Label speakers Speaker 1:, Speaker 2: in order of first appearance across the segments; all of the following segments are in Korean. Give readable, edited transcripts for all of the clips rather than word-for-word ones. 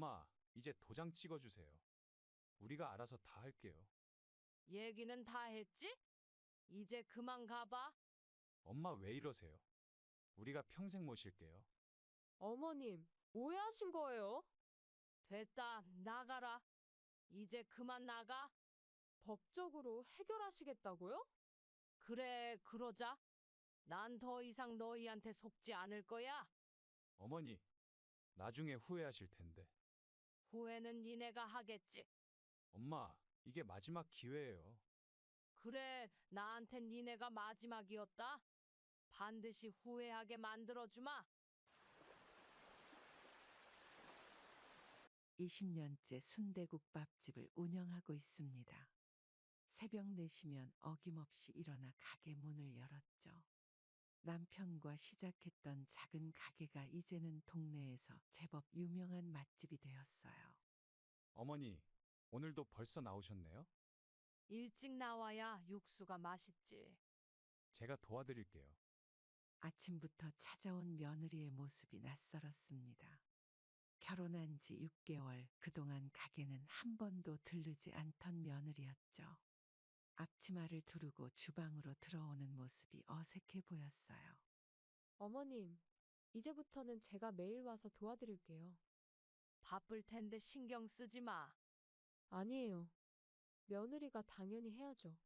Speaker 1: 엄마, 이제 도장 찍어주세요. 우리가 알아서 다 할게요.
Speaker 2: 얘기는 다 했지? 이제 그만 가봐.
Speaker 1: 엄마 왜 이러세요? 우리가 평생 모실게요.
Speaker 3: 어머님, 오해하신 거예요?
Speaker 2: 됐다, 나가라. 이제 그만 나가.
Speaker 3: 법적으로 해결하시겠다고요?
Speaker 2: 그래, 그러자. 난 더 이상 너희한테 속지 않을 거야.
Speaker 1: 어머니, 나중에 후회하실 텐데.
Speaker 2: 후회는 니네가 하겠지.
Speaker 1: 엄마, 이게 마지막 기회예요.
Speaker 2: 그래, 나한텐 니네가 마지막이었다. 반드시 후회하게 만들어주마.
Speaker 4: 20년째 순대국밥집을 운영하고 있습니다. 새벽 4시면 어김없이 일어나 가게 문을 열었죠. 남편과 시작했던 작은 가게가 이제는 동네에서 제법 유명한 맛집이 되었어요.
Speaker 1: 어머니, 오늘도 벌써 나오셨네요?
Speaker 2: 일찍 나와야 육수가 맛있지.
Speaker 1: 제가 도와드릴게요.
Speaker 4: 아침부터 찾아온 며느리의 모습이 낯설었습니다. 결혼한 지 6개월, 그동안 가게는 한 번도 들르지 않던 며느리였죠. 앞치마를 두르고 주방으로 들어오는 모습이 어색해 보였어요.
Speaker 3: 어머님, 이제부터는 제가 매일 와서 도와드릴게요.
Speaker 2: 바쁠 텐데 신경 쓰지 마.
Speaker 3: 아니에요. 며느리가 당연히 해야죠.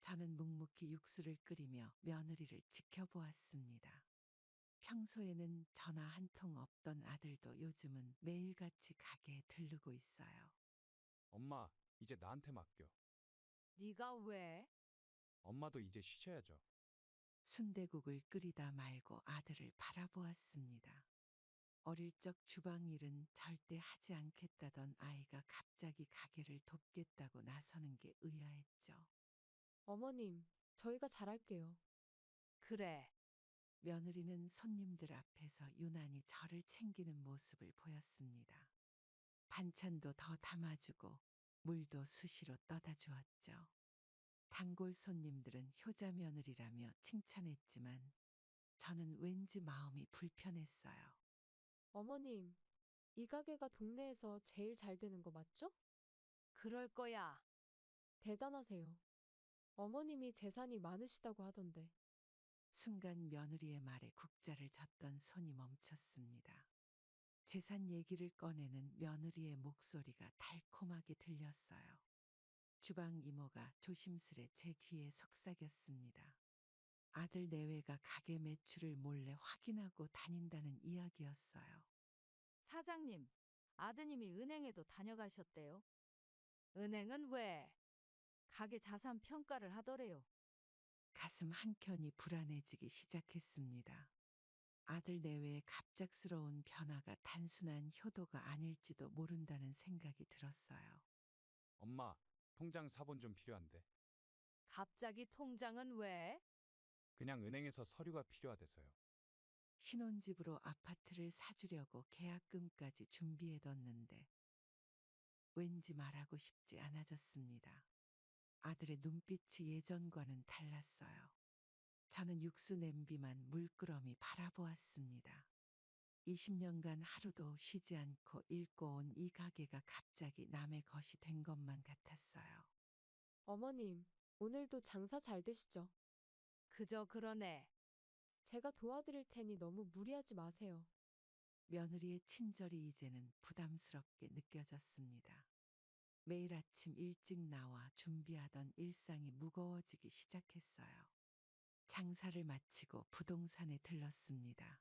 Speaker 4: 저는 묵묵히 육수를 끓이며 며느리를 지켜보았습니다. 평소에는 전화 한 통 없던 아들도 요즘은 매일같이 가게에 들르고 있어요.
Speaker 1: 엄마, 이제 나한테 맡겨.
Speaker 2: 네가 왜?
Speaker 1: 엄마도 이제 쉬셔야죠.
Speaker 4: 순대국을 끓이다 말고 아들을 바라보았습니다. 어릴 적 주방 일은 절대 하지 않겠다던 아이가 갑자기 가게를 돕겠다고 나서는 게 의아했죠.
Speaker 3: 어머님, 저희가 잘할게요.
Speaker 2: 그래.
Speaker 4: 며느리는 손님들 앞에서 유난히 저를 챙기는 모습을 보였습니다. 반찬도 더 담아주고 물도 수시로 떠다 주었죠. 단골 손님들은 효자 며느리라며 칭찬했지만 저는 왠지 마음이 불편했어요.
Speaker 3: 어머님, 이 가게가 동네에서 제일 잘 되는 거 맞죠?
Speaker 2: 그럴 거야.
Speaker 3: 대단하세요. 어머님이 재산이 많으시다고 하던데.
Speaker 4: 순간 며느리의 말에 국자를 젓던 손이 멈췄습니다. 재산 얘기를 꺼내는 며느리의 목소리가 달콤하게 들렸어요. 주방 이모가 조심스레 제 귀에 속삭였습니다. 아들 내외가 가게 매출을 몰래 확인하고 다닌다는 이야기였어요.
Speaker 5: 사장님, 아드님이 은행에도 다녀가셨대요.
Speaker 2: 은행은 왜?
Speaker 5: 가게 자산 평가를 하더래요.
Speaker 4: 가슴 한켠이 불안해지기 시작했습니다. 아들 내외의 갑작스러운 변화가 단순한 효도가 아닐지도 모른다는 생각이 들었어요.
Speaker 1: 엄마, 통장 사본 좀 필요한데.
Speaker 2: 갑자기 통장은 왜?
Speaker 1: 그냥 은행에서 서류가 필요하대서요.
Speaker 4: 신혼집으로 아파트를 사주려고 계약금까지 준비해뒀는데 왠지 말하고 싶지 않아졌습니다. 아들의 눈빛이 예전과는 달랐어요. 저는 육수 냄비만 물끄러미 바라보았습니다. 20년간 하루도 쉬지 않고 읽고 온 이 가게가 갑자기 남의 것이 된 것만 같았어요.
Speaker 3: 어머님, 오늘도 장사 잘 되시죠?
Speaker 2: 그저 그러네.
Speaker 3: 제가 도와드릴 테니 너무 무리하지 마세요.
Speaker 4: 며느리의 친절이 이제는 부담스럽게 느껴졌습니다. 매일 아침 일찍 나와 준비하던 일상이 무거워지기 시작했어요. 장사를 마치고 부동산에 들렀습니다.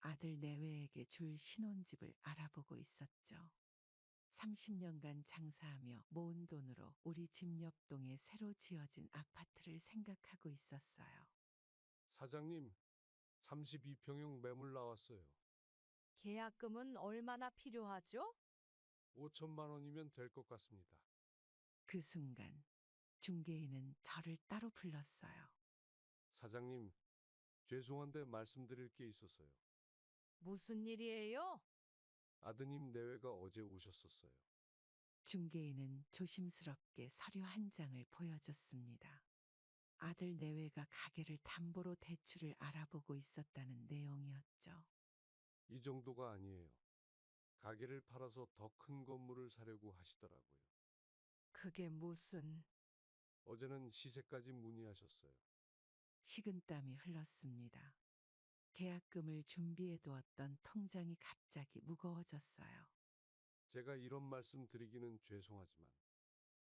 Speaker 4: 아들 내외에게 줄 신혼집을 알아보고 있었죠. 30년간 장사하며 모은 돈으로 우리 집 옆동에 새로 지어진 아파트를 생각하고 있었어요.
Speaker 6: 사장님, 32평형 매물 나왔어요.
Speaker 2: 계약금은 얼마나 필요하죠?
Speaker 6: 5천만 원이면 될 것 같습니다.
Speaker 4: 그 순간 중개인은 저를 따로 불렀어요.
Speaker 6: 사장님, 죄송한데 말씀드릴 게 있었어요.
Speaker 2: 무슨 일이에요?
Speaker 6: 아드님 내외가 어제 오셨었어요.
Speaker 4: 중개인은 조심스럽게 서류 한 장을 보여줬습니다. 아들 내외가 가게를 담보로 대출을 알아보고 있었다는 내용이었죠.
Speaker 6: 이 정도가 아니에요. 가게를 팔아서 더 큰 건물을 사려고 하시더라고요.
Speaker 2: 그게 무슨...
Speaker 6: 어제는 시세까지 문의하셨어요.
Speaker 4: 식은땀이 흘렀습니다. 계약금을 준비해 두었던 통장이 갑자기 무거워졌어요.
Speaker 6: 제가 이런 말씀 드리기는 죄송하지만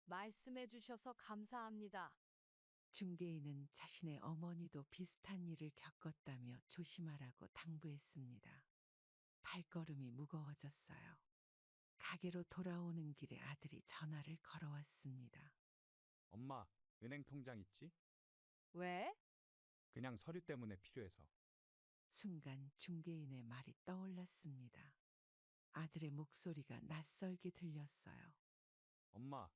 Speaker 2: 말씀해 주셔서 감사합니다.
Speaker 4: 중개인은 자신의 어머니도 비슷한 일을 겪었다며 조심하라고 당부했습니다. 발걸음이 무거워졌어요. 가게로 돌아오는 길에 아들이 전화를 걸어왔습니다.
Speaker 1: 엄마, 은행 통장 있지?
Speaker 2: 왜?
Speaker 1: 그냥 서류 때문에 필요해서.
Speaker 4: 순간 중개인의 말이 떠올랐습니다. 아들의 목소리가 낯설게 들렸어요.
Speaker 1: 엄마,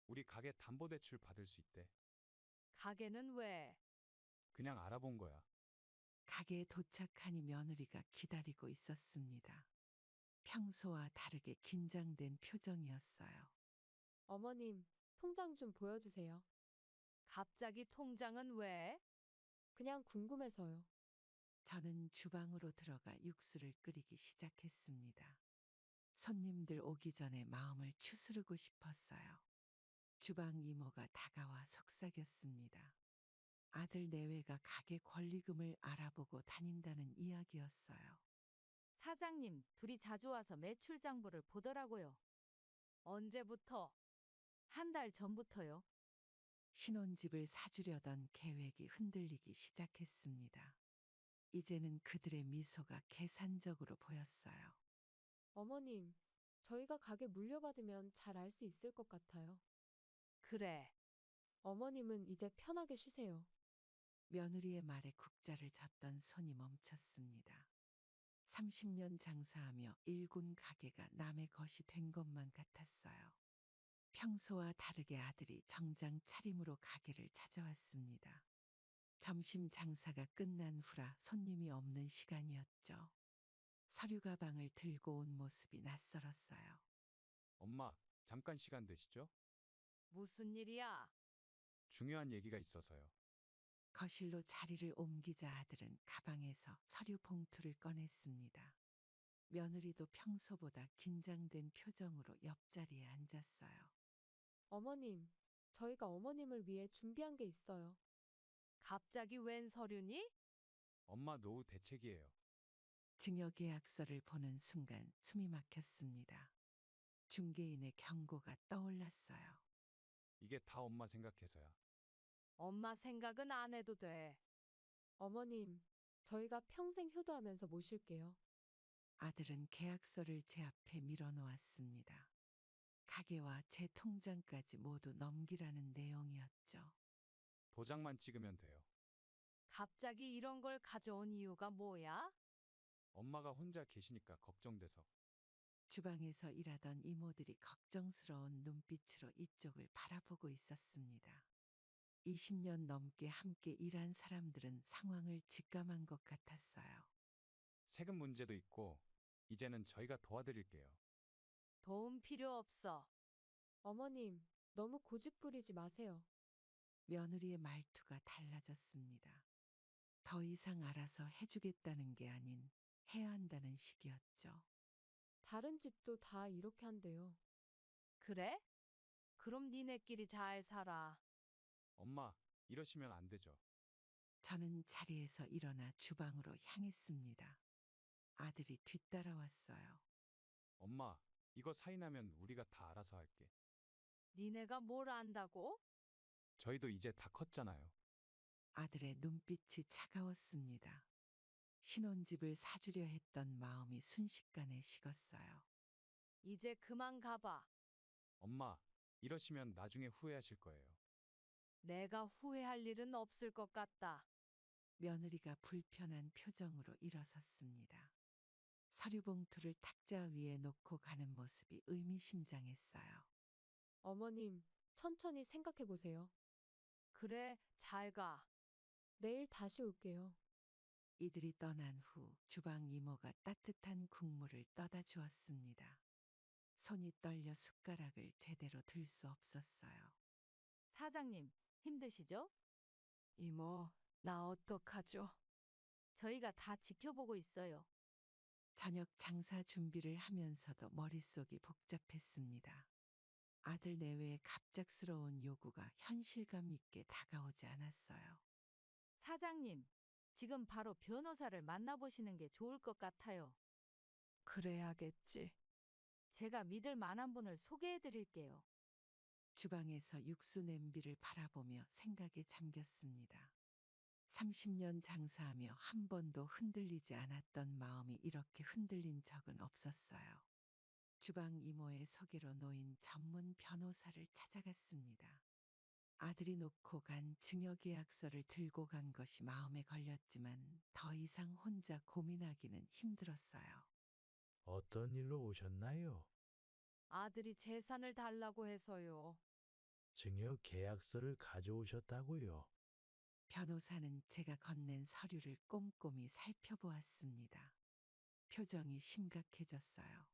Speaker 1: 우리 가게 담보대출 받을 수 있대.
Speaker 2: 가게는 왜?
Speaker 1: 그냥 알아본 거야.
Speaker 4: 가게에 도착하니 며느리가 기다리고 있었습니다. 평소와 다르게 긴장된 표정이었어요.
Speaker 3: 어머님, 통장 좀 보여주세요.
Speaker 2: 갑자기 통장은 왜?
Speaker 3: 그냥 궁금해서요.
Speaker 4: 저는 주방으로 들어가 육수를 끓이기 시작했습니다. 손님들 오기 전에 마음을 추스르고 싶었어요. 주방 이모가 다가와 속삭였습니다. 아들 내외가 가게 권리금을 알아보고 다닌다는 이야기였어요.
Speaker 5: 사장님, 둘이 자주 와서 매출 장부를 보더라고요.
Speaker 2: 언제부터?
Speaker 5: 한 달 전부터요.
Speaker 4: 신혼집을 사주려던 계획이 흔들리기 시작했습니다. 이제는 그들의 미소가 계산적으로 보였어요.
Speaker 3: 어머님, 저희가 가게 물려받으면 잘 알 수 있을 것 같아요.
Speaker 2: 그래.
Speaker 3: 어머님은 이제 편하게 쉬세요.
Speaker 4: 며느리의 말에 국자를 젓던 손이 멈췄습니다. 30년 장사하며 일군 가게가 남의 것이 된 것만 같았어요. 평소와 다르게 아들이 정장 차림으로 가게를 찾아왔습니다. 점심 장사가 끝난 후라 손님이 없는 시간이었죠. 서류 가방을 들고 온 모습이 낯설었어요.
Speaker 1: 엄마, 잠깐 시간 되시죠?
Speaker 2: 무슨 일이야?
Speaker 1: 중요한 얘기가 있어서요.
Speaker 4: 거실로 자리를 옮기자 아들은 가방에서 서류 봉투를 꺼냈습니다. 며느리도 평소보다 긴장된 표정으로 옆자리에 앉았어요.
Speaker 3: 어머님, 저희가 어머님을 위해 준비한 게 있어요.
Speaker 2: 갑자기 웬 서류니?
Speaker 1: 엄마 노후 대책이에요.
Speaker 4: 증여계약서를 보는 순간 숨이 막혔습니다. 중개인의 경고가 떠올랐어요.
Speaker 1: 이게 다 엄마 생각해서야.
Speaker 2: 엄마 생각은 안 해도 돼.
Speaker 3: 어머님, 저희가 평생 효도하면서 모실게요.
Speaker 4: 아들은 계약서를 제 앞에 밀어놓았습니다. 가게와 제 통장까지 모두 넘기라는 내용이었죠.
Speaker 1: 도장만 찍으면 돼요.
Speaker 2: 갑자기 이런 걸 가져온 이유가 뭐야?
Speaker 1: 엄마가 혼자 계시니까 걱정돼서.
Speaker 4: 주방에서 일하던 이모들이 걱정스러운 눈빛으로 이쪽을 바라보고 있었습니다. 20년 넘게 함께 일한 사람들은 상황을 직감한 것 같았어요.
Speaker 1: 세금 문제도 있고, 이제는 저희가 도와드릴게요.
Speaker 2: 도움 필요 없어.
Speaker 3: 어머님, 너무 고집 부리지 마세요.
Speaker 4: 며느리의 말투가 달라졌습니다. 더 이상 알아서 해주겠다는 게 아닌 해야 한다는 식이었죠.
Speaker 3: 다른 집도 다 이렇게 한대요.
Speaker 2: 그래? 그럼 니네끼리 잘 살아.
Speaker 1: 엄마, 이러시면 안 되죠.
Speaker 4: 저는 자리에서 일어나 주방으로 향했습니다. 아들이 뒤따라왔어요.
Speaker 1: 엄마, 이거 사인하면 우리가 다 알아서 할게.
Speaker 2: 니네가 뭘 안다고?
Speaker 1: 저희도 이제 다 컸잖아요.
Speaker 4: 아들의 눈빛이 차가웠습니다. 신혼집을 사주려 했던 마음이 순식간에 식었어요.
Speaker 2: 이제 그만 가봐.
Speaker 1: 엄마, 이러시면 나중에 후회하실 거예요.
Speaker 2: 내가 후회할 일은 없을 것 같다.
Speaker 4: 며느리가 불편한 표정으로 일어섰습니다. 서류 봉투를 탁자 위에 놓고 가는 모습이 의미심장했어요.
Speaker 3: 어머님, 천천히 생각해 보세요.
Speaker 2: 그래, 잘 가.
Speaker 3: 내일 다시 올게요.
Speaker 4: 이들이 떠난 후 주방 이모가 따뜻한 국물을 떠다 주었습니다. 손이 떨려 숟가락을 제대로 들 수 없었어요.
Speaker 5: 사장님, 힘드시죠?
Speaker 2: 이모, 나 어떡하죠?
Speaker 5: 저희가 다 지켜보고 있어요.
Speaker 4: 저녁 장사 준비를 하면서도 머릿속이 복잡했습니다. 아들 내외의 갑작스러운 요구가 현실감 있게 다가오지 않았어요.
Speaker 5: 사장님, 지금 바로 변호사를 만나보시는 게 좋을 것 같아요.
Speaker 2: 그래야겠지.
Speaker 5: 제가 믿을 만한 분을 소개해 드릴게요.
Speaker 4: 주방에서 육수 냄비를 바라보며 생각에 잠겼습니다. 30년 장사하며 한 번도 흔들리지 않았던 마음이 이렇게 흔들린 적은 없었어요. 주방 이모의 소개로 놓인 전문 변호사를 찾아갔습니다. 아들이 놓고 간 증여계약서를 들고 간 것이 마음에 걸렸지만 더 이상 혼자 고민하기는 힘들었어요.
Speaker 7: 어떤 일로 오셨나요?
Speaker 2: 아들이 재산을 달라고 해서요.
Speaker 7: 증여 계약서를 가져오셨다고요?
Speaker 4: 변호사는 제가 건넨 서류를 꼼꼼히 살펴보았습니다. 표정이 심각해졌어요.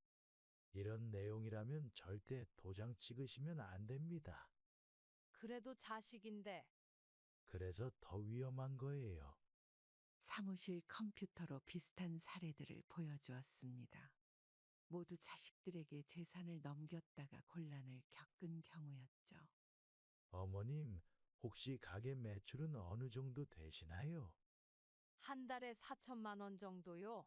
Speaker 7: 이런 내용이라면 절대 도장 찍으시면 안 됩니다.
Speaker 2: 그래도 자식인데
Speaker 7: 그래서 더 위험한 거예요.
Speaker 4: 사무실 컴퓨터로 비슷한 사례들을 보여주었습니다. 모두 자식들에게 재산을 넘겼다가 곤란을 겪은 경우였죠.
Speaker 7: 어머님, 혹시 가게 매출은 어느 정도 되시나요?
Speaker 2: 한 달에 4천만 원 정도요.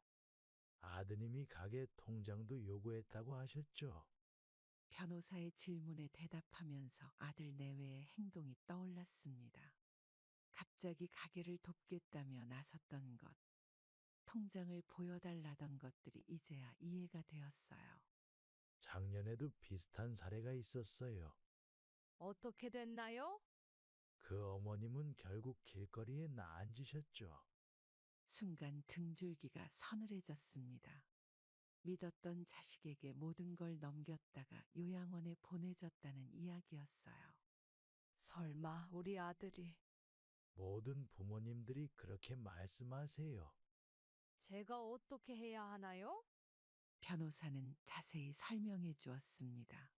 Speaker 7: 아드님이 가게 통장도 요구했다고 하셨죠?
Speaker 4: 변호사의 질문에 대답하면서 아들 내외의 행동이 떠올랐습니다. 갑자기 가게를 돕겠다며 나섰던 것, 통장을 보여달라던 것들이 이제야 이해가 되었어요.
Speaker 7: 작년에도 비슷한 사례가 있었어요.
Speaker 2: 어떻게 됐나요?
Speaker 7: 그 어머님은 결국 길거리에 나앉으셨죠.
Speaker 4: 순간 등줄기가 서늘해졌습니다. 믿었던 자식에게 모든 걸 넘겼다가 요양원에 보내졌다는 이야기였어요.
Speaker 2: 설마 우리 아들이
Speaker 7: 모든 부모님들이 그렇게 말씀하세요.
Speaker 2: 제가 어떻게 해야 하나요?
Speaker 4: 변호사는 자세히 설명해 주었습니다.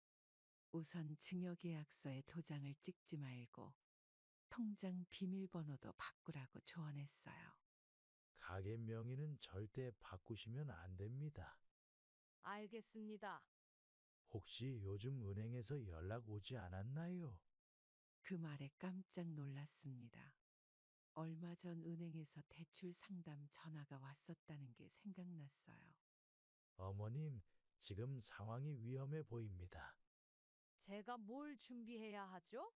Speaker 4: 우선 증여계약서에 도장을 찍지 말고 통장 비밀번호도 바꾸라고 조언했어요.
Speaker 7: 가게 명의는 절대 바꾸시면 안 됩니다.
Speaker 2: 알겠습니다.
Speaker 7: 혹시 요즘 은행에서 연락 오지 않았나요?
Speaker 4: 그 말에 깜짝 놀랐습니다. 얼마 전 은행에서 대출 상담 전화가 왔었다는 게 생각났어요.
Speaker 7: 어머님, 지금 상황이 위험해 보입니다.
Speaker 2: 제가 뭘 준비해야 하죠?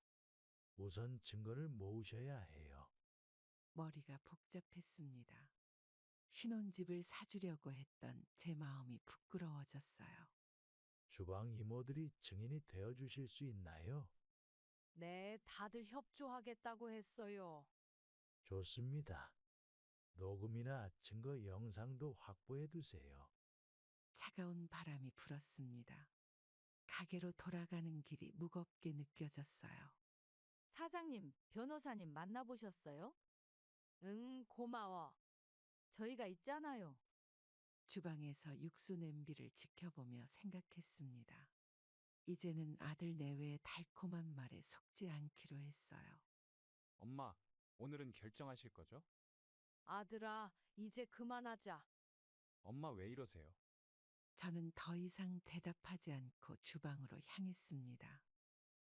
Speaker 7: 우선 증거를 모으셔야 해요.
Speaker 4: 머리가 복잡했습니다. 신혼집을 사주려고 했던 제 마음이 부끄러워졌어요.
Speaker 7: 주방 이모들이 증인이 되어 주실 수 있나요?
Speaker 2: 네, 다들 협조하겠다고 했어요.
Speaker 7: 좋습니다. 녹음이나 증거 영상도 확보해 두세요.
Speaker 4: 차가운 바람이 불었습니다. 가게로 돌아가는 길이 무겁게 느껴졌어요.
Speaker 5: 사장님, 변호사님 만나보셨어요?
Speaker 2: 응, 고마워.
Speaker 5: 저희가 있잖아요.
Speaker 4: 주방에서 육수 냄비를 지켜보며 생각했습니다. 이제는 아들 내외의 달콤한 말에 속지 않기로 했어요.
Speaker 1: 엄마, 오늘은 결정하실 거죠?
Speaker 2: 아들아, 이제 그만하자.
Speaker 1: 엄마 왜 이러세요?
Speaker 4: 저는 더 이상 대답하지 않고 주방으로 향했습니다.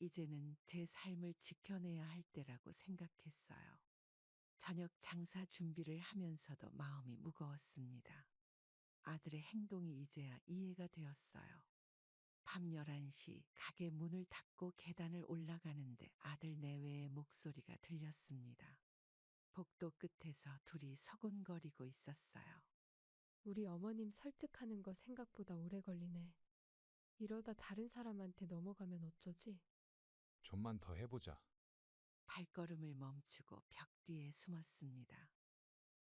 Speaker 4: 이제는 제 삶을 지켜내야 할 때라고 생각했어요. 저녁 장사 준비를 하면서도 마음이 무거웠습니다. 아들의 행동이 이제야 이해가 되었어요. 밤 11시 가게 문을 닫고 계단을 올라가는데 아들 내외의 목소리가 들렸습니다. 복도 끝에서 둘이 서곤거리고 있었어요.
Speaker 3: 우리 어머님 설득하는 거 생각보다 오래 걸리네. 이러다 다른 사람한테 넘어가면 어쩌지?
Speaker 1: 좀만 더 해보자.
Speaker 4: 발걸음을 멈추고 벽 뒤에 숨었습니다.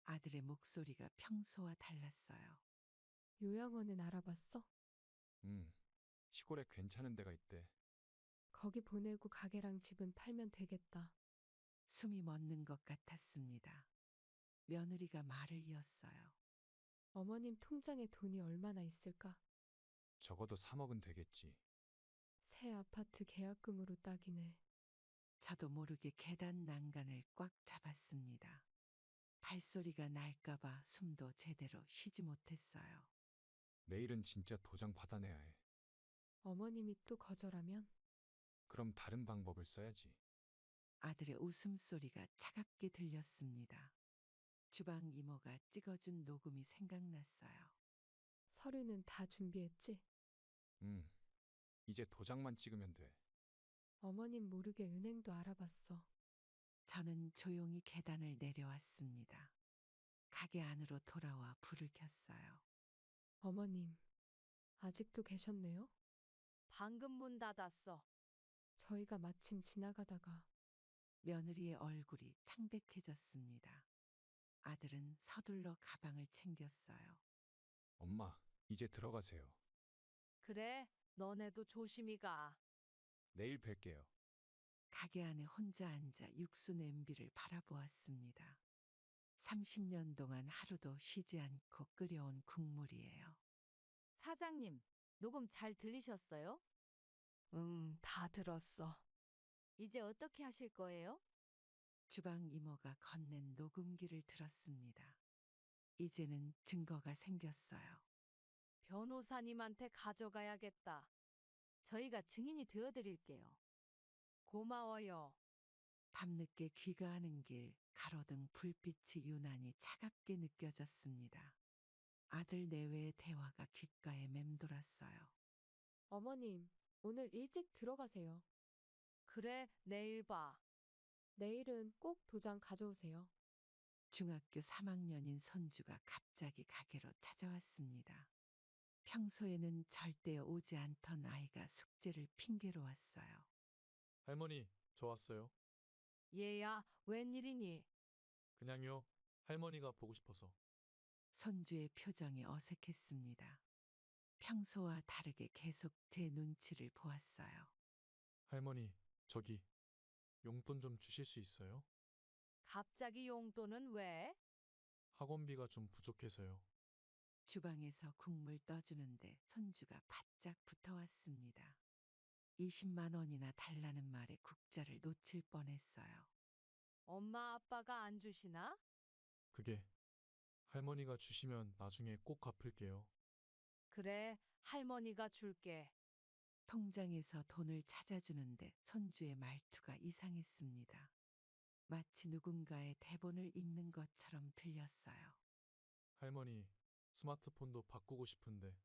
Speaker 4: 아들의 목소리가 평소와 달랐어요.
Speaker 3: 요양원은 알아봤어?
Speaker 1: 시골에 괜찮은 데가 있대.
Speaker 3: 거기 보내고 가게랑 집은 팔면 되겠다.
Speaker 4: 숨이 멎는 것 같았습니다. 며느리가 말을 이었어요.
Speaker 3: 어머님 통장에 돈이 얼마나 있을까?
Speaker 1: 적어도 3억은 되겠지.
Speaker 3: 새 아파트 계약금으로 딱이네.
Speaker 4: 저도 모르게 계단 난간을 꽉 잡았습니다. 발소리가 날까봐 숨도 제대로 쉬지 못했어요.
Speaker 1: 내일은 진짜 도장 받아내야 해.
Speaker 3: 어머님이 또 거절하면
Speaker 1: 그럼 다른 방법을 써야지.
Speaker 4: 아들의 웃음소리가 차갑게 들렸습니다. 주방 이모가 찍어준 녹음이 생각났어요.
Speaker 3: 서류는 다 준비했지?
Speaker 1: 이제 도장만 찍으면 돼.
Speaker 3: 어머님 모르게 은행도 알아봤어.
Speaker 4: 저는 조용히 계단을 내려왔습니다. 가게 안으로 돌아와 불을 켰어요.
Speaker 3: 어머님, 아직도 계셨네요?
Speaker 2: 방금 문 닫았어.
Speaker 3: 저희가 마침 지나가다가
Speaker 4: 며느리의 얼굴이 창백해졌습니다. 아들은 서둘러 가방을 챙겼어요.
Speaker 1: 엄마, 이제 들어가세요.
Speaker 2: 그래, 너네도 조심히 가.
Speaker 1: 내일 뵐게요.
Speaker 4: 가게 안에 혼자 앉아 육수 냄비를 바라보았습니다. 30년 동안 하루도 쉬지 않고 끓여온 국물이에요.
Speaker 5: 사장님, 녹음 잘 들리셨어요?
Speaker 2: 응, 다 들었어.
Speaker 5: 이제 어떻게 하실 거예요?
Speaker 4: 주방 이모가 건넨 녹음기를 들었습니다. 이제는 증거가 생겼어요.
Speaker 2: 변호사님한테 가져가야겠다.
Speaker 5: 저희가 증인이 되어드릴게요.
Speaker 2: 고마워요.
Speaker 4: 밤늦게 귀가하는 길 가로등 불빛이 유난히 차갑게 느껴졌습니다. 아들 내외의 대화가 귓가에 맴돌았어요.
Speaker 3: 어머님, 오늘 일찍 들어가세요.
Speaker 2: 그래, 내일 봐.
Speaker 3: 내일은 꼭 도장 가져오세요.
Speaker 4: 중학교 3학년인 손주가 갑자기 가게로 찾아왔습니다. 평소에는 절대 오지 않던 아이가 숙제를 핑계로 왔어요.
Speaker 8: 할머니, 저 왔어요.
Speaker 2: 얘야, 웬일이니?
Speaker 8: 그냥요. 할머니가 보고 싶어서.
Speaker 4: 손주의 표정이 어색했습니다. 평소와 다르게 계속 제 눈치를 보았어요.
Speaker 8: 할머니, 저기 용돈 좀 주실 수 있어요?
Speaker 2: 갑자기 용돈은 왜?
Speaker 8: 학원비가 좀 부족해서요.
Speaker 4: 주방에서 국물 떠주는데 손주가 바짝 붙어왔습니다. 20만 원이나 달라는 말에 국자를 놓칠 뻔했어요.
Speaker 2: 엄마 아빠가 안 주시나?
Speaker 8: 그게 할머니가 주시면 나중에 꼭 갚을게요.
Speaker 2: 그래, 할머니가 줄게.
Speaker 4: 통장에서 돈을 찾아주는데 손주의 말투가 이상했습니다. 마치 누군가의 대본을 읽는 것처럼 들렸어요.
Speaker 8: 할머니, 스마트폰도 바꾸고 싶은데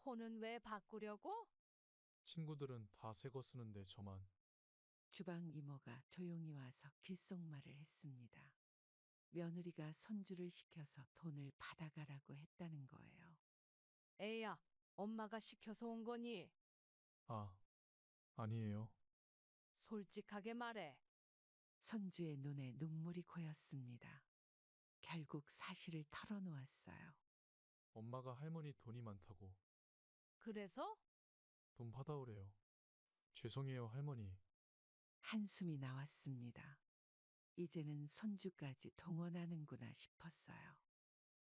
Speaker 2: 폰은 왜 바꾸려고?
Speaker 8: 친구들은 다 새 거 쓰는데 저만.
Speaker 4: 주방 이모가 조용히 와서 귓속말을 했습니다. 며느리가 손주를 시켜서 돈을 받아가라고 했다는 거예요.
Speaker 2: 애야, 엄마가 시켜서 온 거니?
Speaker 8: 아, 아니에요.
Speaker 2: 솔직하게 말해.
Speaker 4: 손주의 눈에 눈물이 고였습니다. 결국 사실을 털어놓았어요.
Speaker 8: 엄마가 할머니 돈이 많다고
Speaker 2: 그래서?
Speaker 8: 돈 받아오래요. 죄송해요, 할머니.
Speaker 4: 한숨이 나왔습니다. 이제는 손주까지 동원하는구나 싶었어요.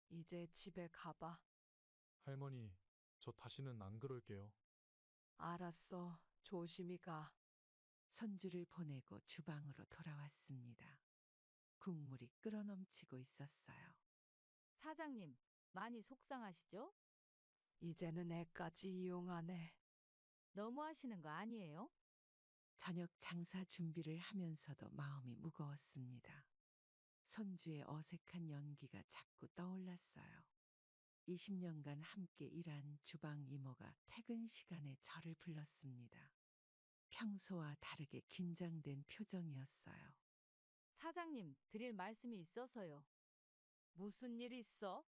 Speaker 2: 이제 집에 가봐.
Speaker 8: 할머니, 저 다시는 안 그럴게요.
Speaker 2: 알았어. 조심히 가.
Speaker 4: 손주를 보내고 주방으로 돌아왔습니다. 국물이 끓어넘치고 있었어요.
Speaker 5: 사장님, 많이 속상하시죠?
Speaker 2: 이제는 애까지 이용하네.
Speaker 5: 너무 하시는 거 아니에요?
Speaker 4: 저녁 장사 준비를 하면서도 마음이 무거웠습니다. 손주의 어색한 연기가 자꾸 떠올랐어요. 20년간 함께 일한 주방 이모가 퇴근 시간에 저를 불렀습니다. 평소와 다르게 긴장된 표정이었어요.
Speaker 5: 사장님, 드릴 말씀이 있어서요.
Speaker 2: 무슨 일 있어?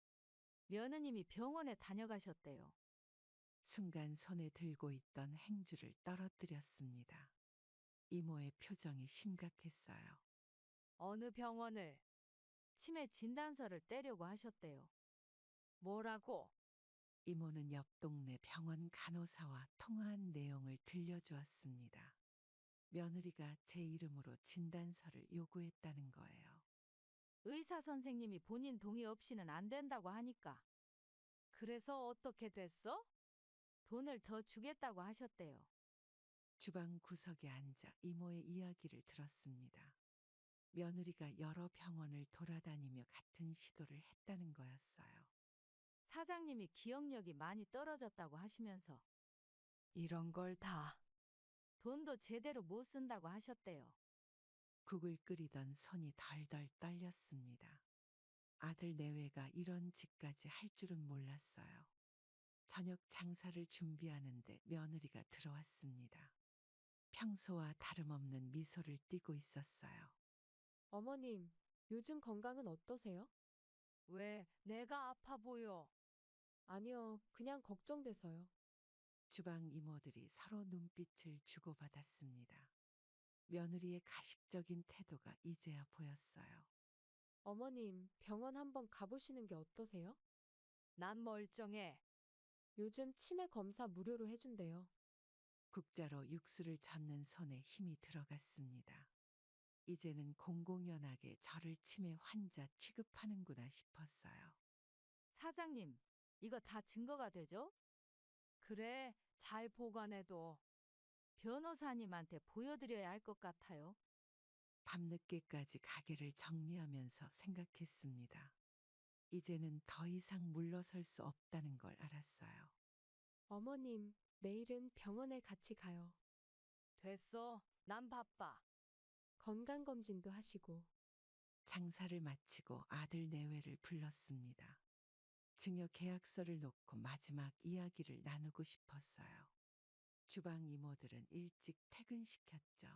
Speaker 5: 며느님이 병원에 다녀가셨대요.
Speaker 4: 순간 손에 들고 있던 행주를 떨어뜨렸습니다. 이모의 표정이 심각했어요.
Speaker 2: 어느 병원을?
Speaker 5: 치매 진단서를 떼려고 하셨대요.
Speaker 2: 뭐라고?
Speaker 4: 이모는 옆 동네 병원 간호사와 통화한 내용을 들려주었습니다. 며느리가 제 이름으로 진단서를 요구했다는 거예요.
Speaker 5: 의사 선생님이 본인 동의 없이는 안 된다고 하니까
Speaker 2: 그래서 어떻게 됐어?
Speaker 5: 돈을 더 주겠다고 하셨대요.
Speaker 4: 주방 구석에 앉아 이모의 이야기를 들었습니다. 며느리가 여러 병원을 돌아다니며 같은 시도를 했다는 거였어요.
Speaker 5: 사장님이 기억력이 많이 떨어졌다고 하시면서
Speaker 2: 이런 걸 다.
Speaker 5: 돈도 제대로 못 쓴다고 하셨대요.
Speaker 4: 국을 끓이던 손이 덜덜 떨렸습니다. 아들 내외가 이런 짓까지 할 줄은 몰랐어요. 저녁 장사를 준비하는데 며느리가 들어왔습니다. 평소와 다름없는 미소를 띠고 있었어요.
Speaker 3: 어머님, 요즘 건강은 어떠세요?
Speaker 2: 왜 내가 아파 보여?
Speaker 3: 아니요, 그냥 걱정돼서요.
Speaker 4: 주방 이모들이 서로 눈빛을 주고받았습니다. 며느리의 가식적인 태도가 이제야 보였어요.
Speaker 3: 어머님, 병원 한번 가보시는 게 어떠세요?
Speaker 2: 난 멀쩡해.
Speaker 3: 요즘 치매 검사 무료로 해준대요.
Speaker 4: 국자로 육수를 젓는 손에 힘이 들어갔습니다. 이제는 공공연하게 저를 치매 환자 취급하는구나 싶었어요.
Speaker 5: 사장님, 이거 다 증거가 되죠?
Speaker 2: 그래, 잘 보관해둬.
Speaker 5: 변호사님한테 보여드려야 할 것 같아요.
Speaker 4: 밤늦게까지 가게를 정리하면서 생각했습니다. 이제는 더 이상 물러설 수 없다는 걸 알았어요.
Speaker 3: 어머님, 내일은 병원에 같이 가요.
Speaker 2: 됐어. 난 바빠.
Speaker 3: 건강검진도 하시고.
Speaker 4: 장사를 마치고 아들 내외를 불렀습니다. 증여 계약서를 놓고 마지막 이야기를 나누고 싶었어요. 주방 이모들은 일찍 퇴근시켰죠.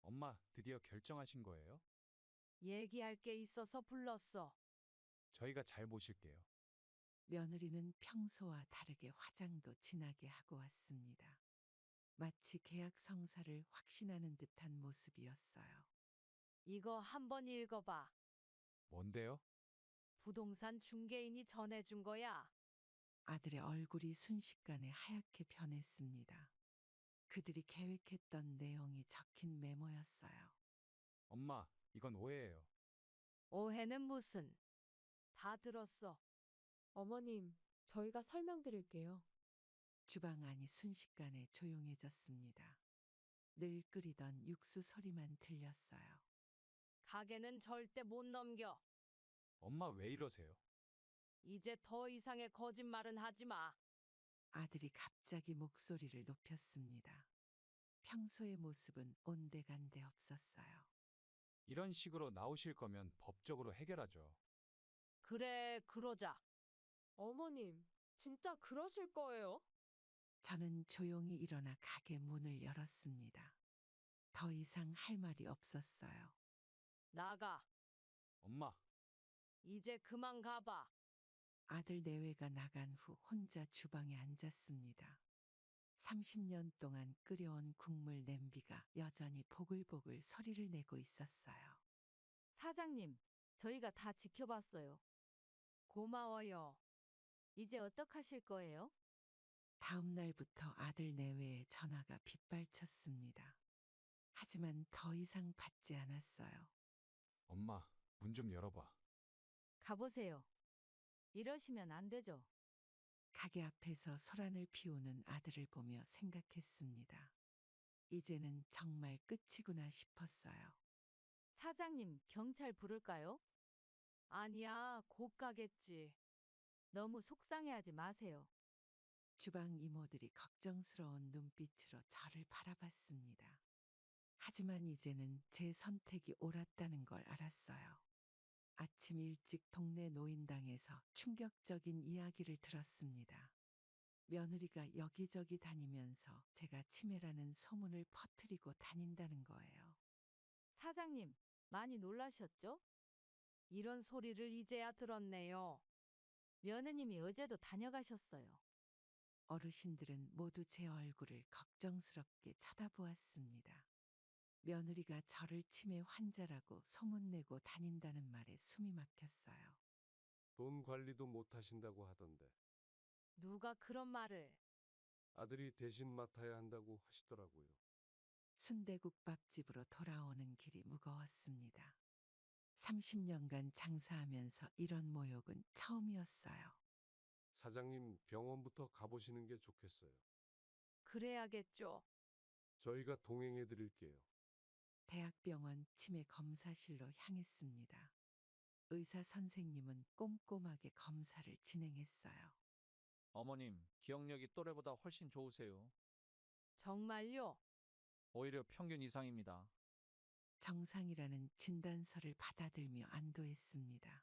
Speaker 1: 엄마, 드디어 결정하신 거예요?
Speaker 2: 얘기할 게 있어서 불렀어.
Speaker 1: 저희가 잘 모실게요.
Speaker 4: 며느리는 평소와 다르게 화장도 진하게 하고 왔습니다. 마치 계약 성사를 확신하는 듯한 모습이었어요.
Speaker 2: 이거 한번 읽어봐.
Speaker 1: 뭔데요?
Speaker 2: 부동산 중개인이 전해준 거야.
Speaker 4: 아들의 얼굴이 순식간에 하얗게 변했습니다. 그들이 계획했던 내용이 적힌 메모였어요.
Speaker 1: 엄마, 이건 오해예요.
Speaker 2: 오해는 무슨? 다 들었어.
Speaker 3: 어머님, 저희가 설명드릴게요.
Speaker 4: 주방 안이 순식간에 조용해졌습니다. 늘 끓이던 육수 소리만 들렸어요.
Speaker 2: 가게는 절대 못 넘겨.
Speaker 1: 엄마 왜 이러세요?
Speaker 2: 이제 더 이상의 거짓말은 하지 마.
Speaker 4: 아들이 갑자기 목소리를 높였습니다. 평소의 모습은 온데간데 없었어요.
Speaker 1: 이런 식으로 나오실 거면 법적으로 해결하죠.
Speaker 2: 그래, 그러자.
Speaker 3: 어머님, 진짜 그러실 거예요?
Speaker 4: 저는 조용히 일어나 가게 문을 열었습니다. 더 이상 할 말이 없었어요.
Speaker 2: 나가.
Speaker 1: 엄마,
Speaker 2: 이제 그만 가봐.
Speaker 4: 아들 내외가 나간 후 혼자 주방에 앉았습니다. 30년 동안 끓여온 국물 냄비가 여전히 보글보글 소리를 내고 있었어요.
Speaker 5: 사장님, 저희가 다 지켜봤어요.
Speaker 2: 고마워요.
Speaker 5: 이제 어떡하실 거예요?
Speaker 4: 다음 날부터 아들 내외의 전화가 빗발쳤습니다. 하지만 더 이상 받지 않았어요.
Speaker 1: 엄마, 문 좀 열어봐.
Speaker 5: 가보세요. 이러시면 안 되죠.
Speaker 4: 가게 앞에서 소란을 피우는 아들을 보며 생각했습니다. 이제는 정말 끝이구나 싶었어요.
Speaker 5: 사장님, 경찰 부를까요?
Speaker 2: 아니야, 곧 가겠지.
Speaker 5: 너무 속상해하지 마세요.
Speaker 4: 주방 이모들이 걱정스러운 눈빛으로 저를 바라봤습니다. 하지만 이제는 제 선택이 옳았다는 걸 알았어요. 아침 일찍 동네 노인당에서 충격적인 이야기를 들었습니다. 며느리가 여기저기 다니면서 제가 치매라는 소문을 퍼뜨리고 다닌다는 거예요.
Speaker 5: 사장님, 많이 놀라셨죠?
Speaker 2: 이런 소리를 이제야 들었네요.
Speaker 5: 며느님이 어제도 다녀가셨어요.
Speaker 4: 어르신들은 모두 제 얼굴을 걱정스럽게 쳐다보았습니다. 며느리가 저를 치매 환자라고 소문내고 다닌다는 말에 숨이 막혔어요.
Speaker 6: 돈 관리도 못 하신다고 하던데
Speaker 2: 누가 그런 말을?
Speaker 6: 아들이 대신 맡아야 한다고 하시더라고요.
Speaker 4: 순대국밥집으로 돌아오는 길이 무거웠습니다. 30년간 장사하면서 이런 모욕은 처음이었어요.
Speaker 6: 사장님 병원부터 가보시는 게 좋겠어요.
Speaker 2: 그래야겠죠.
Speaker 6: 저희가 동행해 드릴게요.
Speaker 4: 대학병원 치매 검사실로 향했습니다. 의사 선생님은 꼼꼼하게 검사를 진행했어요.
Speaker 9: 어머님, 기억력이 또래보다 훨씬 좋으세요.
Speaker 2: 정말요?
Speaker 9: 오히려 평균 이상입니다.
Speaker 4: 정상이라는 진단서를 받아들며 안도했습니다.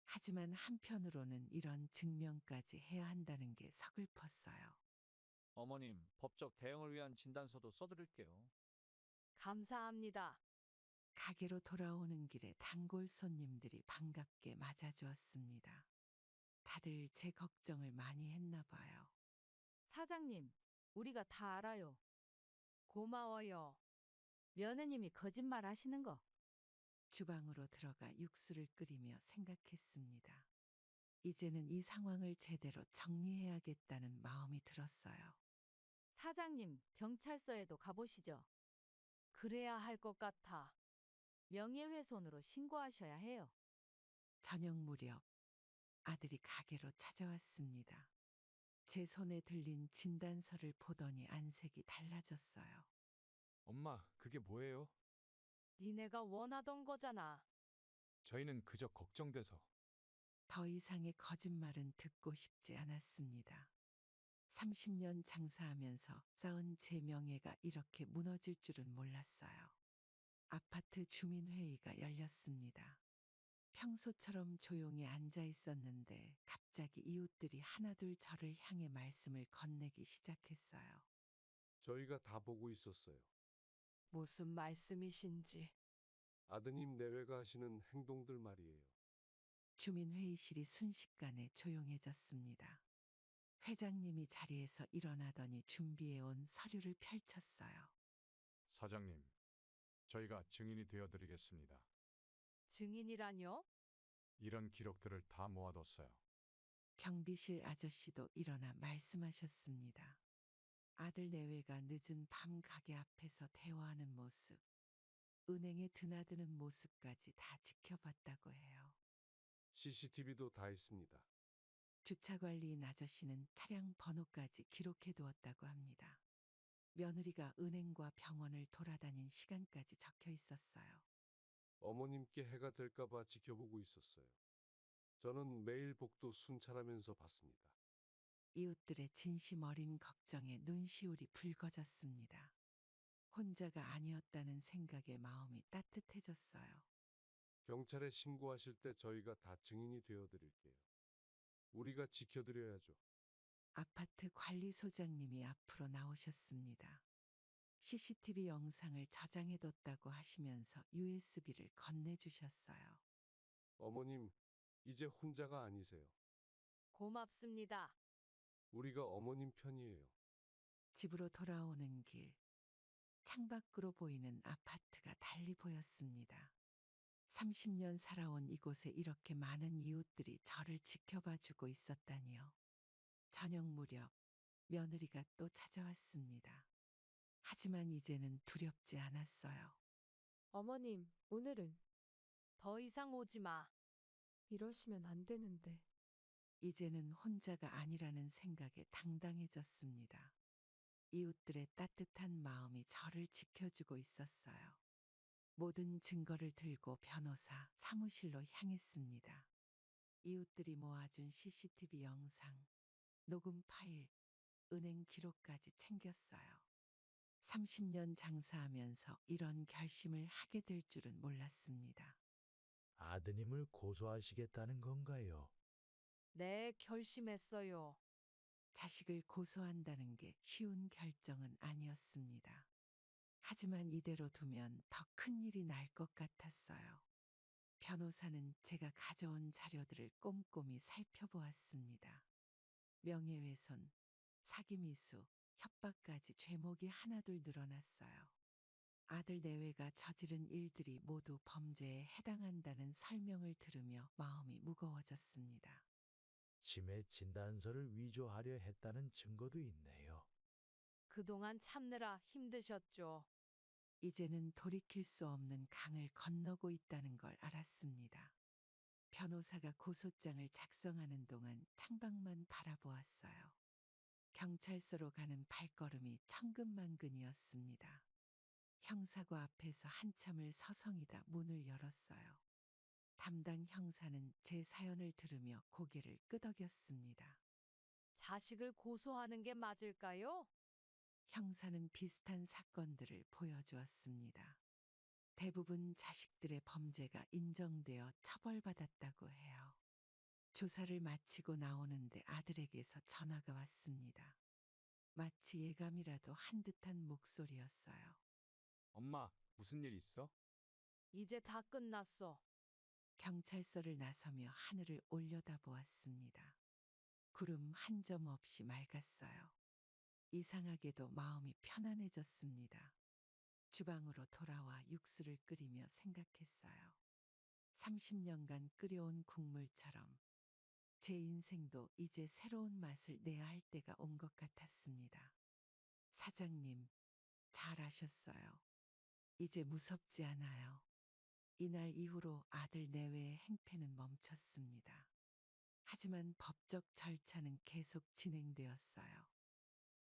Speaker 4: 하지만 한편으로는 이런 증명까지 해야 한다는 게 서글펐어요.
Speaker 9: 어머님, 법적 대응을 위한 진단서도 써드릴게요.
Speaker 2: 감사합니다.
Speaker 4: 가게로 돌아오는 길에 단골 손님들이 반갑게 맞아주었습니다. 다들 제 걱정을 많이 했나 봐요.
Speaker 5: 사장님, 우리가 다 알아요.
Speaker 2: 고마워요.
Speaker 5: 며느님이 거짓말 하시는 거.
Speaker 4: 주방으로 들어가 육수를 끓이며 생각했습니다. 이제는 이 상황을 제대로 정리해야겠다는 마음이 들었어요.
Speaker 5: 사장님, 경찰서에도 가보시죠.
Speaker 2: 그래야 할 것 같아.
Speaker 5: 명예훼손으로 신고하셔야 해요.
Speaker 4: 저녁 무렵 아들이 가게로 찾아왔습니다. 제 손에 들린 진단서를 보더니 안색이 달라졌어요.
Speaker 1: 엄마, 그게 뭐예요?
Speaker 2: 니네가 원하던 거잖아.
Speaker 1: 저희는 그저 걱정돼서.
Speaker 4: 더 이상의 거짓말은 듣고 싶지 않았습니다. 30년 장사하면서 쌓은 제 명예가 이렇게 무너질 줄은 몰랐어요. 아파트 주민회의가 열렸습니다. 평소처럼 조용히 앉아 있었는데 갑자기 이웃들이 하나둘 저를 향해 말씀을 건네기 시작했어요.
Speaker 6: 저희가 다 보고 있었어요.
Speaker 2: 무슨 말씀이신지.
Speaker 6: 아드님 내외가 하시는 행동들 말이에요.
Speaker 4: 주민회의실이 순식간에 조용해졌습니다. 회장님이 자리에서 일어나더니 준비해온 서류를 펼쳤어요.
Speaker 1: 사장님, 저희가 증인이 되어드리겠습니다.
Speaker 2: 증인이라뇨?
Speaker 1: 이런 기록들을 다 모아뒀어요.
Speaker 4: 경비실 아저씨도 일어나 말씀하셨습니다. 아들 내외가 늦은 밤 가게 앞에서 대화하는 모습, 은행에 드나드는 모습까지 다 지켜봤다고 해요.
Speaker 6: CCTV도 다 있습니다.
Speaker 4: 주차관리인 아저씨는 차량 번호까지 기록해두었다고 합니다. 며느리가 은행과 병원을 돌아다닌 시간까지 적혀 있었어요.
Speaker 6: 어머님께 해가 될까봐 지켜보고 있었어요. 저는 매일 복도 순찰하면서 봤습니다.
Speaker 4: 이웃들의 진심 어린 걱정에 눈시울이 붉어졌습니다. 혼자가 아니었다는 생각에 마음이 따뜻해졌어요.
Speaker 6: 경찰에 신고하실 때 저희가 다 증인이 되어드릴게요. 우리가 지켜드려야죠.
Speaker 4: 아파트 관리소장님이 앞으로 나오셨습니다. CCTV 영상을 저장해뒀다고 하시면서 USB를 건네주셨어요.
Speaker 6: 어머님, 이제 혼자가 아니세요.
Speaker 2: 고맙습니다.
Speaker 6: 우리가 어머님 편이에요.
Speaker 4: 집으로 돌아오는 길, 창밖으로 보이는 아파트가 달리 보였습니다. 30년 살아온 이곳에 이렇게 많은 이웃들이 저를 지켜봐주고 있었다니요. 저녁 무렵 며느리가 또 찾아왔습니다. 하지만 이제는 두렵지 않았어요.
Speaker 3: 어머님, 오늘은
Speaker 2: 더 이상 오지 마.
Speaker 3: 이러시면 안 되는데.
Speaker 4: 이제는 혼자가 아니라는 생각에 당당해졌습니다. 이웃들의 따뜻한 마음이 저를 지켜주고 있었어요. 모든 증거를 들고 변호사 사무실로 향했습니다. 이웃들이 모아준 CCTV 영상, 녹음 파일, 은행 기록까지 챙겼어요. 30년 장사하면서 이런 결심을 하게 될 줄은 몰랐습니다.
Speaker 7: 아드님을 고소하시겠다는 건가요?
Speaker 2: 네, 결심했어요.
Speaker 4: 자식을 고소한다는 게 쉬운 결정은 아니었습니다. 하지만 이대로 두면 더 큰 일이 날 것 같았어요. 변호사는 제가 가져온 자료들을 꼼꼼히 살펴보았습니다. 명예훼손, 사기미수, 협박까지 죄목이 하나둘 늘어났어요. 아들 내외가 저지른 일들이 모두 범죄에 해당한다는 설명을 들으며 마음이 무거워졌습니다.
Speaker 7: 치매 진단서를 위조하려 했다는 증거도 있네요.
Speaker 2: 그동안 참느라 힘드셨죠.
Speaker 4: 이제는 돌이킬 수 없는 강을 건너고 있다는 걸 알았습니다. 변호사가 고소장을 작성하는 동안 창밖만 바라보았어요. 경찰서로 가는 발걸음이 천근만근이었습니다. 형사과 앞에서 한참을 서성이다 문을 열었어요. 담당 형사는 제 사연을 들으며 고개를 끄덕였습니다.
Speaker 2: 자식을 고소하는 게 맞을까요?
Speaker 4: 형사는 비슷한 사건들을 보여주었습니다. 대부분 자식들의 범죄가 인정되어 처벌받았다고 해요. 조사를 마치고 나오는데 아들에게서 전화가 왔습니다. 마치 예감이라도 한 듯한 목소리였어요.
Speaker 1: 엄마, 무슨 일 있어?
Speaker 2: 이제 다 끝났어.
Speaker 4: 경찰서를 나서며 하늘을 올려다보았습니다. 구름 한 점 없이 맑았어요. 이상하게도 마음이 편안해졌습니다. 주방으로 돌아와 육수를 끓이며 생각했어요. 30년간 끓여온 국물처럼 제 인생도 이제 새로운 맛을 내야 할 때가 온 것 같았습니다. 사장님, 잘하셨어요. 이제 무섭지 않아요. 이날 이후로 아들 내외의 행패는 멈췄습니다. 하지만 법적 절차는 계속 진행되었어요.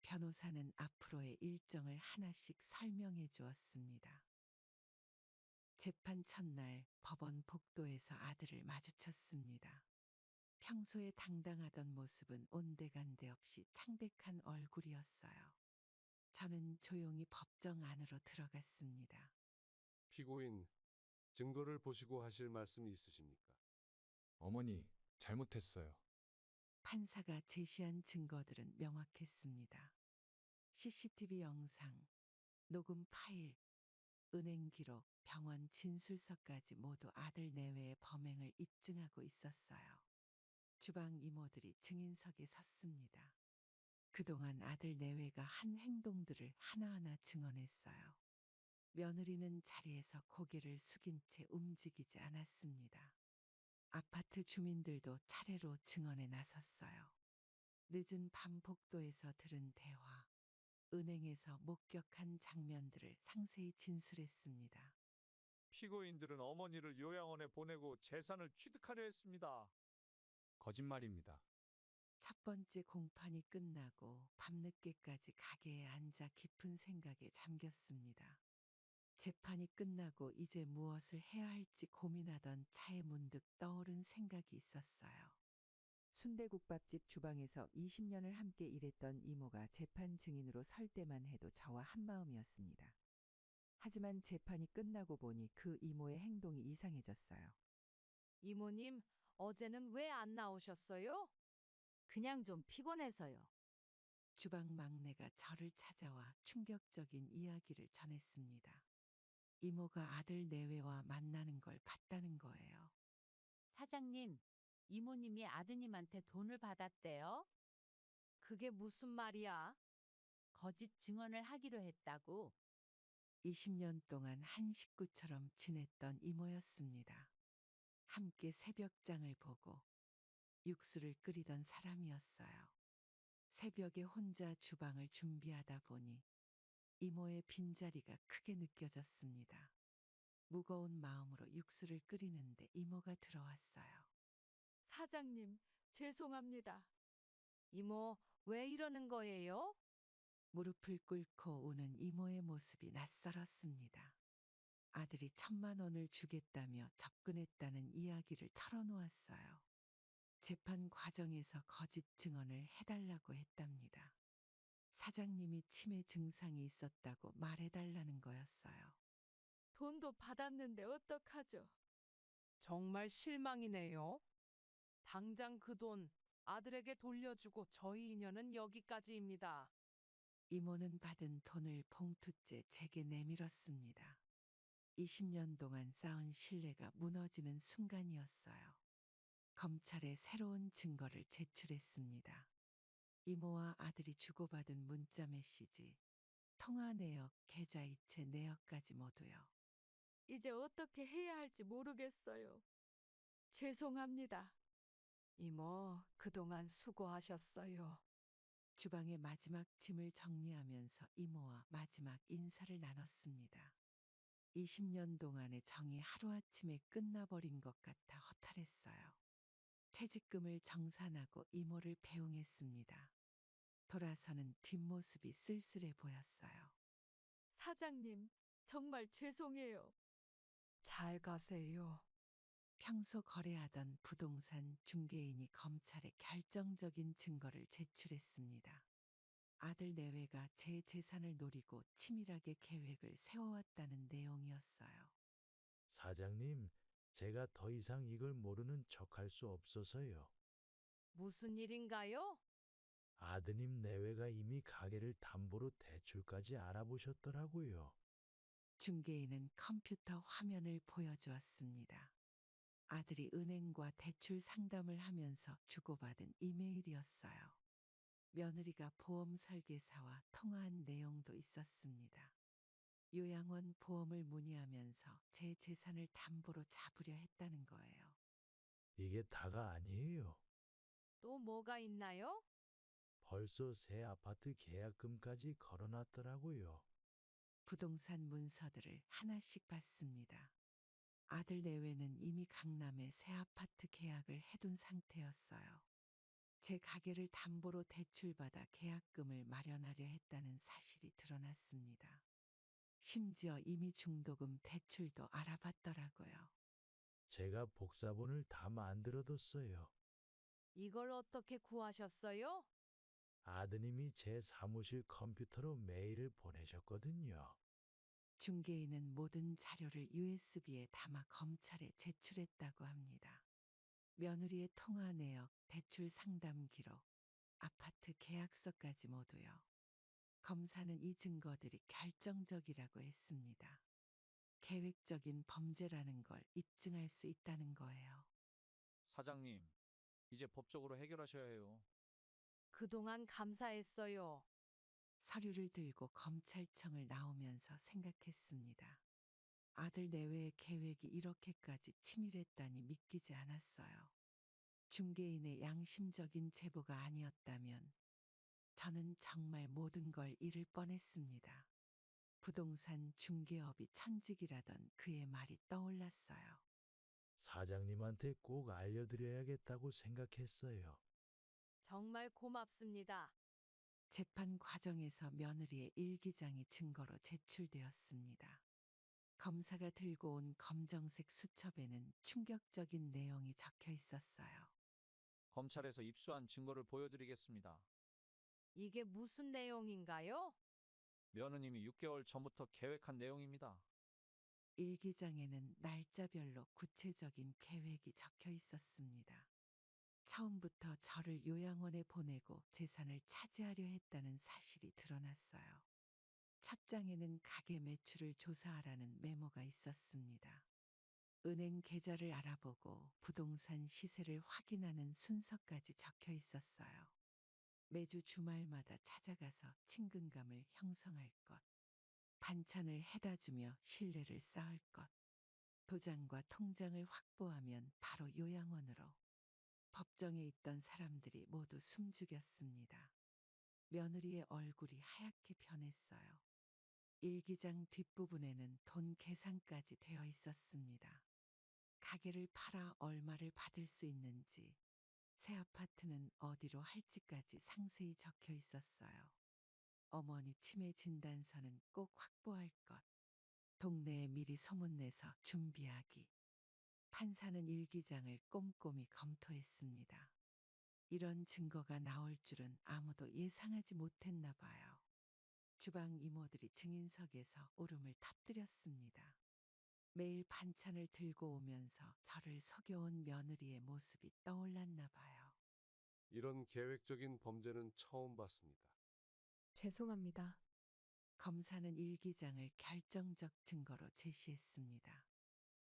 Speaker 4: 변호사는 앞으로의 일정을 하나씩 설명해 주었습니다. 재판 첫날 법원 복도에서 아들을 마주쳤습니다. 평소에 당당하던 모습은 온데간데 없이 창백한 얼굴이었어요. 저는 조용히 법정 안으로 들어갔습니다.
Speaker 6: 피고인, 증거를 보시고 하실 말씀이 있으십니까?
Speaker 1: 어머니, 잘못했어요.
Speaker 4: 판사가 제시한 증거들은 명확했습니다. CCTV 영상, 녹음 파일, 은행 기록, 병원 진술서까지 모두 아들 내외의 범행을 입증하고 있었어요. 주방 이모들이 증인석에 섰습니다. 그동안 아들 내외가 한 행동들을 하나하나 증언했어요. 며느리는 자리에서 고개를 숙인 채 움직이지 않았습니다. 아파트 주민들도 차례로 증언에 나섰어요. 늦은 밤 복도에서 들은 대화, 은행에서 목격한 장면들을 상세히 진술했습니다.
Speaker 9: 피고인들은 어머니를 요양원에 보내고 재산을 취득하려 했습니다.
Speaker 1: 거짓말입니다.
Speaker 4: 첫 번째 공판이 끝나고 밤늦게까지 가게에 앉아 깊은 생각에 잠겼습니다. 재판이 끝나고 이제 무엇을 해야 할지 고민하던 차에 문득 떠오른 생각이 있었어요.
Speaker 10: 순대국밥집 주방에서 20년을 함께 일했던 이모가 재판 증인으로 설 때만 해도 저와 한마음이었습니다. 하지만 재판이 끝나고 보니 그 이모의 행동이 이상해졌어요.
Speaker 2: 이모님, 어제는 왜 안 나오셨어요?
Speaker 5: 그냥 좀 피곤해서요.
Speaker 4: 주방 막내가 저를 찾아와 충격적인 이야기를 전했습니다. 이모가 아들 내외와 만나는 걸 봤다는 거예요.
Speaker 11: 사장님, 이모님이 아드님한테 돈을 받았대요.
Speaker 2: 그게 무슨 말이야?
Speaker 11: 거짓 증언을 하기로 했다고.
Speaker 4: 20년 동안 한 식구처럼 지냈던 이모였습니다. 함께 새벽장을 보고 육수를 끓이던 사람이었어요. 새벽에 혼자 주방을 준비하다 보니 이모의 빈자리가 크게 느껴졌습니다. 무거운 마음으로 육수를 끓이는데 이모가 들어왔어요.
Speaker 5: 사장님, 죄송합니다.
Speaker 2: 이모, 왜 이러는 거예요?
Speaker 4: 무릎을 꿇고 우는 이모의 모습이 낯설었습니다. 아들이 1,000만 원을 주겠다며 접근했다는 이야기를 털어놓았어요. 재판 과정에서 거짓 증언을 해달라고 했답니다. 사장님이 치매 증상이 있었다고 말해달라는 거였어요.
Speaker 5: 돈도 받았는데 어떡하죠?
Speaker 2: 정말 실망이네요. 당장 그 돈 아들에게 돌려주고 저희 인연은 여기까지입니다.
Speaker 4: 이모는 받은 돈을 봉투째 제게 내밀었습니다. 20년 동안 쌓은 신뢰가 무너지는 순간이었어요. 검찰에 새로운 증거를 제출했습니다. 이모와 아들이 주고받은 문자 메시지, 통화 내역, 계좌 이체 내역까지 모두요.
Speaker 5: 이제 어떻게 해야 할지 모르겠어요. 죄송합니다.
Speaker 2: 이모, 그동안 수고하셨어요.
Speaker 4: 주방의 마지막 짐을 정리하면서 이모와 마지막 인사를 나눴습니다. 20년 동안의 정이 하루아침에 끝나버린 것 같아 허탈했어요. 퇴직금을 정산하고 이모를 배웅했습니다. 돌아서는 뒷모습이 쓸쓸해 보였어요.
Speaker 5: 사장님, 정말 죄송해요.
Speaker 2: 잘 가세요.
Speaker 4: 평소 거래하던 부동산 중개인이 검찰에 결정적인 증거를 제출했습니다. 아들 내외가 제 재산을 노리고 치밀하게 계획을 세워왔다는 내용이었어요.
Speaker 7: 사장님, 제가 더 이상 이걸 모르는 척할 수 없어서요.
Speaker 2: 무슨 일인가요?
Speaker 7: 아드님 내외가 이미 가게를 담보로 대출까지 알아보셨더라고요.
Speaker 4: 중개인은 컴퓨터 화면을 보여주었습니다. 아들이 은행과 대출 상담을 하면서 주고받은 이메일이었어요. 며느리가 보험 설계사와 통화한 내용도 있었습니다. 요양원 보험을 문의하면서 제 재산을 담보로 잡으려 했다는 거예요.
Speaker 7: 이게 다가 아니에요.
Speaker 2: 또 뭐가 있나요?
Speaker 7: 벌써 새 아파트 계약금까지 걸어놨더라고요.
Speaker 4: 부동산 문서들을 하나씩 봤습니다. 아들 내외는 이미 강남에 새 아파트 계약을 해둔 상태였어요. 제 가게를 담보로 대출받아 계약금을 마련하려 했다는 사실이 드러났습니다. 심지어 이미 중도금 대출도 알아봤더라고요.
Speaker 7: 제가 복사본을 다 만들어뒀어요.
Speaker 2: 이걸 어떻게 구하셨어요?
Speaker 7: 아드님이 제 사무실 컴퓨터로 메일을 보내셨거든요.
Speaker 4: 중개인은 모든 자료를 USB에 담아 검찰에 제출했다고 합니다. 며느리의 통화 내역, 대출 상담 기록, 아파트 계약서까지 모두요. 검사는 이 증거들이 결정적이라고 했습니다. 계획적인 범죄라는 걸 입증할 수 있다는 거예요.
Speaker 9: 사장님, 이제 법적으로 해결하셔야 해요.
Speaker 2: 그동안 감사했어요.
Speaker 4: 서류를 들고 검찰청을 나오면서 생각했습니다. 아들 내외의 계획이 이렇게까지 치밀했다니 믿기지 않았어요. 중개인의 양심적인 제보가 아니었다면 저는 정말 모든 걸 잃을 뻔했습니다. 부동산 중개업이 천직이라던 그의 말이 떠올랐어요.
Speaker 7: 사장님한테 꼭 알려드려야겠다고 생각했어요.
Speaker 2: 정말 고맙습니다.
Speaker 4: 재판 과정에서 며느리의 일기장이 증거로 제출되었습니다. 검사가 들고 온 검정색 수첩에는 충격적인 내용이 적혀 있었어요.
Speaker 9: 검찰에서 입수한 증거를 보여드리겠습니다.
Speaker 2: 이게 무슨 내용인가요?
Speaker 9: 며느님이 6개월 전부터 계획한 내용입니다.
Speaker 4: 일기장에는 날짜별로 구체적인 계획이 적혀 있었습니다. 처음부터 저를 요양원에 보내고 재산을 차지하려 했다는 사실이 드러났어요. 첫 장에는 가게 매출을 조사하라는 메모가 있었습니다. 은행 계좌를 알아보고 부동산 시세를 확인하는 순서까지 적혀 있었어요. 매주 주말마다 찾아가서 친근감을 형성할 것, 반찬을 해다 주며 신뢰를 쌓을 것, 도장과 통장을 확보하면 바로 요양원으로. 법정에 있던 사람들이 모두 숨죽였습니다. 며느리의 얼굴이 하얗게 변했어요. 일기장 뒷부분에는 돈 계산까지 되어 있었습니다. 가게를 팔아 얼마를 받을 수 있는지, 새 아파트는 어디로 할지까지 상세히 적혀 있었어요. 어머니 치매 진단서는 꼭 확보할 것, 동네에 미리 소문내서 준비하기. 판사는 일기장을 꼼꼼히 검토했습니다. 이런 증거가 나올 줄은 아무도 예상하지 못했나 봐요. 주방 이모들이 증인석에서 울음을 터뜨렸습니다. 매일 반찬을 들고 오면서 저를 속여온 며느리의 모습이 떠올랐나 봐요.
Speaker 6: 이런 계획적인 범죄는 처음 봤습니다.
Speaker 3: 죄송합니다.
Speaker 4: 검사는 일기장을 결정적 증거로 제시했습니다.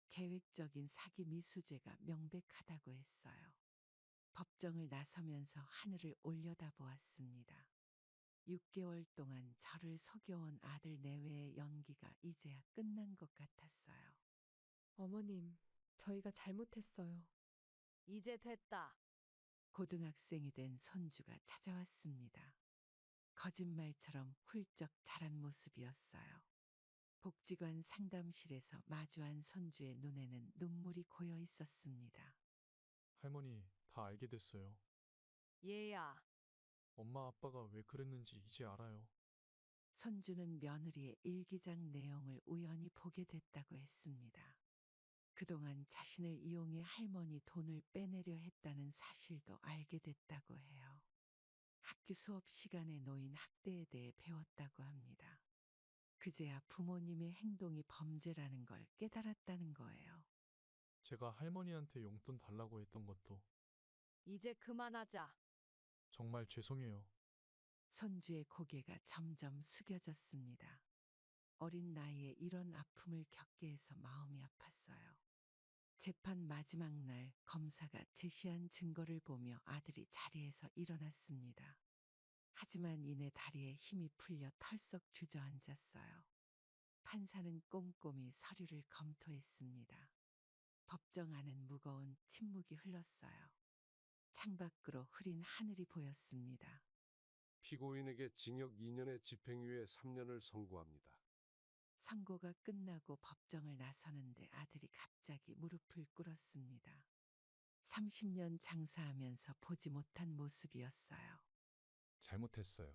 Speaker 4: 계획적인 사기 미수죄가 명백하다고 했어요. 법정을 나서면서 하늘을 올려다보았습니다. 6개월 동안 저를 속여온 아들 내외의 연기가 이제야 끝난 것 같았어요.
Speaker 3: 어머님, 저희가 잘못했어요.
Speaker 2: 이제 됐다.
Speaker 4: 고등학생이 된 손주가 찾아왔습니다. 거짓말처럼 훌쩍 자란 모습이었어요. 복지관 상담실에서 마주한 손주의 눈에는 눈물이 고여 있었습니다.
Speaker 8: 할머니, 다 알게 됐어요.
Speaker 2: 얘야,
Speaker 8: 엄마 아빠가 왜 그랬는지 이제 알아요.
Speaker 4: 손주는 며느리의 일기장 내용을 우연히 보게 됐다고 했습니다. 그동안 자신을 이용해 할머니 돈을 빼내려 했다는 사실도 알게 됐다고 해요. 학교 수업 시간에 놓인 학대에 대해 배웠다고 합니다. 그제야 부모님의 행동이 범죄라는 걸 깨달았다는 거예요.
Speaker 8: 제가 할머니한테 용돈 달라고 했던 것도
Speaker 2: 이제 그만하자.
Speaker 8: 정말 죄송해요.
Speaker 4: 손주의 고개가 점점 숙여졌습니다. 어린 나이에 이런 아픔을 겪게 해서 마음이 아팠어요. 재판 마지막 날 검사가 제시한 증거를 보며 아들이 자리에서 일어났습니다. 하지만 이내 다리에 힘이 풀려 털썩 주저앉았어요. 판사는 꼼꼼히 서류를 검토했습니다. 법정 안은 무거운 침묵이 흘렀어요. 창밖으로 흐린 하늘이 보였습니다.
Speaker 6: 피고인에게 징역 2년에 집행유예 3년을 선고합니다.
Speaker 4: 선고가 끝나고 법정을 나서는데 아들이 갑자기 무릎을 꿇었습니다. 30년 장사하면서 보지 못한 모습이었어요.
Speaker 1: 잘못했어요.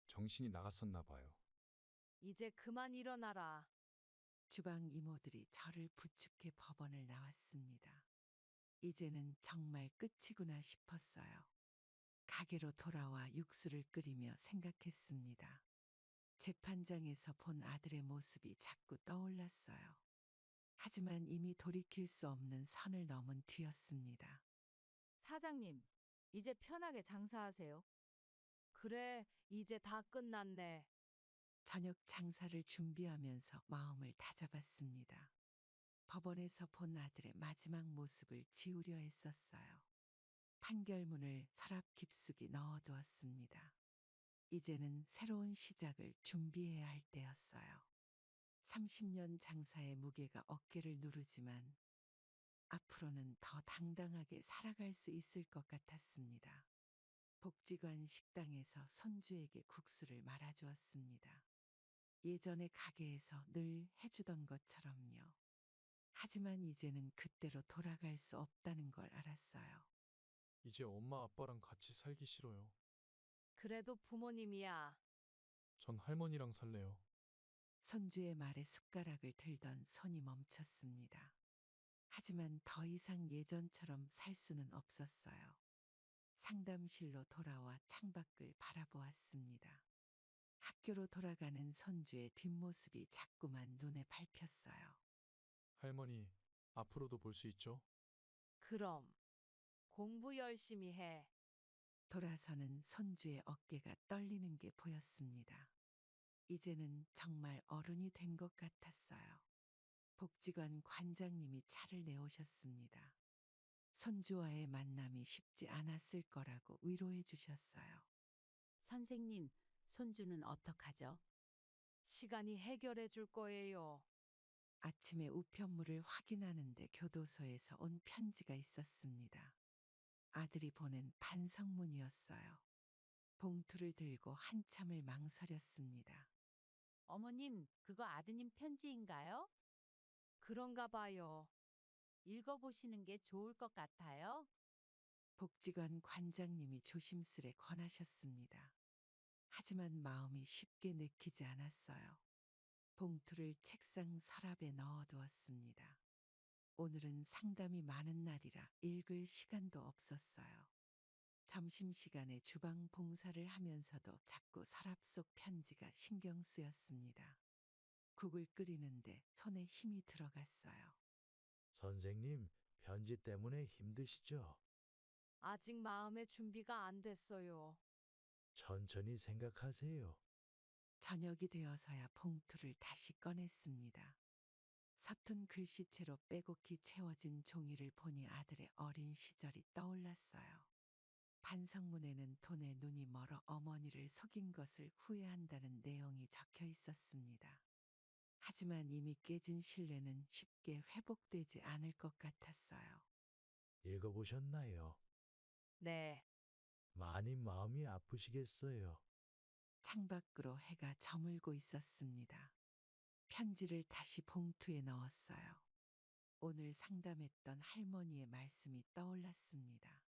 Speaker 1: 정신이 나갔었나 봐요.
Speaker 2: 이제 그만 일어나라.
Speaker 4: 주방 이모들이 저를 부축해 법원을 나왔습니다. 이제는 정말 끝이구나 싶었어요. 가게로 돌아와 육수를 끓이며 생각했습니다. 재판장에서 본 아들의 모습이 자꾸 떠올랐어요. 하지만 이미 돌이킬 수 없는 선을 넘은 뒤였습니다.
Speaker 5: 사장님, 이제 편하게 장사하세요.
Speaker 2: 그래, 이제 다 끝났네.
Speaker 4: 저녁 장사를 준비하면서 마음을 다잡았습니다. 법원에서 본 아들의 마지막 모습을 지우려 했었어요. 판결문을 서랍 깊숙이 넣어두었습니다. 이제는 새로운 시작을 준비해야 할 때였어요. 30년 장사의 무게가 어깨를 누르지만 앞으로는 더 당당하게 살아갈 수 있을 것 같았습니다. 복지관 식당에서 손주에게 국수를 말아주었습니다. 예전에 가게에서 늘 해주던 것처럼요. 하지만 이제는 그때로 돌아갈 수 없다는 걸 알았어요.
Speaker 8: 이제 엄마 아빠랑 같이 살기 싫어요.
Speaker 2: 그래도 부모님이야.
Speaker 8: 전 할머니랑 살래요.
Speaker 4: 손주의 말에 숟가락을 들던 손이 멈췄습니다. 하지만 더 이상 예전처럼 살 수는 없었어요. 상담실로 돌아와 창밖을 바라보았습니다. 학교로 돌아가는 손주의 뒷모습이 자꾸만 눈에 밟혔어요.
Speaker 8: 할머니, 앞으로도 볼 수 있죠?
Speaker 2: 그럼 공부 열심히 해.
Speaker 4: 돌아서는 손주의 어깨가 떨리는 게 보였습니다. 이제는 정말 어른이 된 것 같았어요. 복지관 관장님이 차를 내오셨습니다. 손주와의 만남이 쉽지 않았을 거라고 위로해 주셨어요.
Speaker 11: 선생님, 손주는 어떡하죠?
Speaker 2: 시간이 해결해 줄 거예요.
Speaker 4: 아침에 우편물을 확인하는데 교도소에서 온 편지가 있었습니다. 아들이 보낸 반성문이었어요. 봉투를 들고 한참을 망설였습니다.
Speaker 11: 어머님, 그거 아드님 편지인가요?
Speaker 2: 그런가 봐요.
Speaker 11: 읽어보시는 게 좋을 것 같아요.
Speaker 4: 복지관 관장님이 조심스레 권하셨습니다. 하지만 마음이 쉽게 내키지 않았어요. 봉투를 책상 서랍에 넣어두었습니다. 오늘은 상담이 많은 날이라 읽을 시간도 없었어요. 점심시간에 주방 봉사를 하면서도 자꾸 서랍 속 편지가 신경 쓰였습니다. 국을 끓이는데 손에 힘이 들어갔어요.
Speaker 7: 선생님, 편지 때문에 힘드시죠?
Speaker 2: 아직 마음의 준비가 안 됐어요.
Speaker 7: 천천히 생각하세요.
Speaker 4: 저녁이 되어서야 봉투를 다시 꺼냈습니다. 서툰 글씨체로 빼곡히 채워진 종이를 보니 아들의 어린 시절이 떠올랐어요. 반성문에는 돈에 눈이 멀어 어머니를 속인 것을 후회한다는 내용이 적혀 있었습니다. 하지만 이미 깨진 신뢰는 쉽게 회복되지 않을 것 같았어요.
Speaker 7: 읽어보셨나요?
Speaker 2: 네,
Speaker 7: 많이 마음이 아프시겠어요.
Speaker 4: 창밖으로 해가 저물고 있었습니다. 편지를 다시 봉투에 넣었어요. 오늘 상담했던 할머니의 말씀이 떠올랐습니다.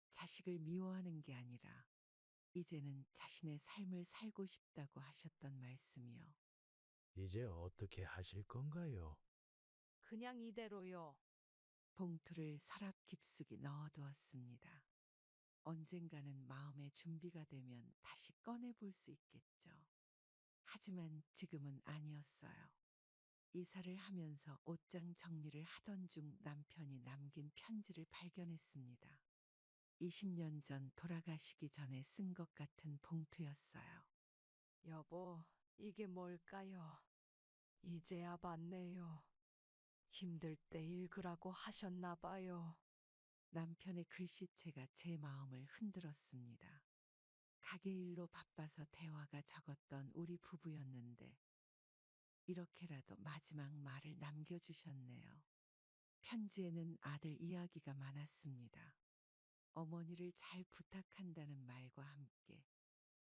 Speaker 4: 자식을 미워하는 게 아니라 이제는 자신의 삶을 살고 싶다고 하셨던 말씀이요.
Speaker 7: 이제 어떻게 하실 건가요?
Speaker 2: 그냥 이대로요.
Speaker 4: 봉투를 서랍 깊숙이 넣어두었습니다. 언젠가는 마음의 준비가 되면 다시 꺼내볼 수 있겠죠. 하지만 지금은 아니었어요. 이사를 하면서 옷장 정리를 하던 중 남편이 남긴 편지를 발견했습니다. 20년 전 돌아가시기 전에 쓴 것 같은 봉투였어요.
Speaker 2: 여보, 이게 뭘까요? 이제야 봤네요. 힘들 때 읽으라고 하셨나 봐요.
Speaker 4: 남편의 글씨체가 제 마음을 흔들었습니다. 가게 일로 바빠서 대화가 적었던 우리 부부였는데 이렇게라도 마지막 말을 남겨주셨네요. 편지에는 아들 이야기가 많았습니다. 어머니를 잘 부탁한다는 말과 함께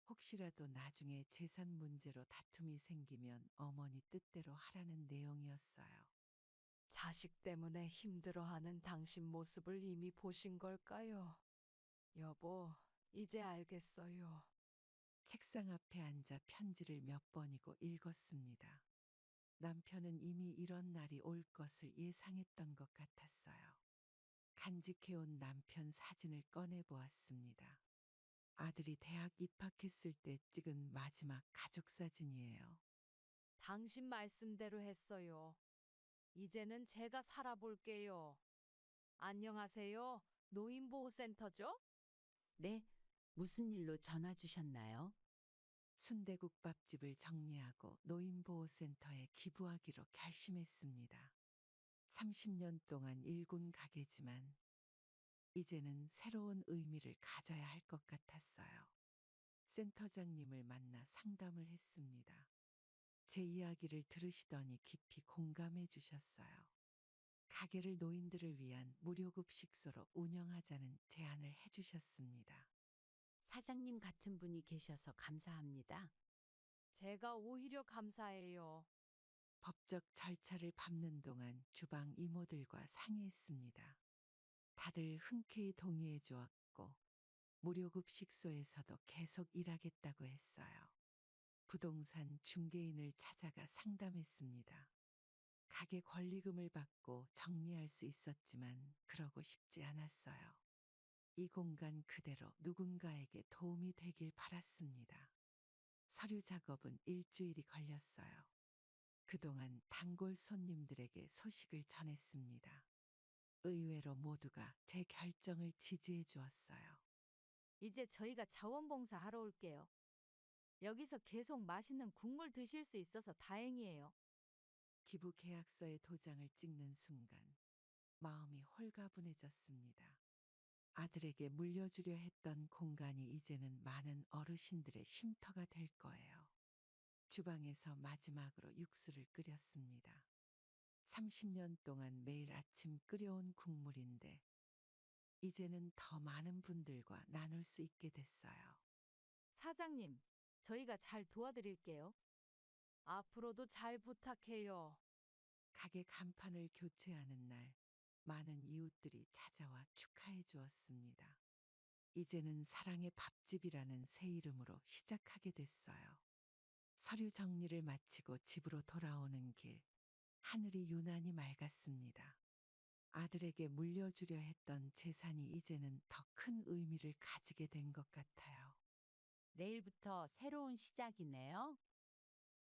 Speaker 4: 혹시라도 나중에 재산 문제로 다툼이 생기면 어머니 뜻대로 하라는 내용이었어요.
Speaker 2: 자식 때문에 힘들어하는 당신 모습을 이미 보신 걸까요? 여보, 이제 알겠어요.
Speaker 4: 책상 앞에 앉아 편지를 몇 번이고 읽었습니다. 남편은 이미 이런 날이 올 것을 예상했던 것 같았어요. 간직해온 남편 사진을 꺼내보았습니다. 아들이 대학 입학했을 때 찍은 마지막 가족 사진이에요.
Speaker 2: 당신 말씀대로 했어요. 이제는 제가 살아볼게요. 안녕하세요. 노인보호센터죠?
Speaker 11: 네, 무슨 일로 전화 주셨나요?
Speaker 4: 순대국밥집을 정리하고 노인보호센터에 기부하기로 결심했습니다. 30년 동안 일군 가게지만 이제는 새로운 의미를 가져야 할 것 같았어요. 센터장님을 만나 상담을 했습니다. 제 이야기를 들으시더니 깊이 공감해 주셨어요. 가게를 노인들을 위한 무료급식소로 운영하자는 제안을 해주셨습니다.
Speaker 11: 사장님 같은 분이 계셔서 감사합니다.
Speaker 2: 제가 오히려 감사해요.
Speaker 4: 법적 절차를 밟는 동안 주방 이모들과 상의했습니다. 다들 흔쾌히 동의해 주었고 무료급식소에서도 계속 일하겠다고 했어요. 부동산 중개인을 찾아가 상담했습니다. 가게 권리금을 받고 정리할 수 있었지만 그러고 싶지 않았어요. 이 공간 그대로 누군가에게 도움이 되길 바랐습니다. 서류 작업은 일주일이 걸렸어요. 그동안 단골 손님들에게 소식을 전했습니다. 의외로 모두가 제 결정을 지지해 주었어요.
Speaker 5: 이제 저희가 자원봉사 하러 올게요. 여기서 계속 맛있는 국물 드실 수 있어서 다행이에요.
Speaker 4: 기부 계약서에 도장을 찍는 순간 마음이 홀가분해졌습니다. 아들에게 물려주려 했던 공간이 이제는 많은 어르신들의 쉼터가 될 거예요. 주방에서 마지막으로 육수를 끓였습니다. 30년 동안 매일 아침 끓여온 국물인데 이제는 더 많은 분들과 나눌 수 있게 됐어요.
Speaker 5: 사장님, 저희가 잘 도와드릴게요.
Speaker 2: 앞으로도 잘 부탁해요.
Speaker 4: 가게 간판을 교체하는 날 많은 이웃들이 찾아와 축하해 주었습니다. 이제는 사랑의 밥집이라는 새 이름으로 시작하게 됐어요. 서류 정리를 마치고 집으로 돌아오는 길, 하늘이 유난히 맑았습니다. 아들에게 물려주려 했던 재산이 이제는 더 큰 의미를 가지게 된 것 같아요.
Speaker 11: 내일부터 새로운 시작이네요.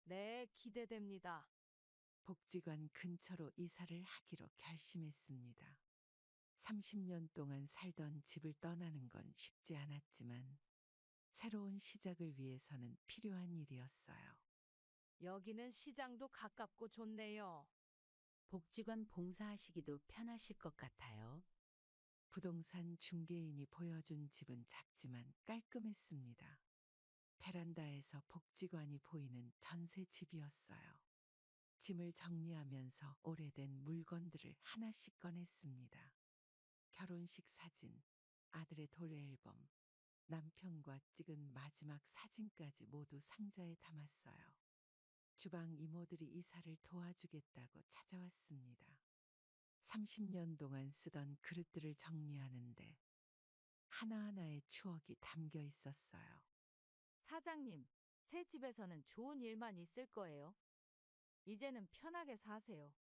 Speaker 2: 네, 기대됩니다.
Speaker 4: 복지관 근처로 이사를 하기로 결심했습니다. 30년 동안 살던 집을 떠나는 건 쉽지 않았지만 새로운 시작을 위해서는 필요한 일이었어요.
Speaker 2: 여기는 시장도 가깝고 좋네요.
Speaker 11: 복지관 봉사하시기도 편하실 것 같아요.
Speaker 4: 부동산 중개인이 보여준 집은 작지만 깔끔했습니다. 베란다에서 복지관이 보이는 전세 집이었어요. 짐을 정리하면서 오래된 물건들을 하나씩 꺼냈습니다. 결혼식 사진, 아들의 돌 앨범, 남편과 찍은 마지막 사진까지 모두 상자에 담았어요. 주방 이모들이 이사를 도와주겠다고 찾아왔습니다. 30년 동안 쓰던 그릇들을 정리하는데 하나하나의 추억이 담겨 있었어요.
Speaker 5: 사장님, 새 집에서는 좋은 일만 있을 거예요. 이제는 편하게 사세요.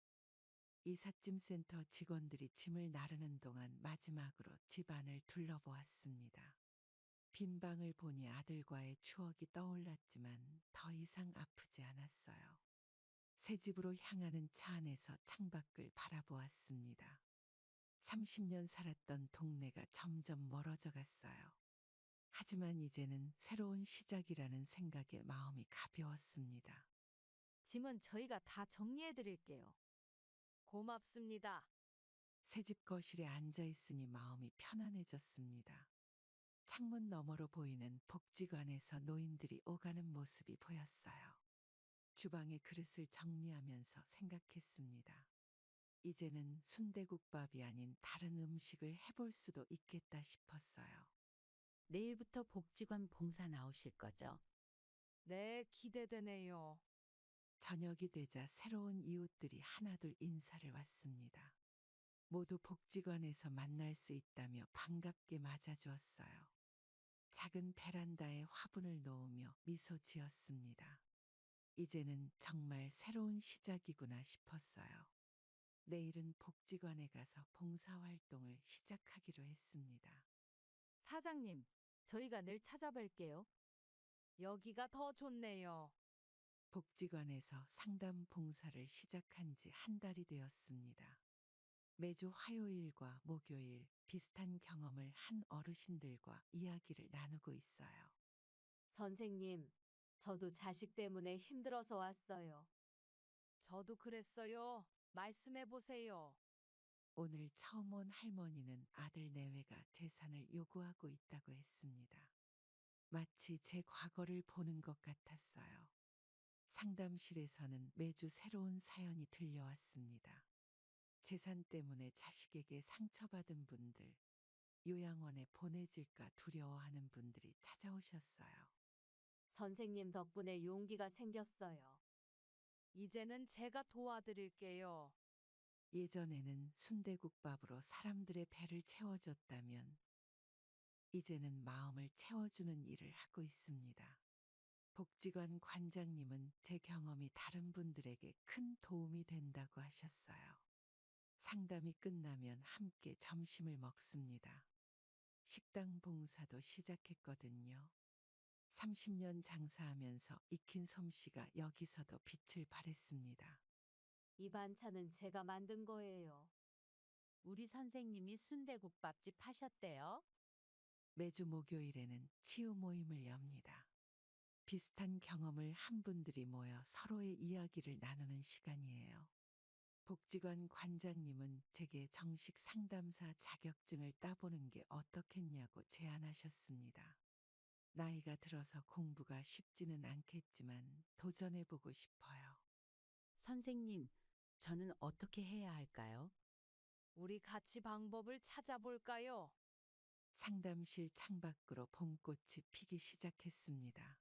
Speaker 4: 이삿짐 센터 직원들이 짐을 나르는 동안 마지막으로 집안을 둘러보았습니다. 빈 방을 보니 아들과의 추억이 떠올랐지만 더 이상 아프지 않았어요. 새 집으로 향하는 차 안에서 창밖을 바라보았습니다. 30년 살았던 동네가 점점 멀어져 갔어요. 하지만 이제는 새로운 시작이라는 생각에 마음이 가벼웠습니다.
Speaker 5: 짐은 저희가 다 정리해 드릴게요.
Speaker 2: 고맙습니다.
Speaker 4: 새집 거실에 앉아 있으니 마음이 편안해졌습니다. 창문 너머로 보이는 복지관에서 노인들이 오가는 모습이 보였어요. 주방의 그릇을 정리하면서 생각했습니다. 이제는 순대국밥이 아닌 다른 음식을 해볼 수도 있겠다 싶었어요.
Speaker 11: 내일부터 복지관 봉사 나오실 거죠?
Speaker 2: 네, 기대되네요.
Speaker 4: 저녁이 되자 새로운 이웃들이 하나둘 인사를 왔습니다. 모두 복지관에서 만날 수 있다며 반갑게 맞아주었어요. 작은 베란다에 화분을 놓으며 미소 지었습니다. 이제는 정말 새로운 시작이구나 싶었어요. 내일은 복지관에 가서 봉사활동을 시작하기로 했습니다.
Speaker 5: 사장님, 저희가 늘 찾아뵐게요.
Speaker 2: 여기가 더 좋네요.
Speaker 4: 복지관에서 상담 봉사를 시작한 지 한 달이 되었습니다. 매주 화요일과 목요일 비슷한 경험을 한 어르신들과 이야기를 나누고 있어요.
Speaker 5: 선생님, 저도 자식 때문에 힘들어서 왔어요.
Speaker 2: 저도 그랬어요. 말씀해 보세요.
Speaker 4: 오늘 처음 온 할머니는 아들 내외가 재산을 요구하고 있다고 했습니다. 마치 제 과거를 보는 것 같았어요. 상담실에서는 매주 새로운 사연이 들려왔습니다. 재산 때문에 자식에게 상처받은 분들, 요양원에 보내질까 두려워하는 분들이 찾아오셨어요.
Speaker 5: 선생님 덕분에 용기가 생겼어요.
Speaker 2: 이제는 제가 도와드릴게요.
Speaker 4: 예전에는 순대국밥으로 사람들의 배를 채워줬다면 이제는 마음을 채워주는 일을 하고 있습니다. 복지관 관장님은 제 경험이 다른 분들에게 큰 도움이 된다고 하셨어요. 상담이 끝나면 함께 점심을 먹습니다. 식당 봉사도 시작했거든요. 30년 장사하면서 익힌 솜씨가 여기서도 빛을 발했습니다.
Speaker 5: 이 반찬은 제가 만든 거예요.
Speaker 11: 우리 선생님이 순대국밥집 하셨대요?
Speaker 4: 매주 목요일에는 치유 모임을 엽니다. 비슷한 경험을 한 분들이 모여 서로의 이야기를 나누는 시간이에요. 복지관 관장님은 제게 정식 상담사 자격증을 따보는 게 어떻겠냐고 제안하셨습니다. 나이가 들어서 공부가 쉽지는 않겠지만 도전해보고 싶어요.
Speaker 11: 선생님, 저는 어떻게 해야 할까요?
Speaker 2: 우리 같이 방법을 찾아볼까요?
Speaker 4: 상담실 창밖으로 봄꽃이 피기 시작했습니다.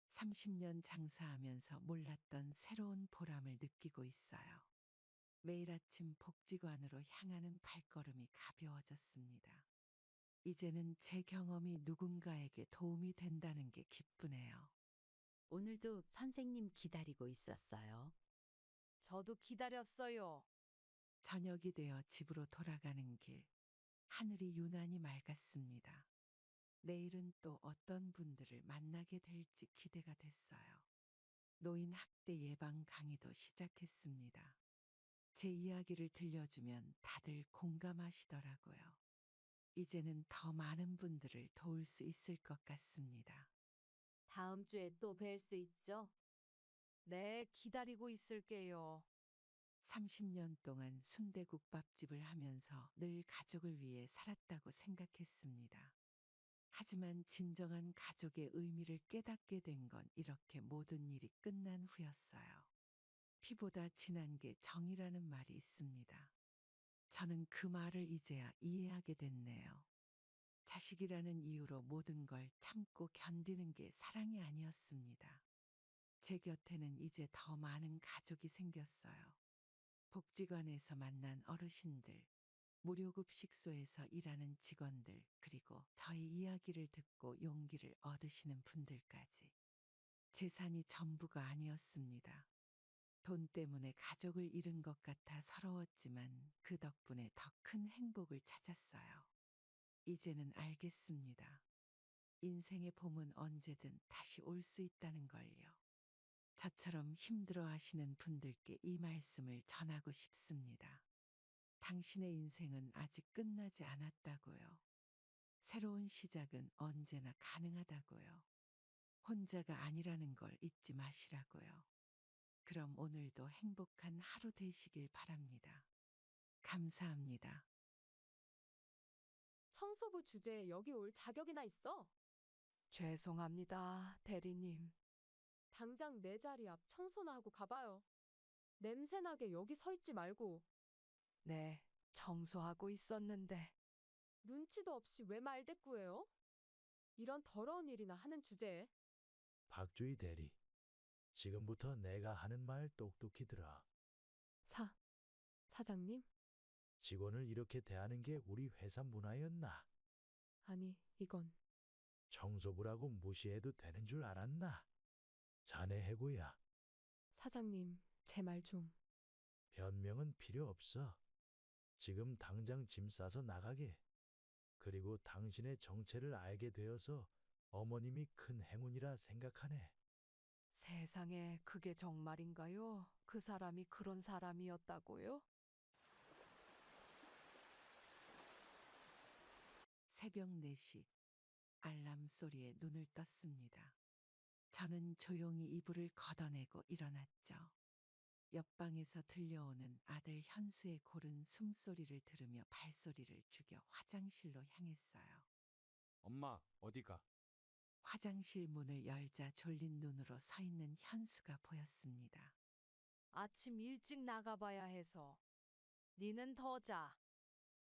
Speaker 4: 30년 장사하면서 몰랐던 새로운 보람을 느끼고 있어요. 매일 아침 복지관으로 향하는 발걸음이 가벼워졌습니다. 이제는 제 경험이 누군가에게 도움이 된다는 게 기쁘네요.
Speaker 11: 오늘도 선생님 기다리고 있었어요.
Speaker 2: 저도 기다렸어요.
Speaker 4: 저녁이 되어 집으로 돌아가는 길, 하늘이 유난히 맑았습니다. 내일은 또 어떤 분들을 만나게 될지 기대가 됐어요. 노인 학대 예방 강의도 시작했습니다. 제 이야기를 들려주면 다들 공감하시더라고요. 이제는 더 많은 분들을 도울 수 있을 것 같습니다.
Speaker 5: 다음 주에 또 뵐 수 있죠?
Speaker 2: 네, 기다리고 있을게요.
Speaker 4: 30년 동안 순대국밥집을 하면서 늘 가족을 위해 살았다고 생각했습니다. 하지만 진정한 가족의 의미를 깨닫게 된 건 이렇게 모든 일이 끝난 후였어요. 피보다 진한 게 정이라는 말이 있습니다. 저는 그 말을 이제야 이해하게 됐네요. 자식이라는 이유로 모든 걸 참고 견디는 게 사랑이 아니었습니다. 제 곁에는 이제 더 많은 가족이 생겼어요. 복지관에서 만난 어르신들, 무료급식소에서 일하는 직원들, 그리고 저희 이야기를 듣고 용기를 얻으시는 분들까지. 재산이 전부가 아니었습니다. 돈 때문에 가족을 잃은 것 같아 서러웠지만 그 덕분에 더 큰 행복을 찾았어요. 이제는 알겠습니다. 인생의 봄은 언제든 다시 올 수 있다는 걸요. 저처럼 힘들어 하시는 분들께 이 말씀을 전하고 싶습니다. 당신의 인생은 아직 끝나지 않았다고요. 새로운 시작은 언제나 가능하다고요. 혼자가 아니라는 걸 잊지 마시라고요. 그럼 오늘도 행복한 하루 되시길 바랍니다. 감사합니다.
Speaker 3: 청소부 주제에 여기 올 자격이나 있어?
Speaker 2: 죄송합니다, 대리님.
Speaker 3: 당장 내 자리 앞 청소나 하고 가봐요. 냄새나게 여기 서 있지 말고.
Speaker 2: 네, 청소하고 있었는데.
Speaker 3: 눈치도 없이 왜 말대꾸해요? 이런 더러운 일이나 하는 주제에.
Speaker 7: 박주희 대리, 지금부터 내가 하는 말 똑똑히 들어.
Speaker 3: 사장님?
Speaker 7: 직원을 이렇게 대하는 게 우리 회사 문화였나?
Speaker 3: 아니, 이건
Speaker 7: 청소부라고 무시해도 되는 줄 알았나? 자네 해고야.
Speaker 3: 사장님, 제 말 좀.
Speaker 7: 변명은 필요 없어. 지금 당장 짐 싸서 나가게. 그리고 당신의 정체를 알게 되어서 어머님이 큰 행운이라 생각하네.
Speaker 2: 세상에 그게 정말인가요? 그 사람이 그런 사람이었다고요?
Speaker 4: 새벽 4시 알람 소리에 눈을 떴습니다. 저는 조용히 이불을 걷어내고 일어났죠. 옆방에서 들려오는 아들 현수의 고른 숨소리를 들으며 발소리를 죽여 화장실로 향했어요.
Speaker 1: 엄마, 어디가?
Speaker 4: 화장실 문을 열자 졸린 눈으로 서 있는 현수가 보였습니다.
Speaker 2: 아침 일찍 나가봐야 해서. 니는 더 자.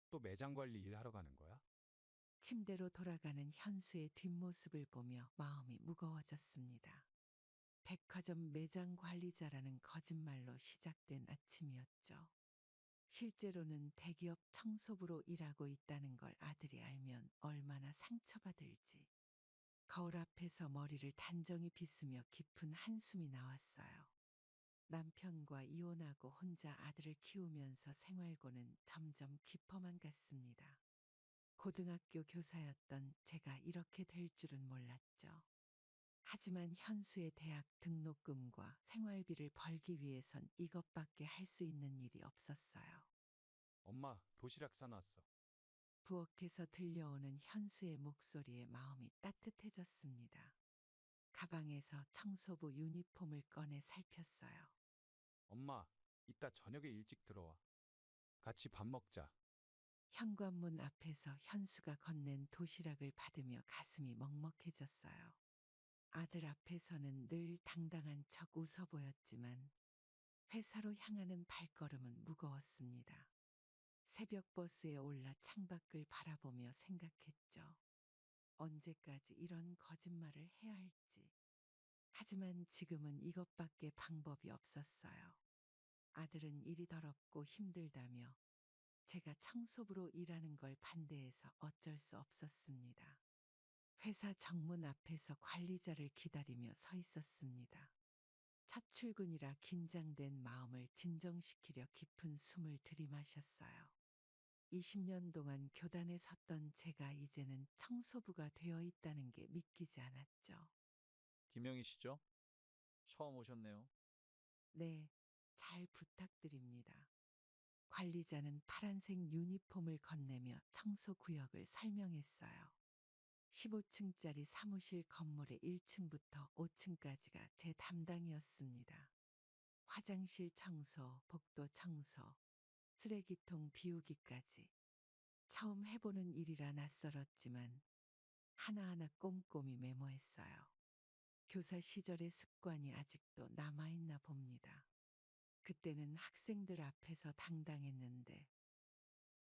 Speaker 1: 또 매장 관리 일하러 가는 거야?
Speaker 4: 침대로 돌아가는 현수의 뒷모습을 보며 마음이 무거워졌습니다. 백화점 매장 관리자라는 거짓말로 시작된 아침이었죠. 실제로는 대기업 청소부로 일하고 있다는 걸 아들이 알면 얼마나 상처받을지. 거울 앞에서 머리를 단정히 빗으며 깊은 한숨이 나왔어요. 남편과 이혼하고 혼자 아들을 키우면서 생활고는 점점 깊어만 갔습니다. 고등학교 교사였던 제가 이렇게 될 줄은 몰랐죠. 하지만 현수의 대학 등록금과 생활비를 벌기 위해선 이것밖에 할 수 있는 일이 없었어요.
Speaker 1: 엄마, 도시락 싸놨어.
Speaker 4: 부엌에서 들려오는 현수의 목소리에 마음이 따뜻해졌습니다. 가방에서 청소부 유니폼을 꺼내 살폈어요.
Speaker 1: 엄마, 이따 저녁에 일찍 들어와. 같이 밥 먹자.
Speaker 4: 현관문 앞에서 현수가 건넨 도시락을 받으며 가슴이 먹먹해졌어요. 아들 앞에서는 늘 당당한 척 웃어 보였지만 회사로 향하는 발걸음은 무거웠습니다. 새벽 버스에 올라 창밖을 바라보며 생각했죠. 언제까지 이런 거짓말을 해야 할지. 하지만 지금은 이것밖에 방법이 없었어요. 아들은 일이 더럽고 힘들다며 제가 청소부로 일하는 걸 반대해서 어쩔 수 없었습니다. 회사 정문 앞에서 관리자를 기다리며 서 있었습니다. 첫 출근이라 긴장된 마음을 진정시키려 깊은 숨을 들이마셨어요. 20년 동안 교단에 섰던 제가 이제는 청소부가 되어 있다는 게 믿기지 않았죠.
Speaker 9: 김영희 씨죠? 처음 오셨네요.
Speaker 4: 네, 잘 부탁드립니다. 관리자는 파란색 유니폼을 건네며 청소 구역을 설명했어요. 15층짜리 사무실 건물의 1층부터 5층까지가 제 담당이었습니다. 화장실 청소, 복도 청소, 쓰레기통 비우기까지. 처음 해보는 일이라 낯설었지만 하나하나 꼼꼼히 메모했어요. 교사 시절의 습관이 아직도 남아있나 봅니다. 그때는 학생들 앞에서 당당했는데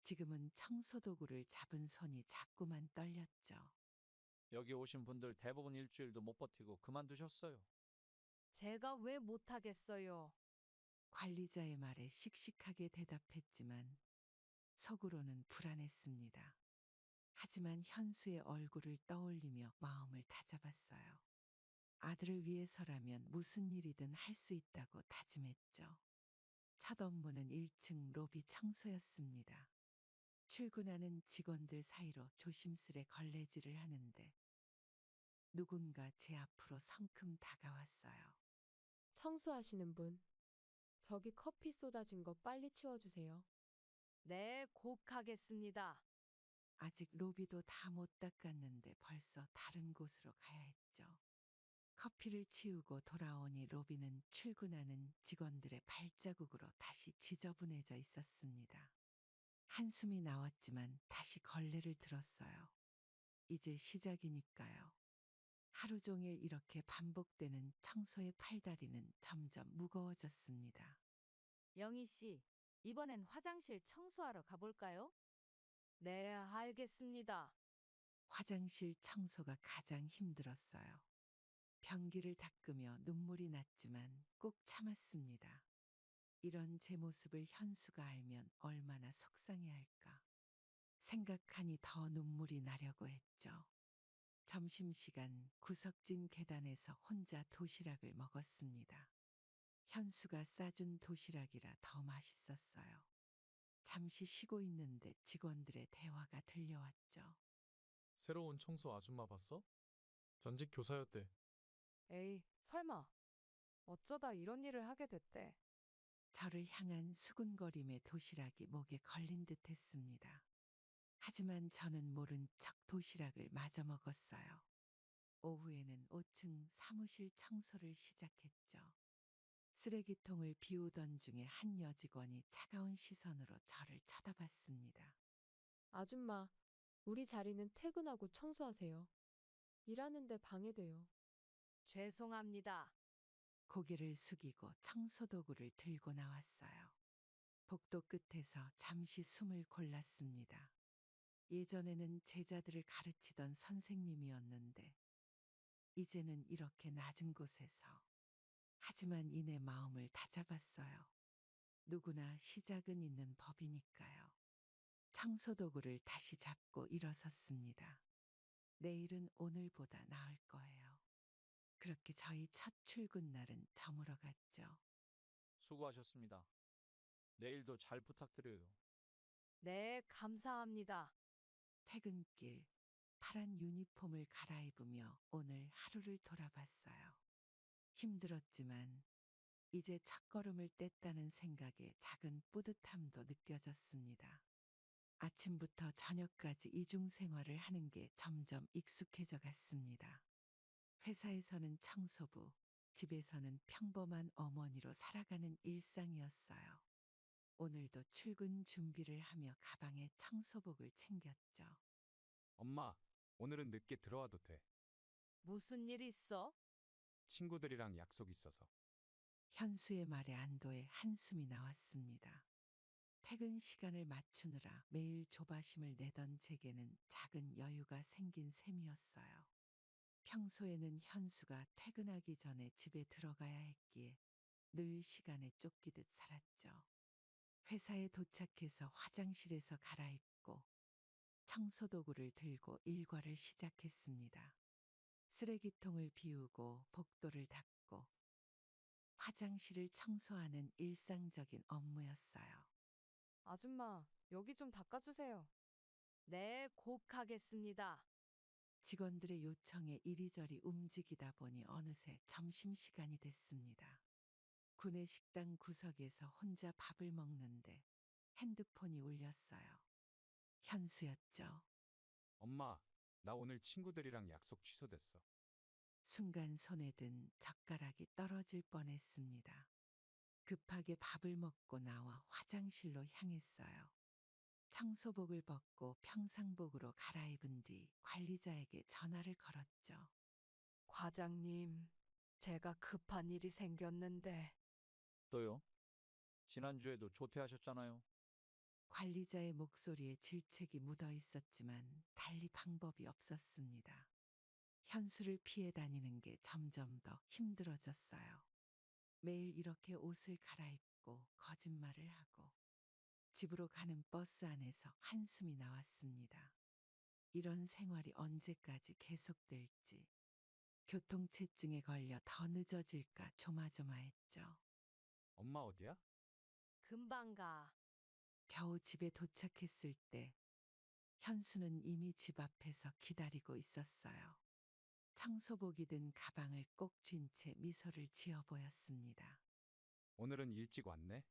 Speaker 4: 지금은 청소도구를 잡은 손이 자꾸만 떨렸죠.
Speaker 9: 여기 오신 분들 대부분 일주일도 못 버티고 그만두셨어요.
Speaker 2: 제가 왜 못하겠어요?
Speaker 4: 관리자의 말에 씩씩하게 대답했지만 속으로는 불안했습니다. 하지만 현수의 얼굴을 떠올리며 마음을 다잡았어요. 아들을 위해서라면 무슨 일이든 할 수 있다고 다짐했죠. 첫 업무는 1층 로비 청소였습니다. 출근하는 직원들 사이로 조심스레 걸레질을 하는데 누군가 제 앞으로 성큼 다가왔어요.
Speaker 3: 청소하시는 분, 저기 커피 쏟아진 거 빨리 치워주세요.
Speaker 2: 네, 곧 하겠습니다.
Speaker 4: 아직 로비도 다 못 닦았는데 벌써 다른 곳으로 가야 했죠. 커피를 치우고 돌아오니 로비는 출근하는 직원들의 발자국으로 다시 지저분해져 있었습니다. 한숨이 나왔지만 다시 걸레를 들었어요. 이제 시작이니까요. 하루 종일 이렇게 반복되는 청소의 팔다리는 점점 무거워졌습니다.
Speaker 5: 영희 씨, 이번엔 화장실 청소하러 가볼까요?
Speaker 2: 네, 알겠습니다.
Speaker 4: 화장실 청소가 가장 힘들었어요. 변기를 닦으며 눈물이 났지만 꼭 참았습니다. 이런 제 모습을 현수가 알면 얼마나 속상해할까. 생각하니 더 눈물이 나려고 했죠. 점심시간 구석진 계단에서 혼자 도시락을 먹었습니다. 현수가 싸준 도시락이라 더 맛있었어요. 잠시 쉬고 있는데 직원들의 대화가 들려왔죠.
Speaker 8: 새로운 청소 아줌마 봤어? 전직 교사였대.
Speaker 3: 에이, 설마. 어쩌다 이런 일을 하게 됐대.
Speaker 4: 저를 향한 수군거림의 도시락이 목에 걸린 듯 했습니다. 하지만 저는 모른 척 도시락을 마저 먹었어요. 오후에는 5층 사무실 청소를 시작했죠. 쓰레기통을 비우던 중에 한 여직원이 차가운 시선으로 저를 쳐다봤습니다.
Speaker 3: 아줌마, 우리 자리는 퇴근하고 청소하세요. 일하는데 방해돼요.
Speaker 2: 죄송합니다.
Speaker 4: 고개를 숙이고 청소도구를 들고 나왔어요. 복도 끝에서 잠시 숨을 골랐습니다. 예전에는 제자들을 가르치던 선생님이었는데 이제는 이렇게 낮은 곳에서. 하지만 이내 마음을 다잡았어요. 누구나 시작은 있는 법이니까요. 청소도구를 다시 잡고 일어섰습니다. 내일은 오늘보다 나을 거예요. 그렇게 저희 첫 출근 날은 저물어 갔죠.
Speaker 9: 수고하셨습니다. 내일도 잘 부탁드려요.
Speaker 2: 네, 감사합니다.
Speaker 4: 퇴근길 파란 유니폼을 갈아입으며 오늘 하루를 돌아봤어요. 힘들었지만 이제 첫걸음을 뗐다는 생각에 작은 뿌듯함도 느껴졌습니다. 아침부터 저녁까지 이중 생활을 하는 게 점점 익숙해져 갔습니다. 회사에서는 청소부, 집에서는 평범한 어머니로 살아가는 일상이었어요. 오늘도 출근 준비를 하며 가방에 청소복을 챙겼죠.
Speaker 1: 엄마, 오늘은 늦게 들어와도 돼.
Speaker 2: 무슨 일 있어?
Speaker 1: 친구들이랑 약속 있어서.
Speaker 4: 현수의 말에 안도의 한숨이 나왔습니다. 퇴근 시간을 맞추느라 매일 조바심을 내던 제게는 작은 여유가 생긴 셈이었어요. 평소에는 현수가 퇴근하기 전에 집에 들어가야 했기에 늘 시간에 쫓기듯 살았죠. 회사에 도착해서 화장실에서 갈아입고 청소도구를 들고 일과를 시작했습니다. 쓰레기통을 비우고 복도를 닦고 화장실을 청소하는 일상적인 업무였어요.
Speaker 3: 아줌마, 여기 좀 닦아주세요.
Speaker 2: 네, 곧 하겠습니다.
Speaker 4: 직원들의 요청에 이리저리 움직이다 보니 어느새 점심시간이 됐습니다. 구내 식당 구석에서 혼자 밥을 먹는데 핸드폰이 울렸어요. 현수였죠.
Speaker 1: 엄마, 나 오늘 친구들이랑 약속 취소됐어.
Speaker 4: 순간 손에 든 젓가락이 떨어질 뻔했습니다. 급하게 밥을 먹고 나와 화장실로 향했어요. 청소복을 벗고 평상복으로 갈아입은 뒤 관리자에게 전화를 걸었죠.
Speaker 2: 과장님, 제가 급한 일이 생겼는데.
Speaker 9: 또요? 지난주에도 조퇴하셨잖아요.
Speaker 4: 관리자의 목소리에 질책이 묻어 있었지만 달리 방법이 없었습니다. 현수를 피해 다니는 게 점점 더 힘들어졌어요. 매일 이렇게 옷을 갈아입고 거짓말을 하고 집으로 가는 버스 안에서 한숨이 나왔습니다. 이런 생활이 언제까지 계속될지 교통체증에 걸려 더 늦어질까 조마조마했죠.
Speaker 1: 엄마 어디야?
Speaker 2: 금방 가.
Speaker 4: 겨우 집에 도착했을 때 현수는 이미 집 앞에서 기다리고 있었어요. 청소복이 든 가방을 꼭 쥔 채 미소를 지어 보였습니다.
Speaker 1: 오늘은 일찍 왔네.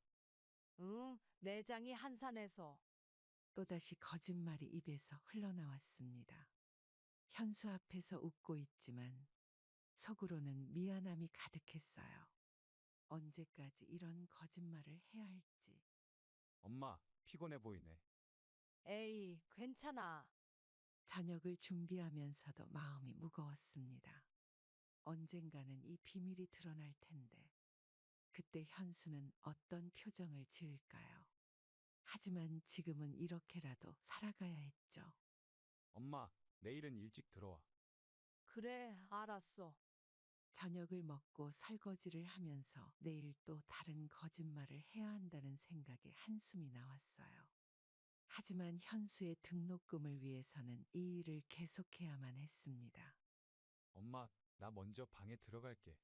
Speaker 2: 응, 매장이 한산해서.
Speaker 4: 또다시 거짓말이 입에서 흘러나왔습니다. 현수 앞에서 웃고 있지만 속으로는 미안함이 가득했어요. 언제까지 이런 거짓말을 해야 할지.
Speaker 1: 엄마, 피곤해 보이네.
Speaker 2: 에이, 괜찮아.
Speaker 4: 저녁을 준비하면서도 마음이 무거웠습니다. 언젠가는 이 비밀이 드러날 텐데 그때 현수는 어떤 표정을 지을까요? 하지만 지금은 이렇게라도 살아가야 했죠.
Speaker 1: 엄마, 내일은 일찍 들어와.
Speaker 2: 그래, 알았어.
Speaker 4: 저녁을 먹고 설거지를 하면서 내일 또 다른 거짓말을 해야 한다는 생각에 한숨이 나왔어요. 하지만 현수의 등록금을 위해서는 이 일을 계속해야만 했습니다.
Speaker 1: 엄마, 나 먼저 방에 들어갈게.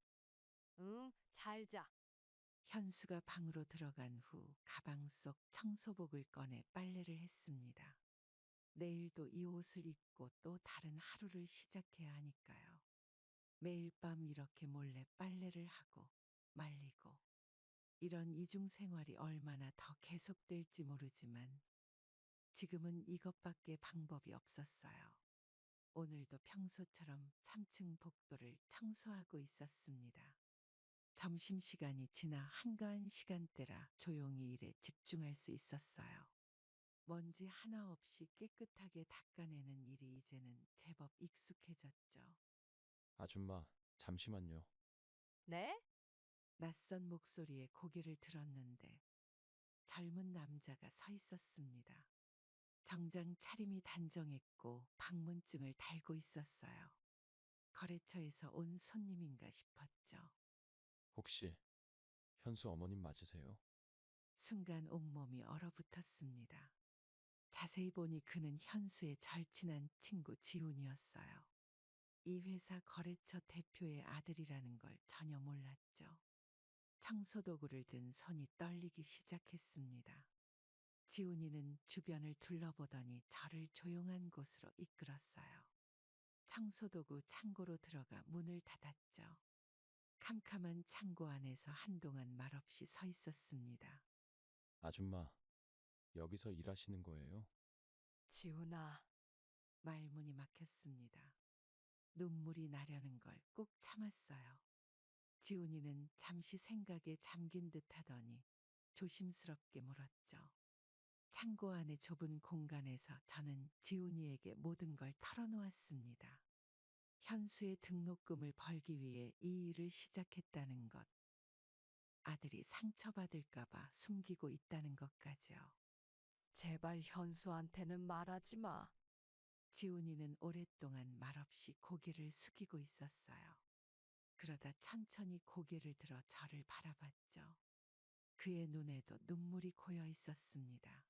Speaker 2: 응, 잘 자.
Speaker 4: 현수가 방으로 들어간 후 가방 속 청소복을 꺼내 빨래를 했습니다. 내일도 이 옷을 입고 또 다른 하루를 시작해야 하니까요. 매일 밤 이렇게 몰래 빨래를 하고 말리고 이런 이중 생활이 얼마나 더 계속될지 모르지만 지금은 이것밖에 방법이 없었어요. 오늘도 평소처럼 3층 복도를 청소하고 있었습니다. 점심시간이 지나 한가한 시간대라 조용히 일에 집중할 수 있었어요. 먼지 하나 없이 깨끗하게 닦아내는 일이 이제는 제법 익숙해졌죠.
Speaker 12: 아줌마, 잠시만요.
Speaker 2: 네?
Speaker 4: 낯선 목소리에 고개를 들었는데 젊은 남자가 서 있었습니다. 정장 차림이 단정했고 방문증을 달고 있었어요. 거래처에서 온 손님인가 싶었죠.
Speaker 12: 혹시 현수 어머님 맞으세요?
Speaker 4: 순간 온몸이 얼어붙었습니다. 자세히 보니 그는 현수의 절친한 친구 지훈이었어요. 이 회사 거래처 대표의 아들이라는 걸 전혀 몰랐죠. 청소도구를 든 손이 떨리기 시작했습니다. 지훈이는 주변을 둘러보더니 저를 조용한 곳으로 이끌었어요. 청소도구 창고로 들어가 문을 닫았죠. 캄캄한 창고 안에서 한동안 말없이 서 있었습니다.
Speaker 12: 아줌마, 여기서 일하시는 거예요?
Speaker 2: 지훈아,
Speaker 4: 말문이 막혔습니다. 눈물이 나려는 걸 꾹 참았어요. 지훈이는 잠시 생각에 잠긴 듯 하더니 조심스럽게 물었죠. 창고 안의 좁은 공간에서 저는 지훈이에게 모든 걸 털어놓았습니다. 현수의 등록금을 벌기 위해 이 일을 시작했다는 것. 아들이 상처받을까봐 숨기고 있다는 것까지요.
Speaker 2: 제발 현수한테는 말하지 마.
Speaker 4: 지훈이는 오랫동안 말없이 고개를 숙이고 있었어요. 그러다 천천히 고개를 들어 저를 바라봤죠. 그의 눈에도 눈물이 고여 있었습니다.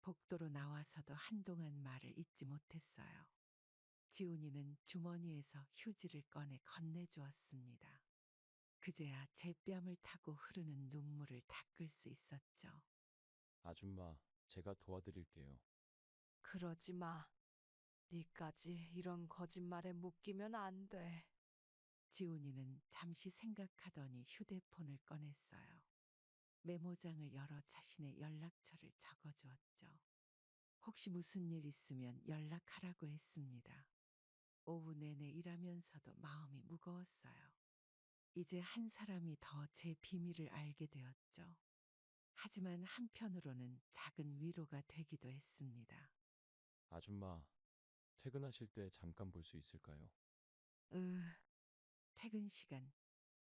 Speaker 4: 복도로 나와서도 한동안 말을 잇지 못했어요. 지훈이는 주머니에서 휴지를 꺼내 건네주었습니다. 그제야 제 뺨을 타고 흐르는 눈물을 닦을 수 있었죠.
Speaker 12: 아줌마, 제가 도와드릴게요.
Speaker 2: 그러지 마. 니까지 이런 거짓말에 묶이면 안 돼.
Speaker 4: 지훈이는 잠시 생각하더니 휴대폰을 꺼냈어요. 메모장을 열어 자신의 연락처를 적어주었죠. 혹시 무슨 일 있으면 연락하라고 했습니다. 오후 내내 일하면서도 마음이 무거웠어요. 이제 한 사람이 더 제 비밀을 알게 되었죠. 하지만 한편으로는 작은 위로가 되기도 했습니다.
Speaker 12: 아줌마, 퇴근하실 때 잠깐 볼 수 있을까요?
Speaker 4: 퇴근 시간,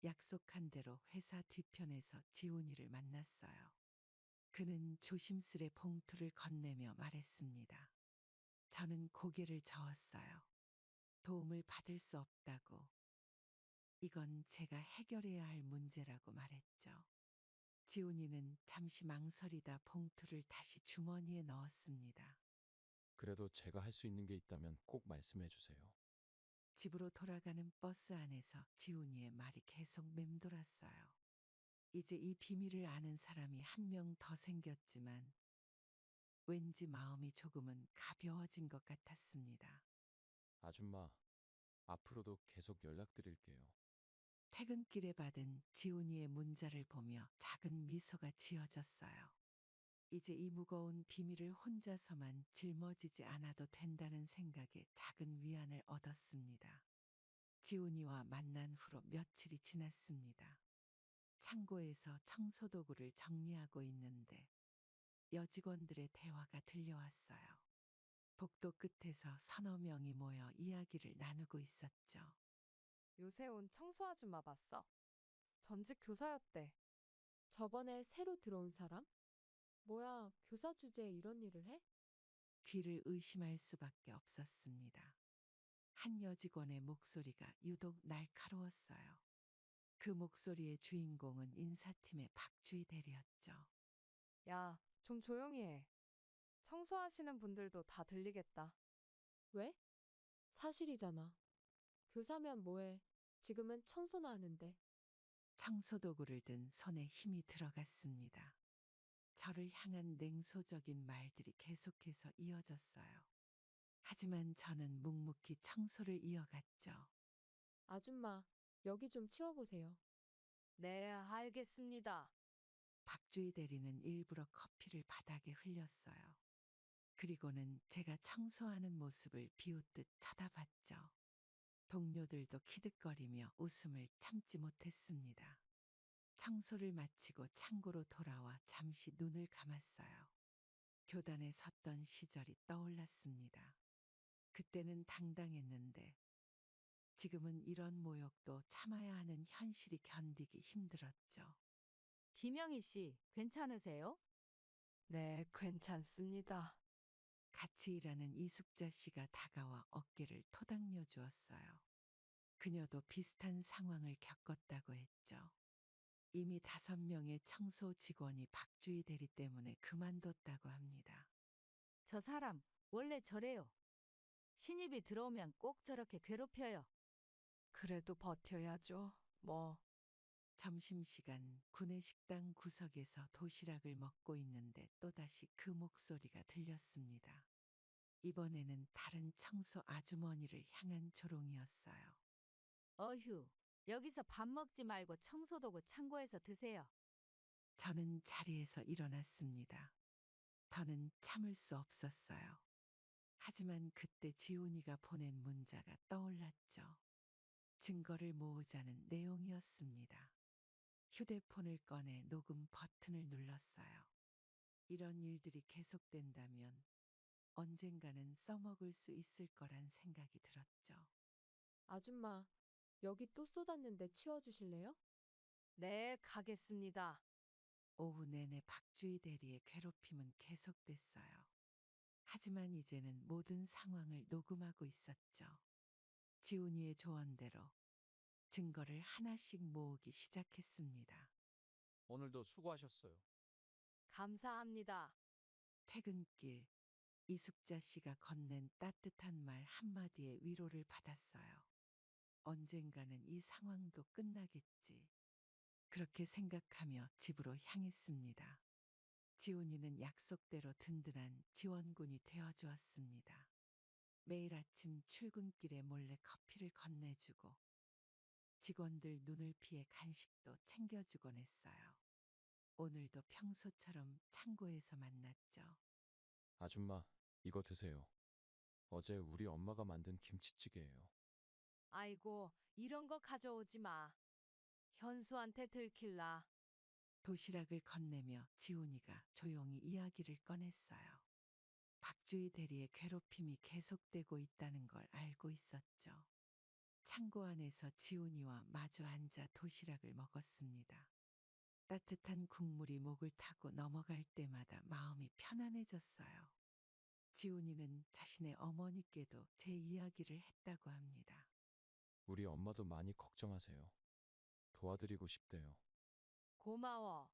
Speaker 4: 약속한 대로 회사 뒤편에서 지훈이를 만났어요. 그는 조심스레 봉투를 건네며 말했습니다. 저는 고개를 저었어요. 도움을 받을 수 없다고. 이건 제가 해결해야 할 문제라고 말했죠. 지훈이는 잠시 망설이다 봉투를 다시 주머니에 넣었습니다.
Speaker 12: 그래도 제가 할 수 있는 게 있다면 꼭 말씀해 주세요.
Speaker 4: 집으로 돌아가는 버스 안에서 지훈이의 말이 계속 맴돌았어요. 이제 이 비밀을 아는 사람이 한 명 더 생겼지만 왠지 마음이 조금은 가벼워진 것 같았습니다.
Speaker 12: 아줌마, 앞으로도 계속 연락드릴게요.
Speaker 4: 퇴근길에 받은 지훈이의 문자를 보며 작은 미소가 지어졌어요. 이제 이 무거운 비밀을 혼자서만 짊어지지 않아도 된다는 생각에 작은 위안을 얻었습니다. 지훈이와 만난 후로 며칠이 지났습니다. 창고에서 청소도구를 정리하고 있는데 여직원들의 대화가 들려왔어요. 복도 끝에서 서너 명이 모여 이야기를 나누고 있었죠.
Speaker 13: 요새 온 청소 아줌마 봤어? 전직 교사였대.
Speaker 3: 저번에 새로 들어온 사람? 뭐야, 교사 주제에 이런 일을 해?
Speaker 4: 귀를 의심할 수밖에 없었습니다. 한 여직원의 목소리가 유독 날카로웠어요. 그 목소리의 주인공은 인사팀의 박주희 대리였죠.
Speaker 13: 야, 좀 조용히 해. 청소하시는 분들도 다 들리겠다.
Speaker 3: 왜? 사실이잖아. 교사면 뭐해? 지금은 청소나 하는데.
Speaker 4: 청소도구를 든 손에 힘이 들어갔습니다. 저를 향한 냉소적인 말들이 계속해서 이어졌어요. 하지만 저는 묵묵히 청소를 이어갔죠.
Speaker 3: 아줌마, 여기 좀 치워보세요.
Speaker 2: 네, 알겠습니다.
Speaker 4: 박주희 대리는 일부러 커피를 바닥에 흘렸어요. 그리고는 제가 청소하는 모습을 비웃듯 쳐다봤죠. 동료들도 키득거리며 웃음을 참지 못했습니다. 청소를 마치고 창고로 돌아와 잠시 눈을 감았어요. 교단에 섰던 시절이 떠올랐습니다. 그때는 당당했는데 지금은 이런 모욕도 참아야 하는 현실이 견디기 힘들었죠.
Speaker 5: 김영희 씨, 괜찮으세요?
Speaker 13: 네, 괜찮습니다.
Speaker 4: 같이 일하는 이숙자 씨가 다가와 어깨를 토닥여 주었어요. 그녀도 비슷한 상황을 겪었다고 했죠. 이미 5명의 청소 직원이 박주희 대리 때문에 그만뒀다고 합니다.
Speaker 5: 저 사람 원래 저래요. 신입이 들어오면 꼭 저렇게 괴롭혀요.
Speaker 13: 그래도 버텨야죠. 뭐.
Speaker 4: 점심시간 구내식당 구석에서 도시락을 먹고 있는데 또다시 그 목소리가 들렸습니다. 이번에는 다른 청소 아주머니를 향한 조롱이었어요.
Speaker 5: 어휴, 여기서 밥 먹지 말고 청소도구 창고에서 드세요.
Speaker 4: 저는 자리에서 일어났습니다. 더는 참을 수 없었어요. 하지만 그때 지훈이가 보낸 문자가 떠올랐죠. 증거를 모으자는 내용이었습니다. 휴대폰을 꺼내 녹음 버튼을 눌렀어요. 이런 일들이 계속된다면 언젠가는 써먹을 수 있을 거란 생각이 들었죠.
Speaker 3: 아줌마, 여기 또 쏟았는데 치워주실래요?
Speaker 2: 네, 가겠습니다.
Speaker 4: 오후 내내 박주희 대리의 괴롭힘은 계속됐어요. 하지만 이제는 모든 상황을 녹음하고 있었죠. 지훈이의 조언대로 증거를 하나씩 모으기 시작했습니다.
Speaker 9: 오늘도 수고하셨어요.
Speaker 2: 감사합니다.
Speaker 4: 퇴근길 이숙자 씨가 건넨 따뜻한 말 한마디에 위로를 받았어요. 언젠가는 이 상황도 끝나겠지. 그렇게 생각하며 집으로 향했습니다. 지훈이는 약속대로 든든한 지원군이 되어주었습니다. 매일 아침 출근길에 몰래 커피를 건네주고 직원들 눈을 피해 간식도 챙겨주곤 했어요. 오늘도 평소처럼 창고에서 만났죠.
Speaker 12: 아줌마, 이거 드세요. 어제 우리 엄마가 만든 김치찌개예요.
Speaker 2: 아이고, 이런 거 가져오지 마. 현수한테 들킬라.
Speaker 4: 도시락을 건네며 지훈이가 조용히 이야기를 꺼냈어요. 박주희 대리의 괴롭힘이 계속되고 있다는 걸 알고 있었죠. 창고 안에서 지훈이와 마주 앉아 도시락을 먹었습니다. 따뜻한 국물이 목을 타고 넘어갈 때마다 마음이 편안해졌어요. 지훈이는 자신의 어머니께도 제 이야기를 했다고 합니다.
Speaker 12: 우리 엄마도 많이 걱정하세요. 도와드리고 싶대요.
Speaker 2: 고마워.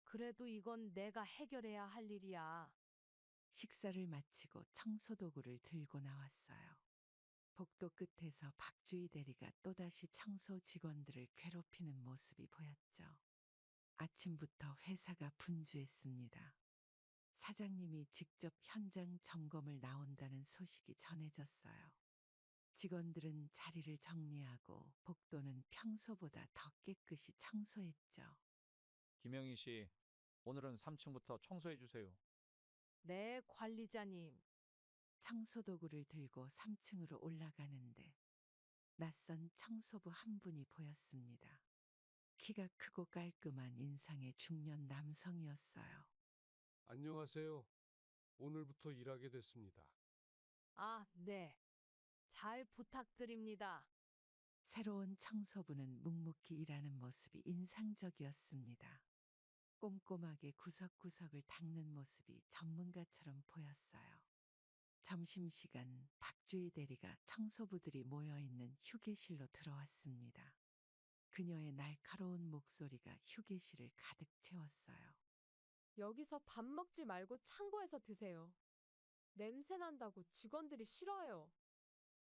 Speaker 2: 그래도 이건 내가 해결해야 할 일이야.
Speaker 4: 식사를 마치고 청소도구를 들고 나왔어요. 복도 끝에서 박주희 대리가 또다시 청소 직원들을 괴롭히는 모습이 보였죠. 아침부터 회사가 분주했습니다. 사장님이 직접 현장 점검을 나온다는 소식이 전해졌어요. 직원들은 자리를 정리하고 복도는 평소보다 더 깨끗이 청소했죠.
Speaker 9: 김영희 씨, 오늘은 3층부터 청소해 주세요.
Speaker 2: 네, 관리자님.
Speaker 4: 청소 도구를 들고 3층으로 올라가는데 낯선 청소부 한 분이 보였습니다. 키가 크고 깔끔한 인상의 중년 남성이었어요.
Speaker 6: 안녕하세요. 오늘부터 일하게 됐습니다.
Speaker 2: 아, 네. 잘 부탁드립니다.
Speaker 4: 새로운 청소부는 묵묵히 일하는 모습이 인상적이었습니다. 꼼꼼하게 구석구석을 닦는 모습이 전문가처럼 보였어요. 점심시간 박주희 대리가 청소부들이 모여있는 휴게실로 들어왔습니다. 그녀의 날카로운 목소리가 휴게실을 가득 채웠어요.
Speaker 3: 여기서 밥 먹지 말고 창고에서 드세요. 냄새 난다고 직원들이 싫어해요.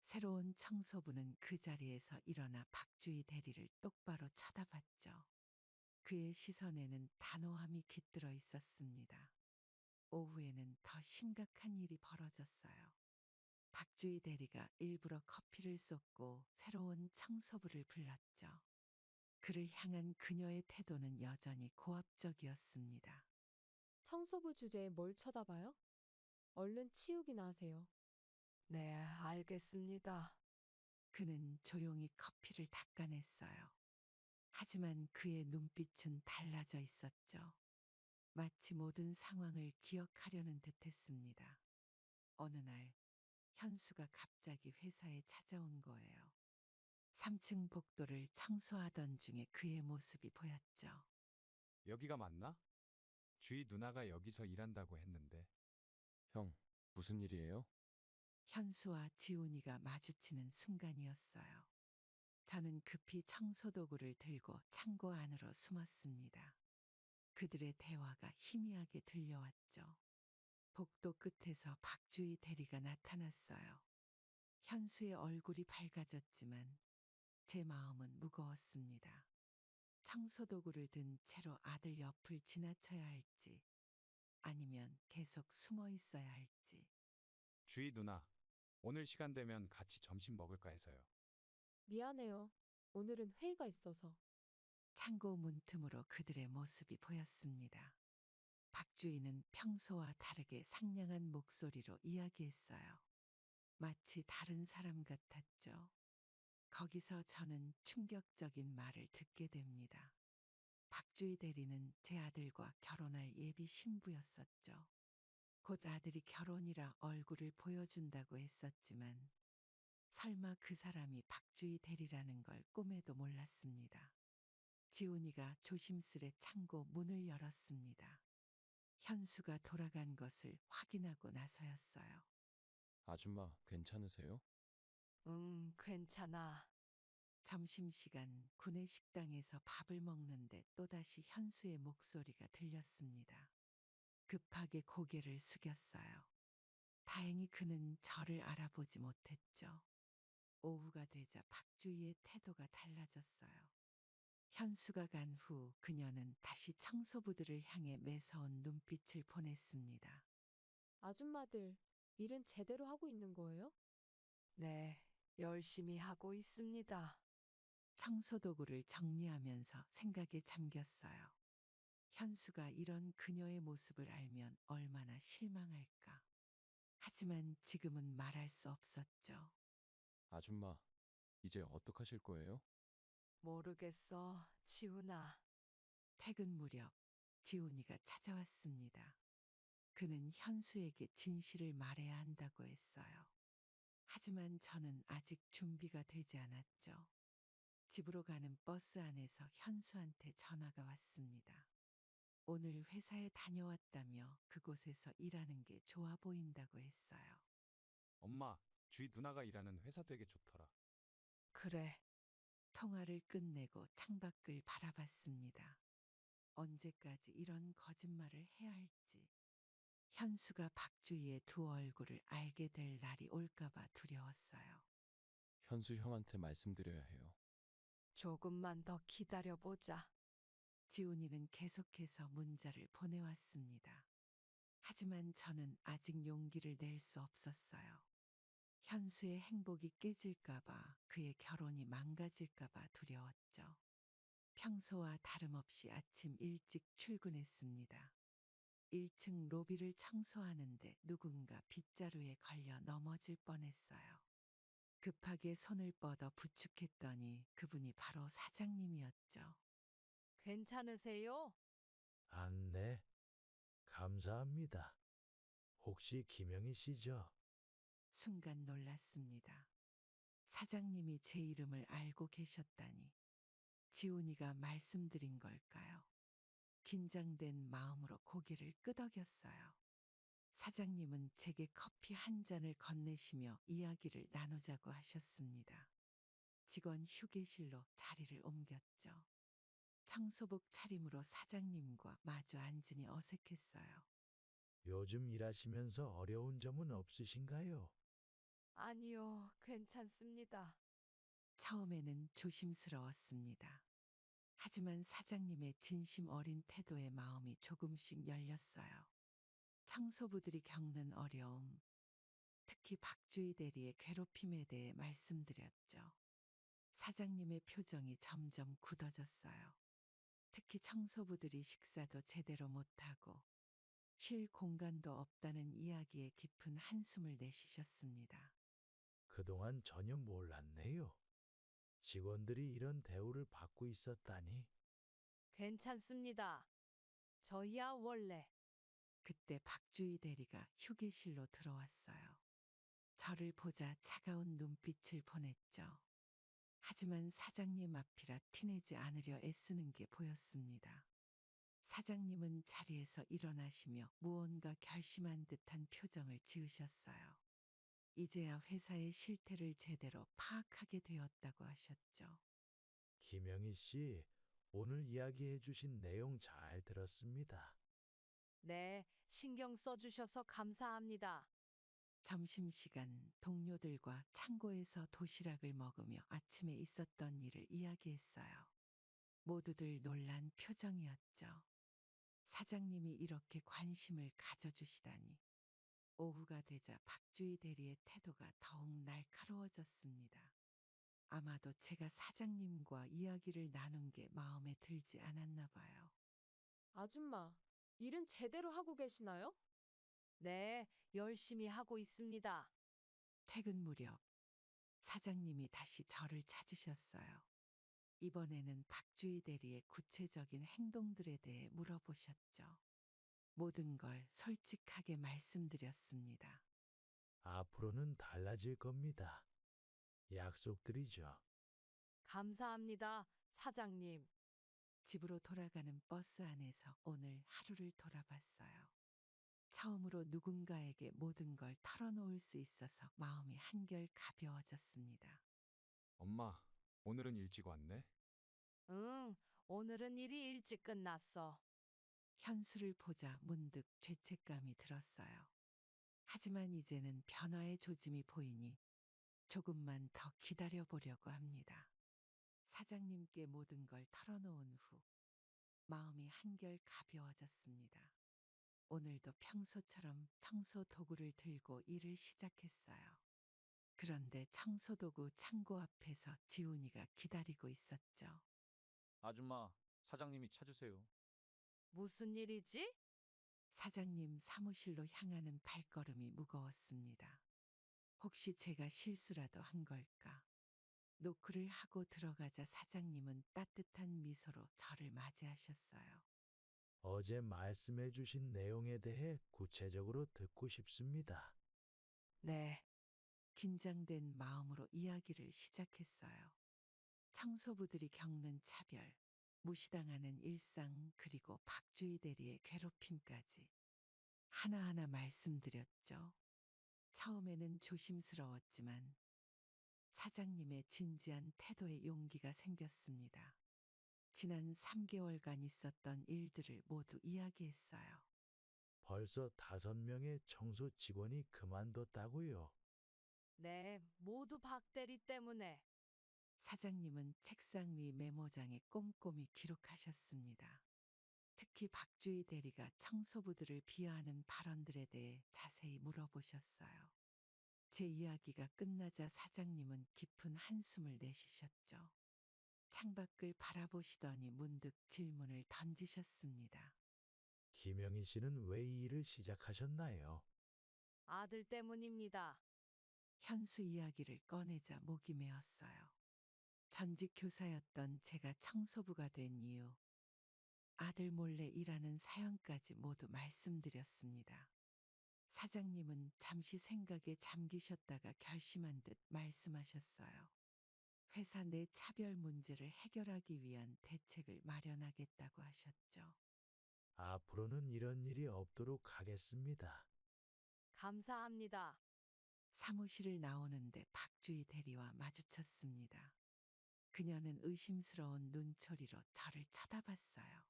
Speaker 4: 새로운 청소부는 그 자리에서 일어나 박주희 대리를 똑바로 쳐다봤죠. 그의 시선에는 단호함이 깃들어 있었습니다. 오후에는 더 심각한 일이 벌어졌어요. 박주희 대리가 일부러 커피를 쏟고 새로운 청소부를 불렀죠. 그를 향한 그녀의 태도는 여전히 고압적이었습니다.
Speaker 3: 청소부 주제에 뭘 쳐다봐요? 얼른 치우기나 하세요.
Speaker 2: 네, 알겠습니다.
Speaker 4: 그는 조용히 커피를 닦아냈어요. 하지만 그의 눈빛은 달라져 있었죠. 마치 모든 상황을 기억하려는 듯했습니다. 어느 날 현수가 갑자기 회사에 찾아온 거예요. 3층 복도를 청소하던 중에 그의 모습이 보였죠.
Speaker 1: 여기가 맞나? 주희 누나가 여기서 일한다고 했는데.
Speaker 12: 형, 무슨 일이에요?
Speaker 4: 현수와 지훈이가 마주치는 순간이었어요. 저는 급히 청소도구를 들고 창고 안으로 숨었습니다. 그들의 대화가 희미하게 들려왔죠. 복도 끝에서 박주희 대리가 나타났어요. 현수의 얼굴이 밝아졌지만 제 마음은 무거웠습니다. 청소도구를 든 채로 아들 옆을 지나쳐야 할지 아니면 계속 숨어 있어야 할지.
Speaker 1: 주희 누나, 오늘 시간 되면 같이 점심 먹을까 해서요.
Speaker 3: 미안해요. 오늘은 회의가 있어서.
Speaker 4: 창고 문틈으로 그들의 모습이 보였습니다. 박주희는 평소와 다르게 상냥한 목소리로 이야기했어요. 마치 다른 사람 같았죠. 거기서 저는 충격적인 말을 듣게 됩니다. 박주희 대리는 제 아들과 결혼할 예비 신부였었죠. 곧 아들이 결혼이라 얼굴을 보여준다고 했었지만 설마 그 사람이 박주희 대리라는 걸 꿈에도 몰랐습니다. 지훈이가 조심스레 창고 문을 열었습니다. 현수가 돌아간 것을 확인하고 나서였어요.
Speaker 12: 아줌마, 괜찮으세요?
Speaker 2: 응, 괜찮아.
Speaker 4: 점심시간 구내 식당에서 밥을 먹는데 또다시 현수의 목소리가 들렸습니다. 급하게 고개를 숙였어요. 다행히 그는 저를 알아보지 못했죠. 오후가 되자 박주희의 태도가 달라졌어요. 현수가 간 후 그녀는 다시 청소부들을 향해 매서운 눈빛을 보냈습니다.
Speaker 3: 아줌마들, 일은 제대로 하고 있는 거예요?
Speaker 2: 네, 열심히 하고 있습니다.
Speaker 4: 청소도구를 정리하면서 생각에 잠겼어요. 현수가 이런 그녀의 모습을 알면 얼마나 실망할까. 하지만 지금은 말할 수 없었죠.
Speaker 12: 아줌마, 이제 어떡하실 거예요?
Speaker 2: 모르겠어, 지훈아.
Speaker 4: 퇴근 무렵 지훈이가 찾아왔습니다. 그는 현수에게 진실을 말해야 한다고 했어요. 하지만 저는 아직 준비가 되지 않았죠. 집으로 가는 버스 안에서 현수한테 전화가 왔습니다. 오늘 회사에 다녀왔다며 그곳에서 일하는 게 좋아 보인다고 했어요.
Speaker 1: 엄마, 주희 누나가 일하는 회사 되게 좋더라.
Speaker 2: 그래.
Speaker 4: 통화를 끝내고 창밖을 바라봤습니다. 언제까지 이런 거짓말을 해야 할지. 현수가 박주희의 두 얼굴을 알게 될 날이 올까봐 두려웠어요.
Speaker 12: 현수 형한테 말씀드려야 해요.
Speaker 2: 조금만 더 기다려보자.
Speaker 4: 지훈이는 계속해서 문자를 보내왔습니다. 하지만 저는 아직 용기를 낼 수 없었어요. 현수의 행복이 깨질까봐, 그의 결혼이 망가질까봐 두려웠죠. 평소와 다름없이 아침 일찍 출근했습니다. 1층 로비를 청소하는데 누군가 빗자루에 걸려 넘어질 뻔했어요. 급하게 손을 뻗어 부축했더니 그분이 바로 사장님이었죠.
Speaker 2: 괜찮으세요?
Speaker 7: 네. 감사합니다. 혹시 김영희 씨죠?
Speaker 4: 순간 놀랐습니다. 사장님이 제 이름을 알고 계셨다니. 지훈이가 말씀드린 걸까요? 긴장된 마음으로 고개를 끄덕였어요. 사장님은 제게 커피 한 잔을 건네시며 이야기를 나누자고 하셨습니다. 직원 휴게실로 자리를 옮겼죠. 청소복 차림으로 사장님과 마주 앉으니 어색했어요.
Speaker 7: 요즘 일하시면서 어려운 점은 없으신가요?
Speaker 2: 아니요, 괜찮습니다.
Speaker 4: 처음에는 조심스러웠습니다. 하지만 사장님의 진심 어린 태도에 마음이 조금씩 열렸어요. 청소부들이 겪는 어려움, 특히 박주희 대리의 괴롭힘에 대해 말씀드렸죠. 사장님의 표정이 점점 굳어졌어요. 특히 청소부들이 식사도 제대로 못하고 쉴 공간도 없다는 이야기에 깊은 한숨을 내쉬셨습니다.
Speaker 7: 그동안 전혀 몰랐네요. 직원들이 이런 대우를 받고 있었다니.
Speaker 2: 괜찮습니다. 저희야 원래.
Speaker 4: 그때 박주희 대리가 휴게실로 들어왔어요. 저를 보자 차가운 눈빛을 보냈죠. 하지만 사장님 앞이라 티내지 않으려 애쓰는 게 보였습니다. 사장님은 자리에서 일어나시며 무언가 결심한 듯한 표정을 지으셨어요. 이제야 회사의 실태를 제대로 파악하게 되었다고 하셨죠.
Speaker 7: 김영희 씨, 오늘 이야기해 주신 내용 잘 들었습니다.
Speaker 2: 네, 신경 써주셔서 감사합니다.
Speaker 4: 점심시간 동료들과 창고에서 도시락을 먹으며 아침에 있었던 일을 이야기했어요. 모두들 놀란 표정이었죠. 사장님이 이렇게 관심을 가져주시다니. 오후가 되자 박주희 대리의 태도가 더욱 날카로워졌습니다. 아마도 제가 사장님과 이야기를 나눈 게 마음에 들지 않았나 봐요.
Speaker 13: 아줌마, 일은 제대로 하고 계시나요?
Speaker 2: 네, 열심히 하고 있습니다.
Speaker 4: 퇴근 무렵 사장님이 다시 저를 찾으셨어요. 이번에는 박주희 대리의 구체적인 행동들에 대해 물어보셨죠. 모든 걸 솔직하게 말씀드렸습니다.
Speaker 7: 앞으로는 달라질 겁니다. 약속드리죠.
Speaker 2: 감사합니다, 사장님.
Speaker 4: 집으로 돌아가는 버스 안에서 오늘 하루를 돌아봤어요. 처음으로 누군가에게 모든 걸 털어놓을 수 있어서 마음이 한결 가벼워졌습니다.
Speaker 1: 엄마, 오늘은 일찍 왔네?
Speaker 2: 응, 오늘은 일이 일찍 끝났어.
Speaker 4: 현수를 보자 문득 죄책감이 들었어요. 하지만 이제는 변화의 조짐이 보이니 조금만 더 기다려보려고 합니다. 사장님께 모든 걸 털어놓은 후 마음이 한결 가벼워졌습니다. 오늘도 평소처럼 청소 도구를 들고 일을 시작했어요. 그런데 청소도구 창고 앞에서 지훈이가 기다리고 있었죠.
Speaker 9: 아줌마, 사장님이 찾으세요.
Speaker 2: 무슨 일이지?
Speaker 4: 사장님 사무실로 향하는 발걸음이 무거웠습니다. 혹시 제가 실수라도 한 걸까? 노크를 하고 들어가자 사장님은 따뜻한 미소로 저를 맞이하셨어요.
Speaker 7: 어제 말씀해 주신 내용에 대해 구체적으로 듣고 싶습니다.
Speaker 2: 네.
Speaker 4: 긴장된 마음으로 이야기를 시작했어요. 청소부들이 겪는 차별, 무시당하는 일상, 그리고 박주희 대리의 괴롭힘까지 하나하나 말씀드렸죠. 처음에는 조심스러웠지만 사장님의 진지한 태도에 용기가 생겼습니다. 지난 3개월간 있었던 일들을 모두 이야기했어요.
Speaker 7: 벌써 5명의 청소 직원이 그만뒀다고요.
Speaker 2: 네, 모두 박 대리 때문에.
Speaker 4: 사장님은 책상 위 메모장에 꼼꼼히 기록하셨습니다. 특히 박주희 대리가 청소부들을 비하하는 발언들에 대해 자세히 물어보셨어요. 제 이야기가 끝나자 사장님은 깊은 한숨을 내쉬셨죠. 창밖을 바라보시더니 문득 질문을 던지셨습니다.
Speaker 7: 김영희 씨는 왜 이 일을 시작하셨나요?
Speaker 2: 아들 때문입니다.
Speaker 4: 현수 이야기를 꺼내자 목이 메었어요. 전직 교사였던 제가 청소부가 된 이유, 아들 몰래 일하는 사연까지 모두 말씀드렸습니다. 사장님은 잠시 생각에 잠기셨다가 결심한 듯 말씀하셨어요. 회사 내 차별 문제를 해결하기 위한 대책을 마련하겠다고 하셨죠.
Speaker 7: 앞으로는 이런 일이 없도록 하겠습니다.
Speaker 2: 감사합니다.
Speaker 4: 사무실을 나오는데 박주희 대리와 마주쳤습니다. 그녀는 의심스러운 눈초리로 저를 쳐다봤어요.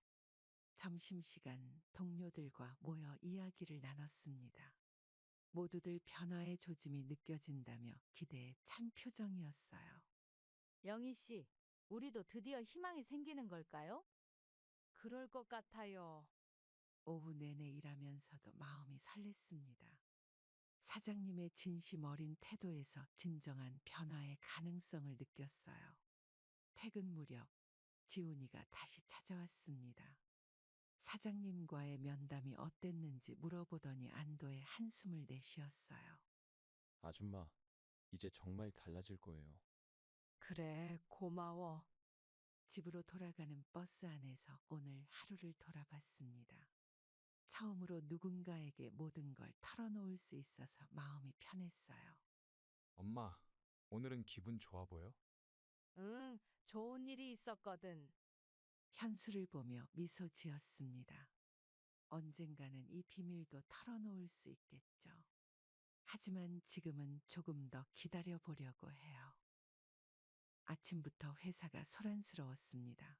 Speaker 4: 점심시간 동료들과 모여 이야기를 나눴습니다. 모두들 변화의 조짐이 느껴진다며 기대에 찬 표정이었어요.
Speaker 5: 영희 씨, 우리도 드디어 희망이 생기는 걸까요?
Speaker 2: 그럴 것 같아요.
Speaker 4: 오후 내내 일하면서도 마음이 설렜습니다. 사장님의 진심 어린 태도에서 진정한 변화의 가능성을 느꼈어요. 퇴근 무렵 지훈이가 다시 찾아왔습니다. 사장님과의 면담이 어땠는지 물어보더니 안도의 한숨을 내쉬었어요.
Speaker 12: 아줌마, 이제 정말 달라질 거예요.
Speaker 2: 그래, 고마워.
Speaker 4: 집으로 돌아가는 버스 안에서 오늘 하루를 돌아봤습니다. 처음으로 누군가에게 모든 걸 털어놓을 수 있어서 마음이 편했어요.
Speaker 1: 엄마, 오늘은 기분 좋아 보여?
Speaker 2: 응, 좋은 일이 있었거든.
Speaker 4: 현수를 보며 미소 지었습니다. 언젠가는 이 비밀도 털어놓을 수 있겠죠. 하지만 지금은 조금 더 기다려 보려고 해요. 아침부터 회사가 소란스러웠습니다.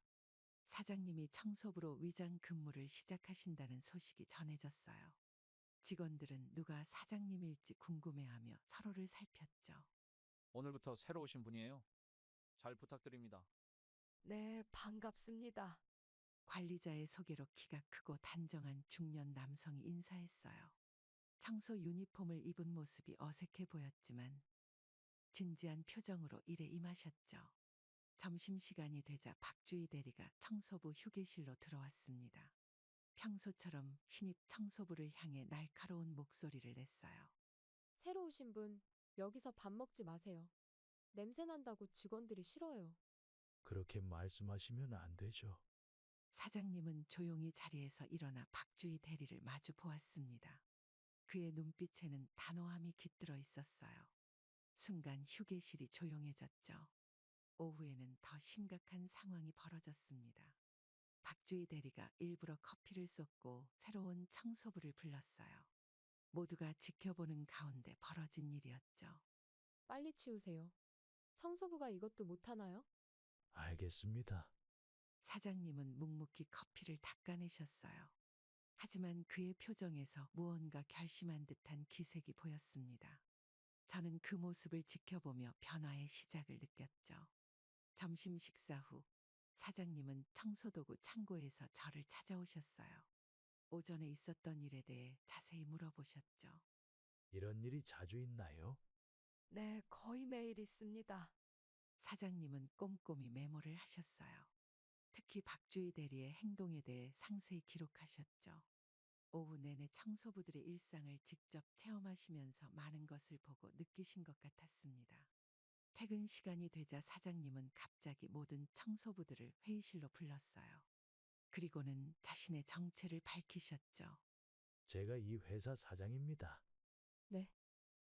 Speaker 4: 사장님이 청소부로 위장 근무를 시작하신다는 소식이 전해졌어요. 직원들은 누가 사장님일지 궁금해하며 서로를 살폈죠.
Speaker 9: 오늘부터 새로 오신 분이에요. 잘 부탁드립니다.
Speaker 2: 네, 반갑습니다.
Speaker 4: 관리자의 소개로 키가 크고 단정한 중년 남성이 인사했어요. 청소 유니폼을 입은 모습이 어색해 보였지만 진지한 표정으로 일에 임하셨죠. 점심시간이 되자 박주희 대리가 청소부 휴게실로 들어왔습니다. 평소처럼 신입 청소부를 향해 날카로운 목소리를 냈어요.
Speaker 3: 새로 오신 분, 여기서 밥 먹지 마세요. 냄새 난다고 직원들이 싫어요.
Speaker 7: 그렇게 말씀하시면 안 되죠.
Speaker 4: 사장님은 조용히 자리에서 일어나 박주희 대리를 마주 보았습니다. 그의 눈빛에는 단호함이 깃들어 있었어요. 순간 휴게실이 조용해졌죠. 오후에는 더 심각한 상황이 벌어졌습니다. 박주희 대리가 일부러 커피를 쏟고 새로운 청소부를 불렀어요. 모두가 지켜보는 가운데 벌어진 일이었죠.
Speaker 3: 빨리 치우세요. 청소부가 이것도 못하나요?
Speaker 7: 알겠습니다.
Speaker 4: 사장님은 묵묵히 커피를 닦아내셨어요. 하지만 그의 표정에서 무언가 결심한 듯한 기색이 보였습니다. 저는 그 모습을 지켜보며 변화의 시작을 느꼈죠. 점심 식사 후 사장님은 청소도구 창고에서 저를 찾아오셨어요. 오전에 있었던 일에 대해 자세히 물어보셨죠.
Speaker 7: 이런 일이 자주 있나요?
Speaker 2: 네, 거의 매일 있습니다.
Speaker 4: 사장님은 꼼꼼히 메모를 하셨어요. 특히 박주희 대리의 행동에 대해 상세히 기록하셨죠. 오후 내내 청소부들의 일상을 직접 체험하시면서 많은 것을 보고 느끼신 것 같았습니다. 퇴근 시간이 되자 사장님은 갑자기 모든 청소부들을 회의실로 불렀어요. 그리고는 자신의 정체를 밝히셨죠.
Speaker 7: 제가 이 회사 사장입니다.
Speaker 3: 네.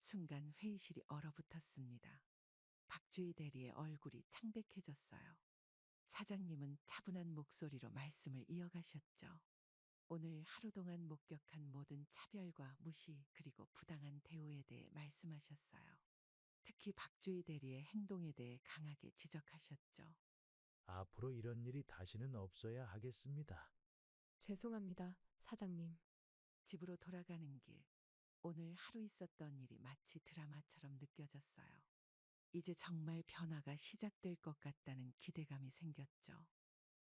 Speaker 4: 순간 회의실이 얼어붙었습니다. 박주희 대리의 얼굴이 창백해졌어요. 사장님은 차분한 목소리로 말씀을 이어가셨죠. 오늘 하루 동안 목격한 모든 차별과 무시 그리고 부당한 대우에 대해 말씀하셨어요. 특히 박주희 대리의 행동에 대해 강하게 지적하셨죠.
Speaker 7: 앞으로 이런 일이 다시는 없어야 하겠습니다.
Speaker 3: 죄송합니다, 사장님.
Speaker 4: 집으로 돌아가는 길 오늘 하루 있었던 일이 마치 드라마처럼 느껴졌어요. 이제 정말 변화가 시작될 것 같다는 기대감이 생겼죠.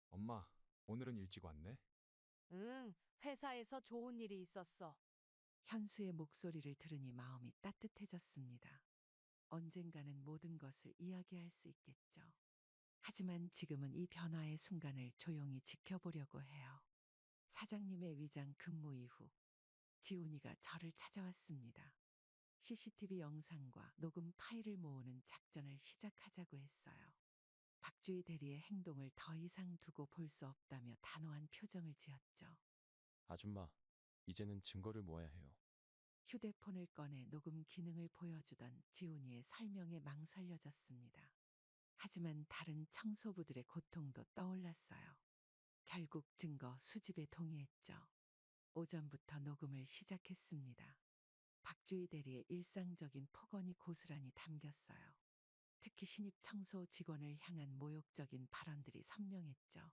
Speaker 1: 엄마, 오늘은 일찍 왔네?
Speaker 2: 응, 회사에서 좋은 일이 있었어.
Speaker 4: 현수의 목소리를 들으니 마음이 따뜻해졌습니다. 언젠가는 모든 것을 이야기할 수 있겠죠. 하지만 지금은 이 변화의 순간을 조용히 지켜보려고 해요. 사장님의 위장 근무 이후 지훈이가 저를 찾아왔습니다. CCTV 영상과 녹음 파일을 모으는 작전을 시작하자고 했어요. 박주희 대리의 행동을 더 이상 두고 볼 수 없다며 단호한 표정을 지었죠.
Speaker 12: 아줌마, 이제는 증거를 모아야 해요.
Speaker 4: 휴대폰을 꺼내 녹음 기능을 보여주던 지훈이의 설명에 망설여졌습니다. 하지만 다른 청소부들의 고통도 떠올랐어요. 결국 증거 수집에 동의했죠. 오전부터 녹음을 시작했습니다. 박주희 대리의 일상적인 폭언이 고스란히 담겼어요. 특히 신입 청소 직원을 향한 모욕적인 발언들이 선명했죠.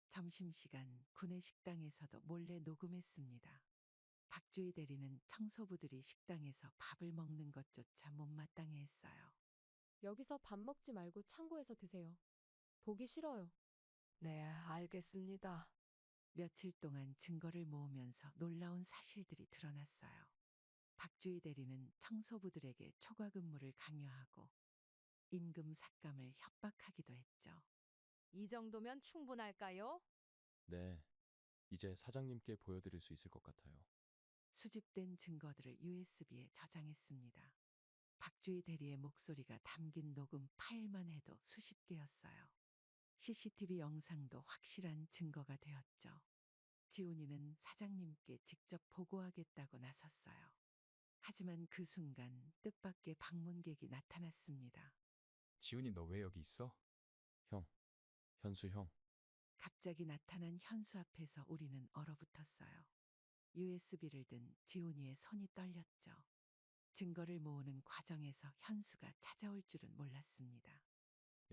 Speaker 4: 점심시간 구내 식당에서도 몰래 녹음했습니다. 박주희 대리는 청소부들이 식당에서 밥을 먹는 것조차 못마땅해 했어요.
Speaker 3: 여기서 밥 먹지 말고 창고에서 드세요. 보기 싫어요.
Speaker 2: 네, 알겠습니다.
Speaker 4: 며칠 동안 증거를 모으면서 놀라운 사실들이 드러났어요. 박주희 대리는 청소부들에게 초과 근무를 강요하고 임금 삭감을 협박하기도 했죠.
Speaker 2: 이 정도면 충분할까요?
Speaker 12: 네, 이제 사장님께 보여드릴 수 있을 것 같아요.
Speaker 4: 수집된 증거들을 USB에 저장했습니다. 박주희 대리의 목소리가 담긴 녹음 파일만 해도 수십 개였어요. CCTV 영상도 확실한 증거가 되었죠. 지훈이는 사장님께 직접 보고하겠다고 나섰어요. 하지만 그 순간 뜻밖의 방문객이 나타났습니다.
Speaker 1: 지훈이 너 왜 여기 있어?
Speaker 12: 형, 현수 형,
Speaker 4: 갑자기 나타난 현수 앞에서 우리는 얼어붙었어요. USB를 든 지훈이의 손이 떨렸죠. 증거를 모으는 과정에서 현수가 찾아올 줄은 몰랐습니다.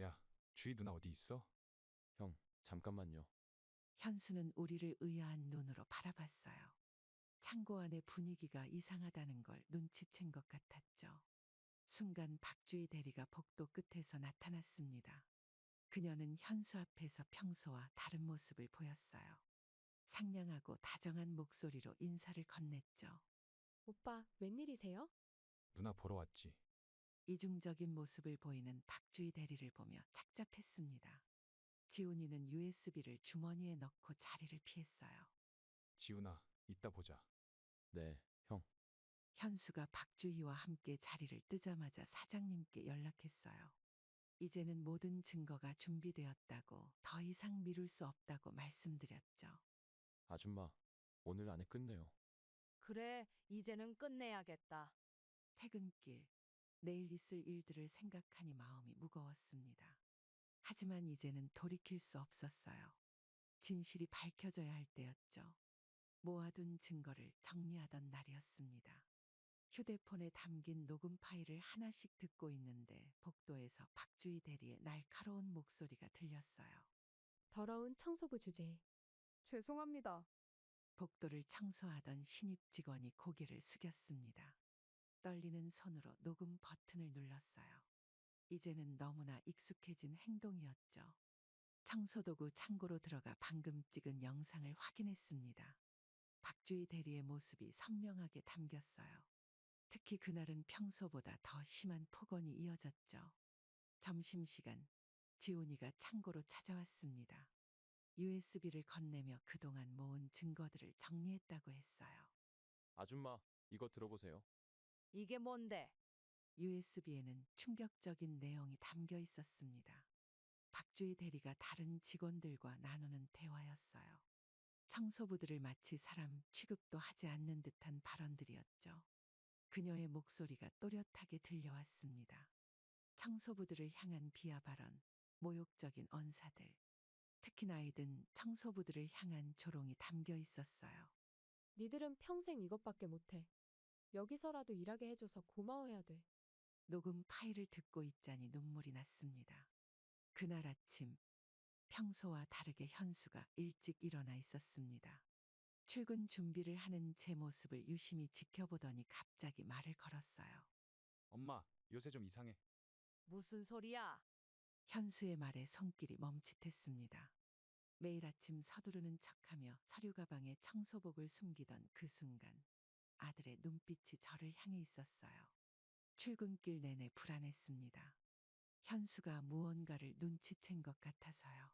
Speaker 1: 야, 주희 누나 어디 있어?
Speaker 12: 형, 잠깐만요.
Speaker 4: 현수는 우리를 의아한 눈으로 바라봤어요. 창고 안의 분위기가 이상하다는 걸 눈치챈 것 같았죠. 순간 박주희 대리가 복도 끝에서 나타났습니다. 그녀는 현수 앞에서 평소와 다른 모습을 보였어요. 상냥하고 다정한 목소리로 인사를 건넸죠.
Speaker 3: 오빠, 웬일이세요?
Speaker 1: 누나 보러 왔지.
Speaker 4: 이중적인 모습을 보이는 박주희 대리를 보며 착잡했습니다. 지훈이는 USB를 주머니에 넣고 자리를 피했어요.
Speaker 1: 지훈아, 이따 보자.
Speaker 12: 네, 형.
Speaker 4: 현수가 박주희와 함께 자리를 뜨자마자 사장님께 연락했어요. 이제는 모든 증거가 준비되었다고, 더 이상 미룰 수 없다고 말씀드렸죠.
Speaker 12: 아줌마, 오늘 안에 끝내요.
Speaker 2: 그래, 이제는 끝내야겠다.
Speaker 4: 퇴근길, 내일 있을 일들을 생각하니 마음이 무거웠습니다. 하지만 이제는 돌이킬 수 없었어요. 진실이 밝혀져야 할 때였죠. 모아둔 증거를 정리하던 날이었습니다. 휴대폰에 담긴 녹음 파일을 하나씩 듣고 있는데 복도에서 박주희 대리의 날카로운 목소리가 들렸어요.
Speaker 3: 더러운 청소부 주제.
Speaker 13: 죄송합니다.
Speaker 4: 복도를 청소하던 신입 직원이 고개를 숙였습니다. 떨리는 손으로 녹음 버튼을 눌렀어요. 이제는 너무나 익숙해진 행동이었죠. 청소도구 창고로 들어가 방금 찍은 영상을 확인했습니다. 박주희 대리의 모습이 선명하게 담겼어요. 특히 그날은 평소보다 더 심한 폭언이 이어졌죠. 점심시간, 지훈이가 창고로 찾아왔습니다. USB를 건네며 그동안 모은 증거들을 정리했다고 했어요.
Speaker 12: 아줌마, 이거 들어보세요.
Speaker 2: 이게 뭔데?
Speaker 4: USB에는 충격적인 내용이 담겨 있었습니다. 박주희 대리가 다른 직원들과 나누는 대화였어요. 청소부들을 마치 사람 취급도 하지 않는 듯한 발언들이었죠. 그녀의 목소리가 또렷하게 들려왔습니다. 청소부들을 향한 비하 발언, 모욕적인 언사들, 특히 나이든 청소부들을 향한 조롱이 담겨 있었어요.
Speaker 3: 니들은 평생 이것밖에 못해. 여기서라도 일하게 해줘서 고마워해야 돼.
Speaker 4: 녹음 파일을 듣고 있자니 눈물이 났습니다. 그날 아침, 평소와 다르게 현수가 일찍 일어나 있었습니다. 출근 준비를 하는 제 모습을 유심히 지켜보더니 갑자기 말을 걸었어요.
Speaker 1: 엄마, 요새 좀 이상해.
Speaker 2: 무슨 소리야?
Speaker 4: 현수의 말에 손길이 멈칫했습니다. 매일 아침 서두르는 척하며 서류 가방에 청소복을 숨기던 그 순간 아들의 눈빛이 저를 향해 있었어요. 출근길 내내 불안했습니다. 현수가 무언가를 눈치챈 것 같아서요.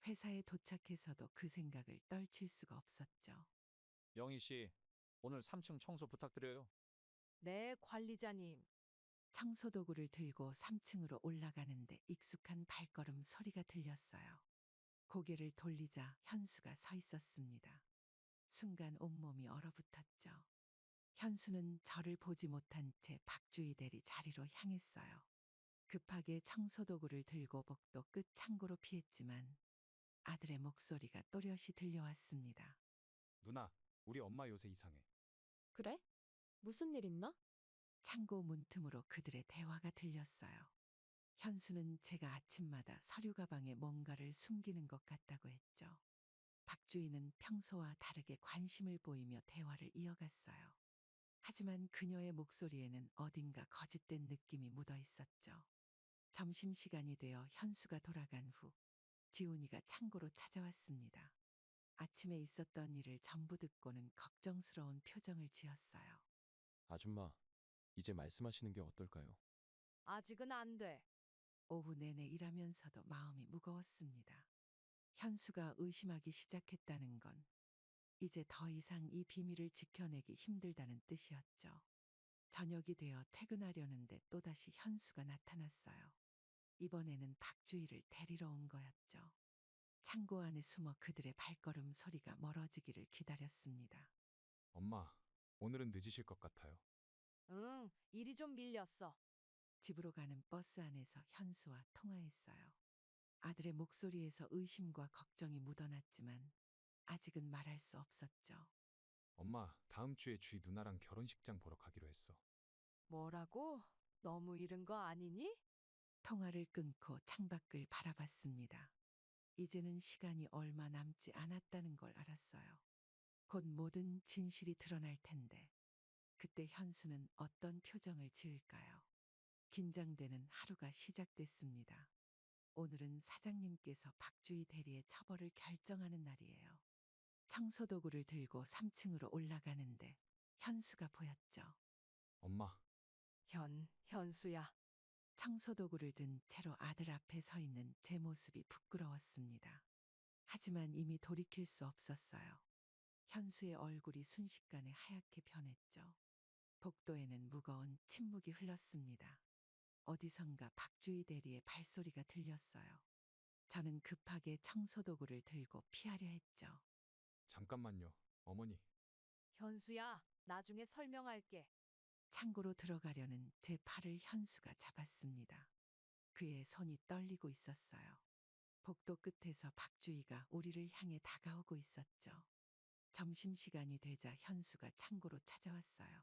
Speaker 4: 회사에 도착해서도 그 생각을 떨칠 수가 없었죠.
Speaker 9: 영희 씨, 오늘 3층 청소 부탁드려요.
Speaker 2: 네, 관리자님.
Speaker 4: 청소 도구를 들고 3층으로 올라가는데 익숙한 발걸음 소리가 들렸어요. 고개를 돌리자 현수가 서 있었습니다. 순간 온몸이 얼어붙었죠. 현수는 저를 보지 못한 채 박주희 대리 자리로 향했어요. 급하게 청소 도구를 들고 복도 끝 창고로 피했지만 아들의 목소리가 또렷이 들려왔습니다.
Speaker 1: 누나, 우리 엄마 요새 이상해.
Speaker 3: 그래? 무슨 일 있나?
Speaker 4: 창고 문틈으로 그들의 대화가 들렸어요. 현수는 제가 아침마다 서류 가방에 뭔가를 숨기는 것 같다고 했죠. 박주희는 평소와 다르게 관심을 보이며 대화를 이어갔어요. 하지만 그녀의 목소리에는 어딘가 거짓된 느낌이 묻어 있었죠. 점심시간이 되어 현수가 돌아간 후 지훈이가 창고로 찾아왔습니다. 아침에 있었던 일을 전부 듣고는 걱정스러운 표정을 지었어요.
Speaker 12: 아줌마, 이제 말씀하시는 게 어떨까요?
Speaker 2: 아직은 안 돼.
Speaker 4: 오후 내내 일하면서도 마음이 무거웠습니다. 현수가 의심하기 시작했다는 건 이제 더 이상 이 비밀을 지켜내기 힘들다는 뜻이었죠. 저녁이 되어 퇴근하려는데 또다시 현수가 나타났어요. 이번에는 박주희를 데리러 온 거였죠. 창고 안에 숨어 그들의 발걸음 소리가 멀어지기를 기다렸습니다.
Speaker 1: 엄마, 오늘은 늦으실 것 같아요.
Speaker 2: 응, 일이 좀 밀렸어.
Speaker 4: 집으로 가는 버스 안에서 현수와 통화했어요. 아들의 목소리에서 의심과 걱정이 묻어났지만 아직은 말할 수 없었죠.
Speaker 1: 엄마, 다음 주에 주희 누나랑 결혼식장 보러 가기로 했어.
Speaker 2: 뭐라고? 너무 이른 거 아니니?
Speaker 4: 통화를 끊고 창밖을 바라봤습니다. 이제는 시간이 얼마 남지 않았다는 걸 알았어요. 곧 모든 진실이 드러날 텐데 그때 현수는 어떤 표정을 지을까요? 긴장되는 하루가 시작됐습니다. 오늘은 사장님께서 박주희 대리의 처벌을 결정하는 날이에요. 청소도구를 들고 3층으로 올라가는데 현수가 보였죠.
Speaker 1: 엄마,
Speaker 2: 현수야.
Speaker 4: 청소도구를 든 채로 아들 앞에 서 있는 제 모습이 부끄러웠습니다. 하지만 이미 돌이킬 수 없었어요. 현수의 얼굴이 순식간에 하얗게 변했죠. 복도에는 무거운 침묵이 흘렀습니다. 어디선가 박주희 대리의 발소리가 들렸어요. 저는 급하게 청소도구를 들고 피하려 했죠.
Speaker 1: 잠깐만요, 어머니.
Speaker 2: 현수야, 나중에 설명할게.
Speaker 4: 창고로 들어가려는 제 팔을 현수가 잡았습니다. 그의 손이 떨리고 있었어요. 복도 끝에서 박주희가 우리를 향해 다가오고 있었죠. 점심시간이 되자 현수가 창고로 찾아왔어요.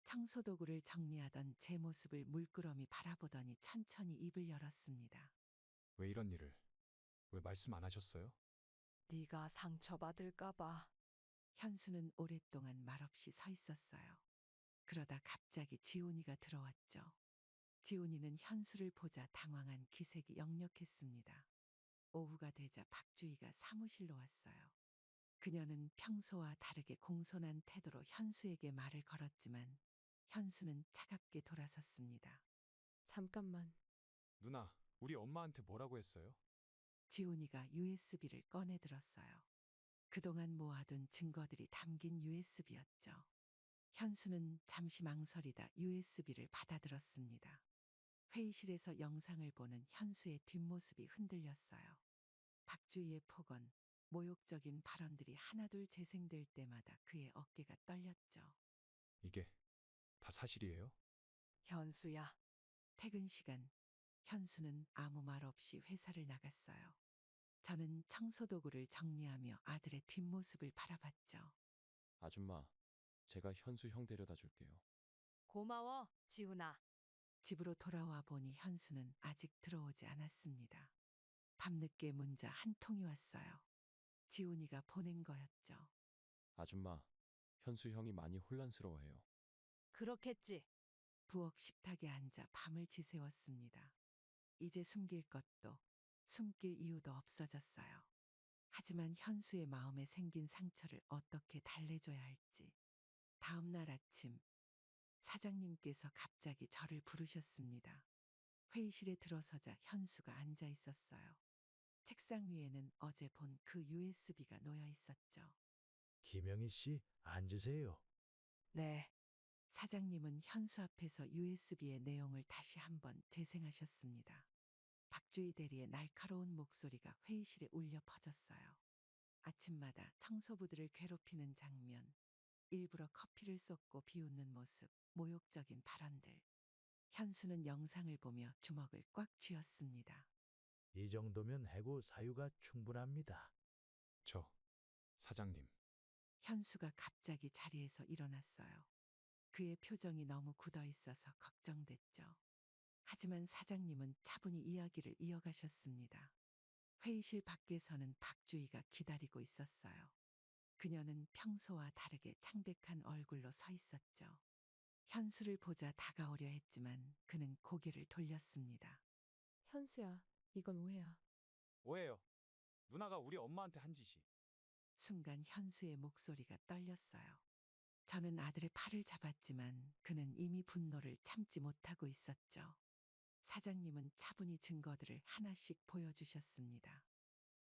Speaker 4: 청소도구를 정리하던 제 모습을 물끄러미 바라보더니 천천히 입을 열었습니다.
Speaker 1: 왜 이런 일을? 왜 말씀 안 하셨어요?
Speaker 2: 네가 상처받을까 봐.
Speaker 4: 현수는 오랫동안 말없이 서 있었어요. 그러다 갑자기 지훈이가 들어왔죠. 지훈이는 현수를 보자 당황한 기색이 역력했습니다. 오후가 되자 박주희가 사무실로 왔어요. 그녀는 평소와 다르게 공손한 태도로 현수에게 말을 걸었지만 현수는 차갑게 돌아섰습니다.
Speaker 3: 잠깐만.
Speaker 1: 누나, 우리 엄마한테 뭐라고 했어요?
Speaker 4: 지훈이가 USB를 꺼내들었어요. 그동안 모아둔 증거들이 담긴 USB였죠. 현수는 잠시 망설이다 USB를 받아들었습니다. 회의실에서 영상을 보는 현수의 뒷모습이 흔들렸어요. 박주희의 폭언, 모욕적인 발언들이 하나둘 재생될 때마다 그의 어깨가 떨렸죠.
Speaker 1: 이게 다 사실이에요?
Speaker 2: 현수야.
Speaker 4: 퇴근 시간, 현수는 아무 말 없이 회사를 나갔어요. 저는 청소도구를 정리하며 아들의 뒷모습을 바라봤죠.
Speaker 12: 아줌마, 제가 현수 형 데려다 줄게요.
Speaker 2: 고마워, 지훈아.
Speaker 4: 집으로 돌아와 보니 현수는 아직 들어오지 않았습니다. 밤늦게 문자 한 통이 왔어요. 지훈이가 보낸 거였죠.
Speaker 12: 아줌마, 현수 형이 많이 혼란스러워해요.
Speaker 2: 그렇겠지.
Speaker 4: 부엌 식탁에 앉아 밤을 지새웠습니다. 이제 숨길 것도 숨길 이유도 없어졌어요. 하지만 현수의 마음에 생긴 상처를 어떻게 달래줘야 할지. 다음 날 아침 사장님께서 갑자기 저를 부르셨습니다. 회의실에 들어서자 현수가 앉아 있었어요. 책상 위에는 어제 본 그 USB가 놓여 있었죠.
Speaker 7: 김영희 씨, 앉으세요.
Speaker 2: 네.
Speaker 4: 사장님은 현수 앞에서 USB의 내용을 다시 한번 재생하셨습니다. 박주희 대리의 날카로운 목소리가 회의실에 울려 퍼졌어요. 아침마다 청소부들을 괴롭히는 장면, 일부러 커피를 쏟고 비웃는 모습, 모욕적인 발언들. 현수는 영상을 보며 주먹을 꽉 쥐었습니다.
Speaker 7: 이 정도면 해고 사유가 충분합니다.
Speaker 1: 사장님.
Speaker 4: 현수가 갑자기 자리에서 일어났어요. 그의 표정이 너무 굳어 있어서 걱정됐죠. 하지만 사장님은 차분히 이야기를 이어가셨습니다. 회의실 밖에서는 박주희가 기다리고 있었어요. 그녀는 평소와 다르게 창백한 얼굴로 서 있었죠. 현수를 보자 다가오려 했지만 그는 고개를 돌렸습니다.
Speaker 3: 현수야, 이건 오해야.
Speaker 1: 오해요. 누나가 우리 엄마한테 한 짓이.
Speaker 4: 순간 현수의 목소리가 떨렸어요. 저는 아들의 팔을 잡았지만 그는 이미 분노를 참지 못하고 있었죠. 사장님은 차분히 증거들을 하나씩 보여주셨습니다.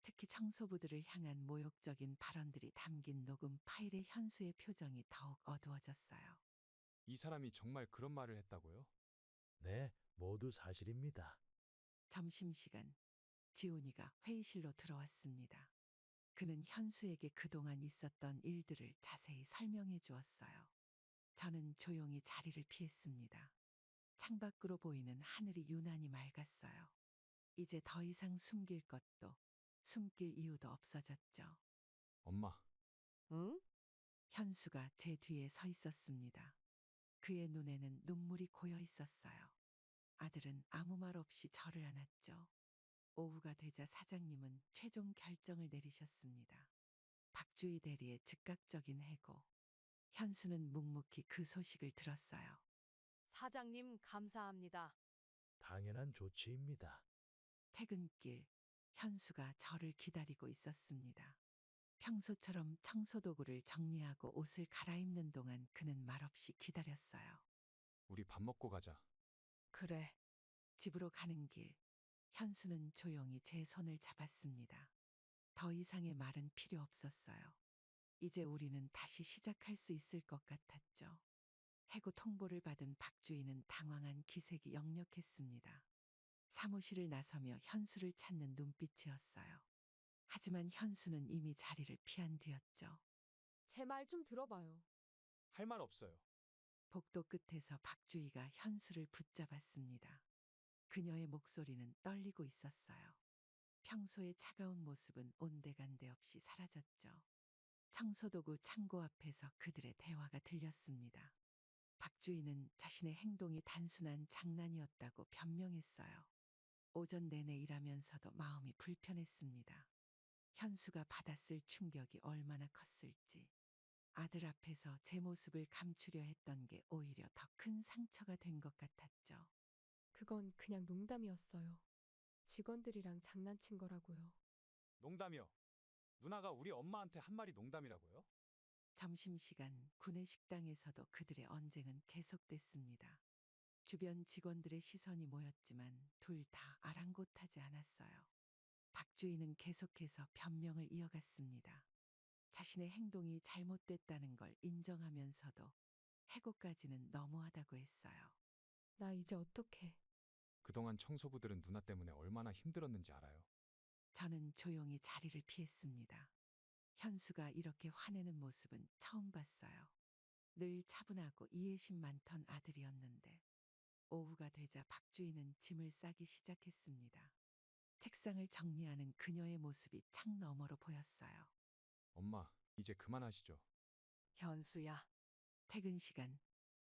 Speaker 4: 특히 청소부들을 향한 모욕적인 발언들이 담긴 녹음 파일의 현수의 표정이 더욱 어두워졌어요.
Speaker 1: 이 사람이 정말 그런 말을 했다고요?
Speaker 7: 네, 모두 사실입니다.
Speaker 4: 점심시간, 지훈이가 회의실로 들어왔습니다. 그는 현수에게 그동안 있었던 일들을 자세히 설명해 주었어요. 저는 조용히 자리를 피했습니다. 창밖으로 보이는 하늘이 유난히 맑았어요. 이제 더 이상 숨길 것도 숨길 이유도 없어졌죠.
Speaker 1: 엄마.
Speaker 2: 응?
Speaker 4: 현수가 제 뒤에 서 있었습니다. 그의 눈에는 눈물이 고여 있었어요. 아들은 아무 말 없이 저를 안았죠. 오후가 되자 사장님은 최종 결정을 내리셨습니다. 박주희 대리의 즉각적인 해고. 현수는 묵묵히 그 소식을 들었어요.
Speaker 2: 사장님 감사합니다.
Speaker 7: 당연한 조치입니다.
Speaker 4: 퇴근길, 현수가 저를 기다리고 있었습니다. 평소처럼 청소도구를 정리하고 옷을 갈아입는 동안 그는 말없이 기다렸어요.
Speaker 1: 우리 밥 먹고 가자.
Speaker 2: 그래.
Speaker 4: 집으로 가는 길, 현수는 조용히 제 손을 잡았습니다. 더 이상의 말은 필요 없었어요. 이제 우리는 다시 시작할 수 있을 것 같았죠. 해고 통보를 받은 박주희는 당황한 기색이 역력했습니다. 사무실을 나서며 현수를 찾는 눈빛이었어요. 하지만 현수는 이미 자리를 피한 뒤였죠.
Speaker 3: 제 말 좀 들어봐요.
Speaker 1: 할 말 없어요.
Speaker 4: 복도 끝에서 박주희가 현수를 붙잡았습니다. 그녀의 목소리는 떨리고 있었어요. 평소의 차가운 모습은 온데간데 없이 사라졌죠. 청소도구 창고 앞에서 그들의 대화가 들렸습니다. 박주희는 자신의 행동이 단순한 장난이었다고 변명했어요. 오전 내내 일하면서도 마음이 불편했습니다. 현수가 받았을 충격이 얼마나 컸을지. 아들 앞에서 제 모습을 감추려 했던 게 오히려 더 큰 상처가 된 것 같았죠.
Speaker 3: 그건 그냥 농담이었어요. 직원들이랑 장난친 거라고요.
Speaker 1: 농담이요. 누나가 우리 엄마한테 한 말이 농담이라고요?
Speaker 4: 점심시간 구내 식당에서도 그들의 언쟁은 계속됐습니다. 주변 직원들의 시선이 모였지만 둘 다 아랑곳하지 않았어요. 박주희는 계속해서 변명을 이어갔습니다. 자신의 행동이 잘못됐다는 걸 인정하면서도 해고까지는 너무하다고 했어요.
Speaker 3: 나 이제 어떡해.
Speaker 1: 그동안 청소부들은 누나 때문에 얼마나 힘들었는지 알아요.
Speaker 4: 저는 조용히 자리를 피했습니다. 현수가 이렇게 화내는 모습은 처음 봤어요. 늘 차분하고 이해심 많던 아들이었는데 오후가 되자 박주희는 짐을 싸기 시작했습니다. 책상을 정리하는 그녀의 모습이 창 너머로 보였어요.
Speaker 1: 엄마, 이제 그만하시죠.
Speaker 2: 현수야.
Speaker 4: 퇴근 시간,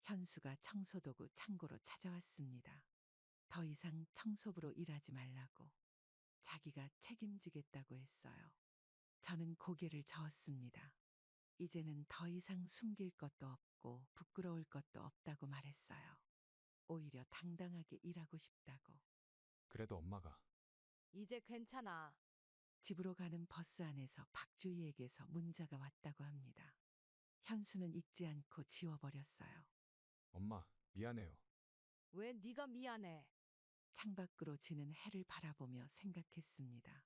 Speaker 4: 현수가 청소도구 창고로 찾아왔습니다. 더 이상 청소부로 일하지 말라고. 자기가 책임지겠다고 했어요. 저는 고개를 저었습니다. 이제는 더 이상 숨길 것도 없고 부끄러울 것도 없다고 말했어요. 오히려 당당하게 일하고 싶다고.
Speaker 1: 그래도 엄마가
Speaker 2: 이제 괜찮아.
Speaker 4: 집으로 가는 버스 안에서 박주희에게서 문자가 왔다고 합니다. 현수는 읽지 않고 지워버렸어요.
Speaker 1: 엄마, 미안해요.
Speaker 2: 왜 네가 미안해?
Speaker 4: 창밖으로 지는 해를 바라보며 생각했습니다.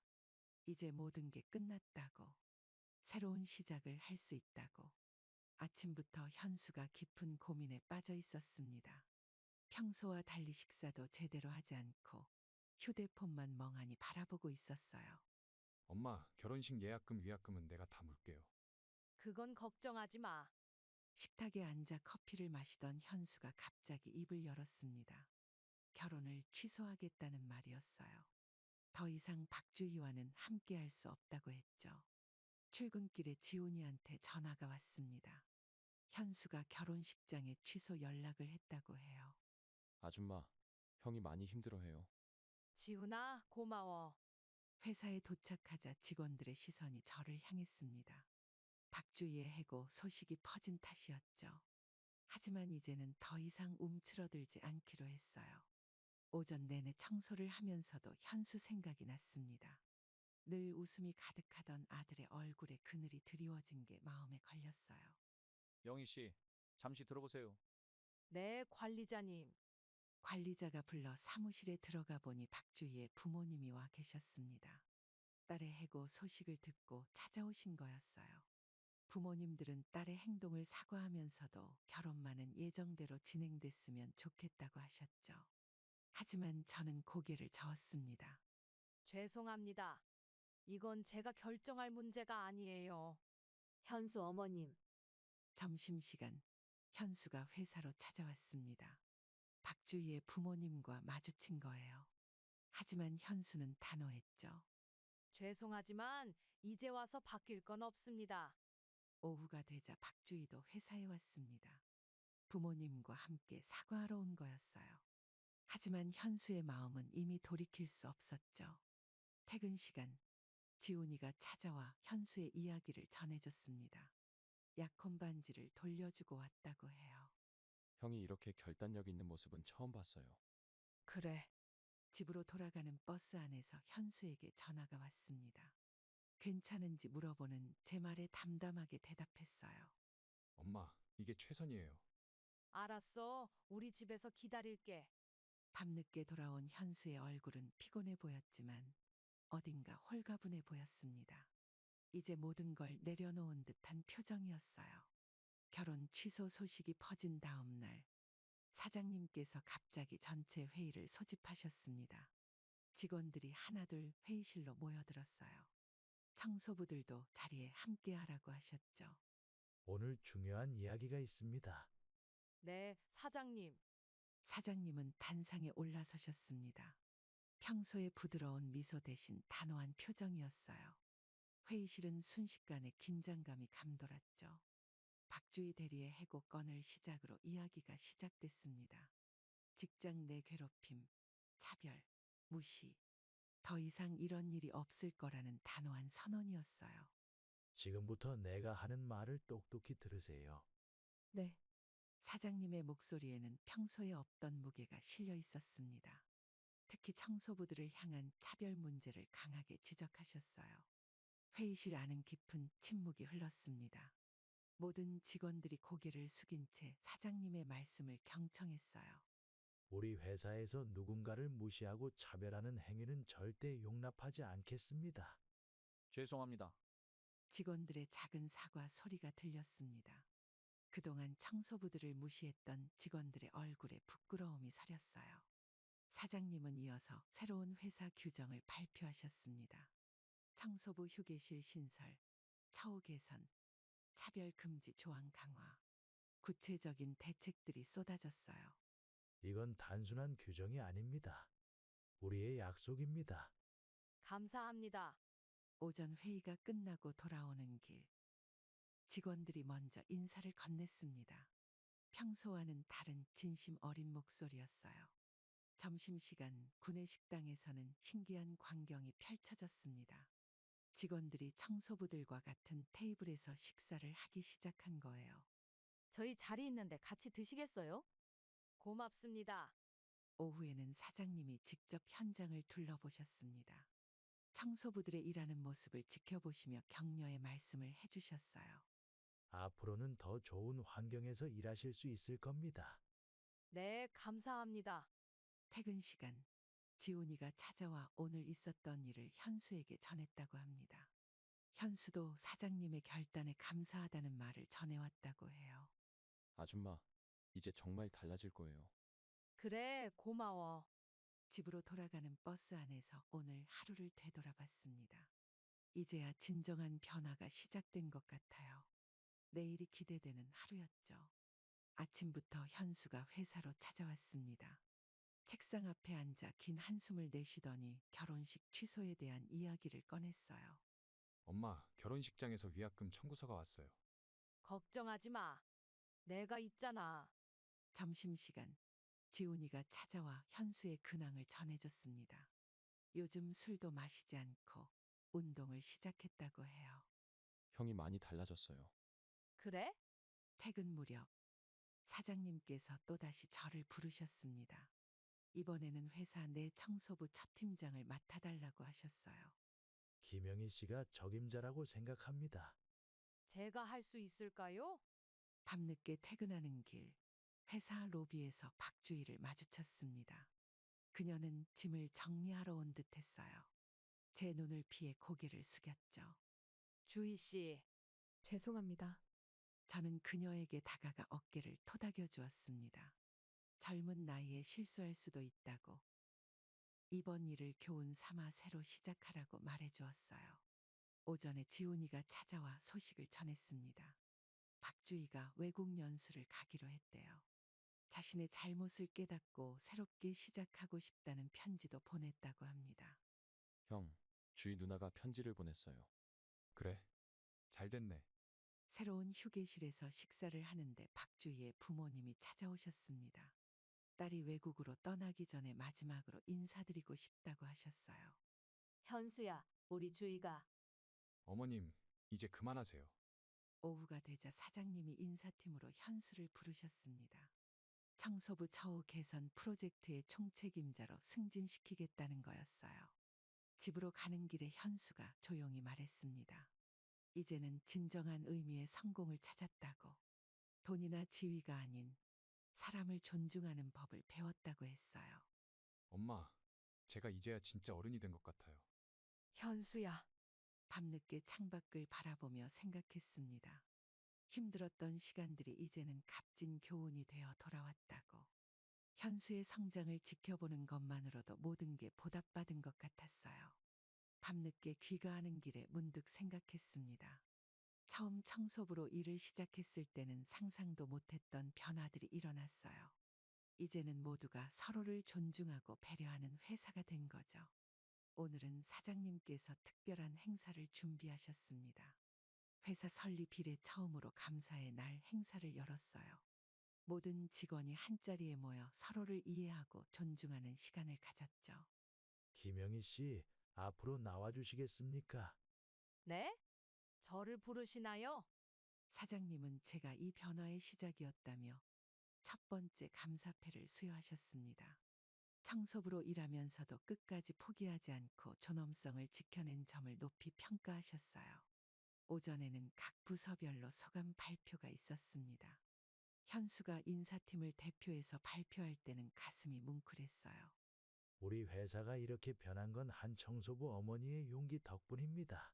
Speaker 4: 이제 모든 게 끝났다고. 새로운 시작을 할 수 있다고. 아침부터 현수가 깊은 고민에 빠져 있었습니다. 평소와 달리 식사도 제대로 하지 않고 휴대폰만 멍하니 바라보고 있었어요.
Speaker 1: 엄마, 결혼식 예약금 위약금은 내가 다 물게요.
Speaker 2: 그건 걱정하지 마.
Speaker 4: 식탁에 앉아 커피를 마시던 현수가 갑자기 입을 열었습니다. 결혼을 취소하겠다는 말이었어요. 더 이상 박주희와는 함께할 수 없다고 했죠. 출근길에 지훈이한테 전화가 왔습니다. 현수가 결혼식장에 취소 연락을 했다고 해요.
Speaker 12: 아줌마, 형이 많이 힘들어해요.
Speaker 2: 지훈아, 고마워.
Speaker 4: 회사에 도착하자 직원들의 시선이 저를 향했습니다. 박주희의 해고 소식이 퍼진 탓이었죠. 하지만 이제는 더 이상 움츠러들지 않기로 했어요. 오전 내내 청소를 하면서도 현수 생각이 났습니다. 늘 웃음이 가득하던 아들의 얼굴에 그늘이 드리워진 게 마음에 걸렸어요.
Speaker 9: 영희 씨, 잠시 들어보세요.
Speaker 2: 네, 관리자님.
Speaker 4: 관리자가 불러 사무실에 들어가 보니 박주희의 부모님이 와 계셨습니다. 딸의 해고 소식을 듣고 찾아오신 거였어요. 부모님들은 딸의 행동을 사과하면서도 결혼만은 예정대로 진행됐으면 좋겠다고 하셨죠. 하지만 저는 고개를 저었습니다.
Speaker 2: 죄송합니다. 이건 제가 결정할 문제가 아니에요.
Speaker 5: 현수 어머님,
Speaker 4: 점심시간 현수가 회사로 찾아왔습니다. 박주희의 부모님과 마주친 거예요. 하지만 현수는 단호했죠.
Speaker 2: 죄송하지만 이제 와서 바뀔 건 없습니다.
Speaker 4: 오후가 되자 박주희도 회사에 왔습니다. 부모님과 함께 사과하러 온 거였어요. 하지만 현수의 마음은 이미 돌이킬 수 없었죠. 퇴근 시간, 지훈이가 찾아와 현수의 이야기를 전해줬습니다. 약혼 반지를 돌려주고 왔다고 해요.
Speaker 12: 형이 이렇게 결단력 있는 모습은 처음 봤어요.
Speaker 2: 그래.
Speaker 4: 집으로 돌아가는 버스 안에서 현수에게 전화가 왔습니다. 괜찮은지 물어보는 제 말에 담담하게 대답했어요.
Speaker 1: 엄마, 이게 최선이에요.
Speaker 2: 알았어. 우리 집에서 기다릴게.
Speaker 4: 밤늦게 돌아온 현수의 얼굴은 피곤해 보였지만 어딘가 홀가분해 보였습니다. 이제 모든 걸 내려놓은 듯한 표정이었어요. 결혼 취소 소식이 퍼진 다음 날, 사장님께서 갑자기 전체 회의를 소집하셨습니다. 직원들이 하나둘 회의실로 모여들었어요. 청소부들도 자리에 함께하라고 하셨죠.
Speaker 7: 오늘 중요한 이야기가 있습니다.
Speaker 2: 네, 사장님.
Speaker 4: 사장님은 단상에 올라서셨습니다. 평소의 부드러운 미소 대신 단호한 표정이었어요. 회의실은 순식간에 긴장감이 감돌았죠. 박주희 대리의 해고 건을 시작으로 이야기가 시작됐습니다. 직장 내 괴롭힘, 차별, 무시. 더 이상 이런 일이 없을 거라는 단호한 선언이었어요.
Speaker 7: 지금부터 내가 하는 말을 똑똑히 들으세요.
Speaker 3: 네,
Speaker 4: 사장님의 목소리에는 평소에 없던 무게가 실려 있었습니다. 특히 청소부들을 향한 차별 문제를 강하게 지적하셨어요. 회의실 안은 깊은 침묵이 흘렀습니다. 모든 직원들이 고개를 숙인 채 사장님의 말씀을 경청했어요.
Speaker 7: 우리 회사에서 누군가를 무시하고 차별하는 행위는 절대 용납하지 않겠습니다.
Speaker 9: 죄송합니다.
Speaker 4: 직원들의 작은 사과 소리가 들렸습니다. 그동안 청소부들을 무시했던 직원들의 얼굴에 부끄러움이 서렸어요. 사장님은 이어서 새로운 회사 규정을 발표하셨습니다. 청소부 휴게실 신설, 처우 개선, 차별 금지 조항 강화, 구체적인 대책들이 쏟아졌어요.
Speaker 7: 이건 단순한 규정이 아닙니다. 우리의 약속입니다.
Speaker 2: 감사합니다.
Speaker 4: 오전 회의가 끝나고 돌아오는 길, 직원들이 먼저 인사를 건넸습니다. 평소와는 다른 진심 어린 목소리였어요. 점심시간 구내식당에서는 신기한 광경이 펼쳐졌습니다. 직원들이 청소부들과 같은 테이블에서 식사를 하기 시작한 거예요.
Speaker 5: 저희 자리 있는데 같이 드시겠어요?
Speaker 2: 고맙습니다.
Speaker 4: 오후에는 사장님이 직접 현장을 둘러보셨습니다. 청소부들의 일하는 모습을 지켜보시며 격려의 말씀을 해주셨어요.
Speaker 7: 앞으로는 더 좋은 환경에서 일하실 수 있을 겁니다.
Speaker 2: 네, 감사합니다.
Speaker 4: 퇴근 시간, 지훈이가 찾아와 오늘 있었던 일을 현수에게 전했다고 합니다. 현수도 사장님의 결단에 감사하다는 말을 전해왔다고 해요.
Speaker 12: 아줌마, 이제 정말 달라질 거예요.
Speaker 2: 그래, 고마워.
Speaker 4: 집으로 돌아가는 버스 안에서 오늘 하루를 되돌아봤습니다. 이제야 진정한 변화가 시작된 것 같아요. 내일이 기대되는 하루였죠. 아침부터 현수가 회사로 찾아왔습니다. 책상 앞에 앉아 긴 한숨을 내쉬더니 결혼식 취소에 대한 이야기를 꺼냈어요.
Speaker 1: 엄마, 결혼식장에서 위약금 청구서가 왔어요.
Speaker 2: 걱정하지 마. 내가 있잖아.
Speaker 4: 점심시간, 지훈이가 찾아와 현수의 근황을 전해줬습니다. 요즘 술도 마시지 않고 운동을 시작했다고 해요.
Speaker 12: 형이 많이 달라졌어요.
Speaker 2: 그래?
Speaker 4: 퇴근 무렵, 사장님께서 또다시 저를 부르셨습니다. 이번에는 회사 내 청소부 첫 팀장을 맡아달라고 하셨어요.
Speaker 7: 김영희 씨가 적임자라고 생각합니다.
Speaker 2: 제가 할 수 있을까요?
Speaker 4: 밤늦게 퇴근하는 길, 회사 로비에서 박주희를 마주쳤습니다. 그녀는 짐을 정리하러 온 듯했어요. 제 눈을 피해 고개를 숙였죠.
Speaker 2: 주희 씨,
Speaker 3: 죄송합니다.
Speaker 4: 저는 그녀에게 다가가 어깨를 토닥여 주었습니다. 젊은 나이에 실수할 수도 있다고. 이번 일을 교훈 삼아 새로 시작하라고 말해 주었어요. 오전에 지훈이가 찾아와 소식을 전했습니다. 박주희가 외국 연수를 가기로 했대요. 자신의 잘못을 깨닫고 새롭게 시작하고 싶다는 편지도 보냈다고 합니다.
Speaker 12: 형, 주희 누나가 편지를 보냈어요.
Speaker 1: 그래, 잘 됐네.
Speaker 4: 새로운 휴게실에서 식사를 하는데 박주희의 부모님이 찾아오셨습니다. 딸이 외국으로 떠나기 전에 마지막으로 인사드리고 싶다고 하셨어요.
Speaker 5: 현수야, 우리 주희가.
Speaker 1: 어머님, 이제 그만하세요.
Speaker 4: 오후가 되자 사장님이 인사팀으로 현수를 부르셨습니다. 청소부 처우 개선 프로젝트의 총책임자로 승진시키겠다는 거였어요. 집으로 가는 길에 현수가 조용히 말했습니다. 이제는 진정한 의미의 성공을 찾았다고. 돈이나 지위가 아닌 사람을 존중하는 법을 배웠다고 했어요.
Speaker 1: 엄마, 제가 이제야 진짜 어른이 된 것 같아요.
Speaker 2: 현수야.
Speaker 4: 밤늦게 창밖을 바라보며 생각했습니다. 힘들었던 시간들이 이제는 값진 교훈이 되어 돌아왔다고. 현수의 성장을 지켜보는 것만으로도 모든 게 보답받은 것 같았어요. 밤늦게 귀가하는 길에 문득 생각했습니다. 처음 청소부로 일을 시작했을 때는 상상도 못했던 변화들이 일어났어요. 이제는 모두가 서로를 존중하고 배려하는 회사가 된 거죠. 오늘은 사장님께서 특별한 행사를 준비하셨습니다. 회사 설립 이래 처음으로 감사의 날 행사를 열었어요. 모든 직원이 한자리에 모여 서로를 이해하고 존중하는 시간을 가졌죠.
Speaker 7: 김영희 씨, 앞으로 나와주시겠습니까?
Speaker 2: 네? 저를 부르시나요?
Speaker 4: 사장님은 제가 이 변화의 시작이었다며 첫 번째 감사패를 수여하셨습니다. 청소부로 일하면서도 끝까지 포기하지 않고 존엄성을 지켜낸 점을 높이 평가하셨어요. 오전에는 각 부서별로 소감 발표가 있었습니다. 현수가 인사팀을 대표해서 발표할 때는 가슴이 뭉클했어요.
Speaker 7: 우리 회사가 이렇게 변한 건 한 청소부 어머니의 용기 덕분입니다.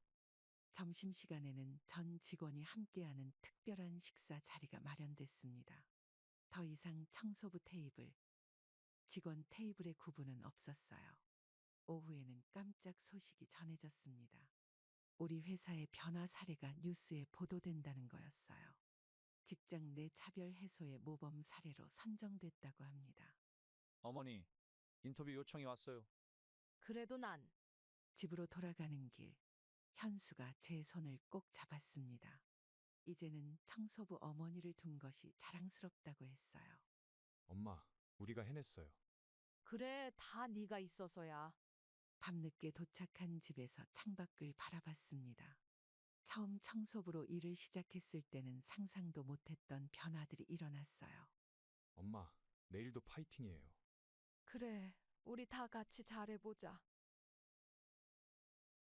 Speaker 4: 점심시간에는 전 직원이 함께하는 특별한 식사 자리가 마련됐습니다. 더 이상 청소부 테이블, 직원 테이블의 구분은 없었어요. 오후에는 깜짝 소식이 전해졌습니다. 우리 회사의 변화 사례가 뉴스에 보도된다는 거였어요. 직장 내 차별 해소의 모범 사례로 선정됐다고 합니다.
Speaker 9: 어머니, 인터뷰 요청이 왔어요.
Speaker 2: 그래도 난
Speaker 4: 집으로 돌아가는 길, 현수가 제 손을 꼭 잡았습니다. 이제는 청소부 어머니를 둔 것이 자랑스럽다고 했어요.
Speaker 1: 엄마, 우리가 해냈어요.
Speaker 2: 그래, 다 네가 있어서야.
Speaker 4: 밤늦게 도착한 집에서 창밖을 바라봤습니다. 처음 청소부로 일을 시작했을 때는 상상도 못했던 변화들이 일어났어요.
Speaker 1: 엄마, 내일도 파이팅이에요.
Speaker 13: 그래, 우리 다 같이 잘해보자.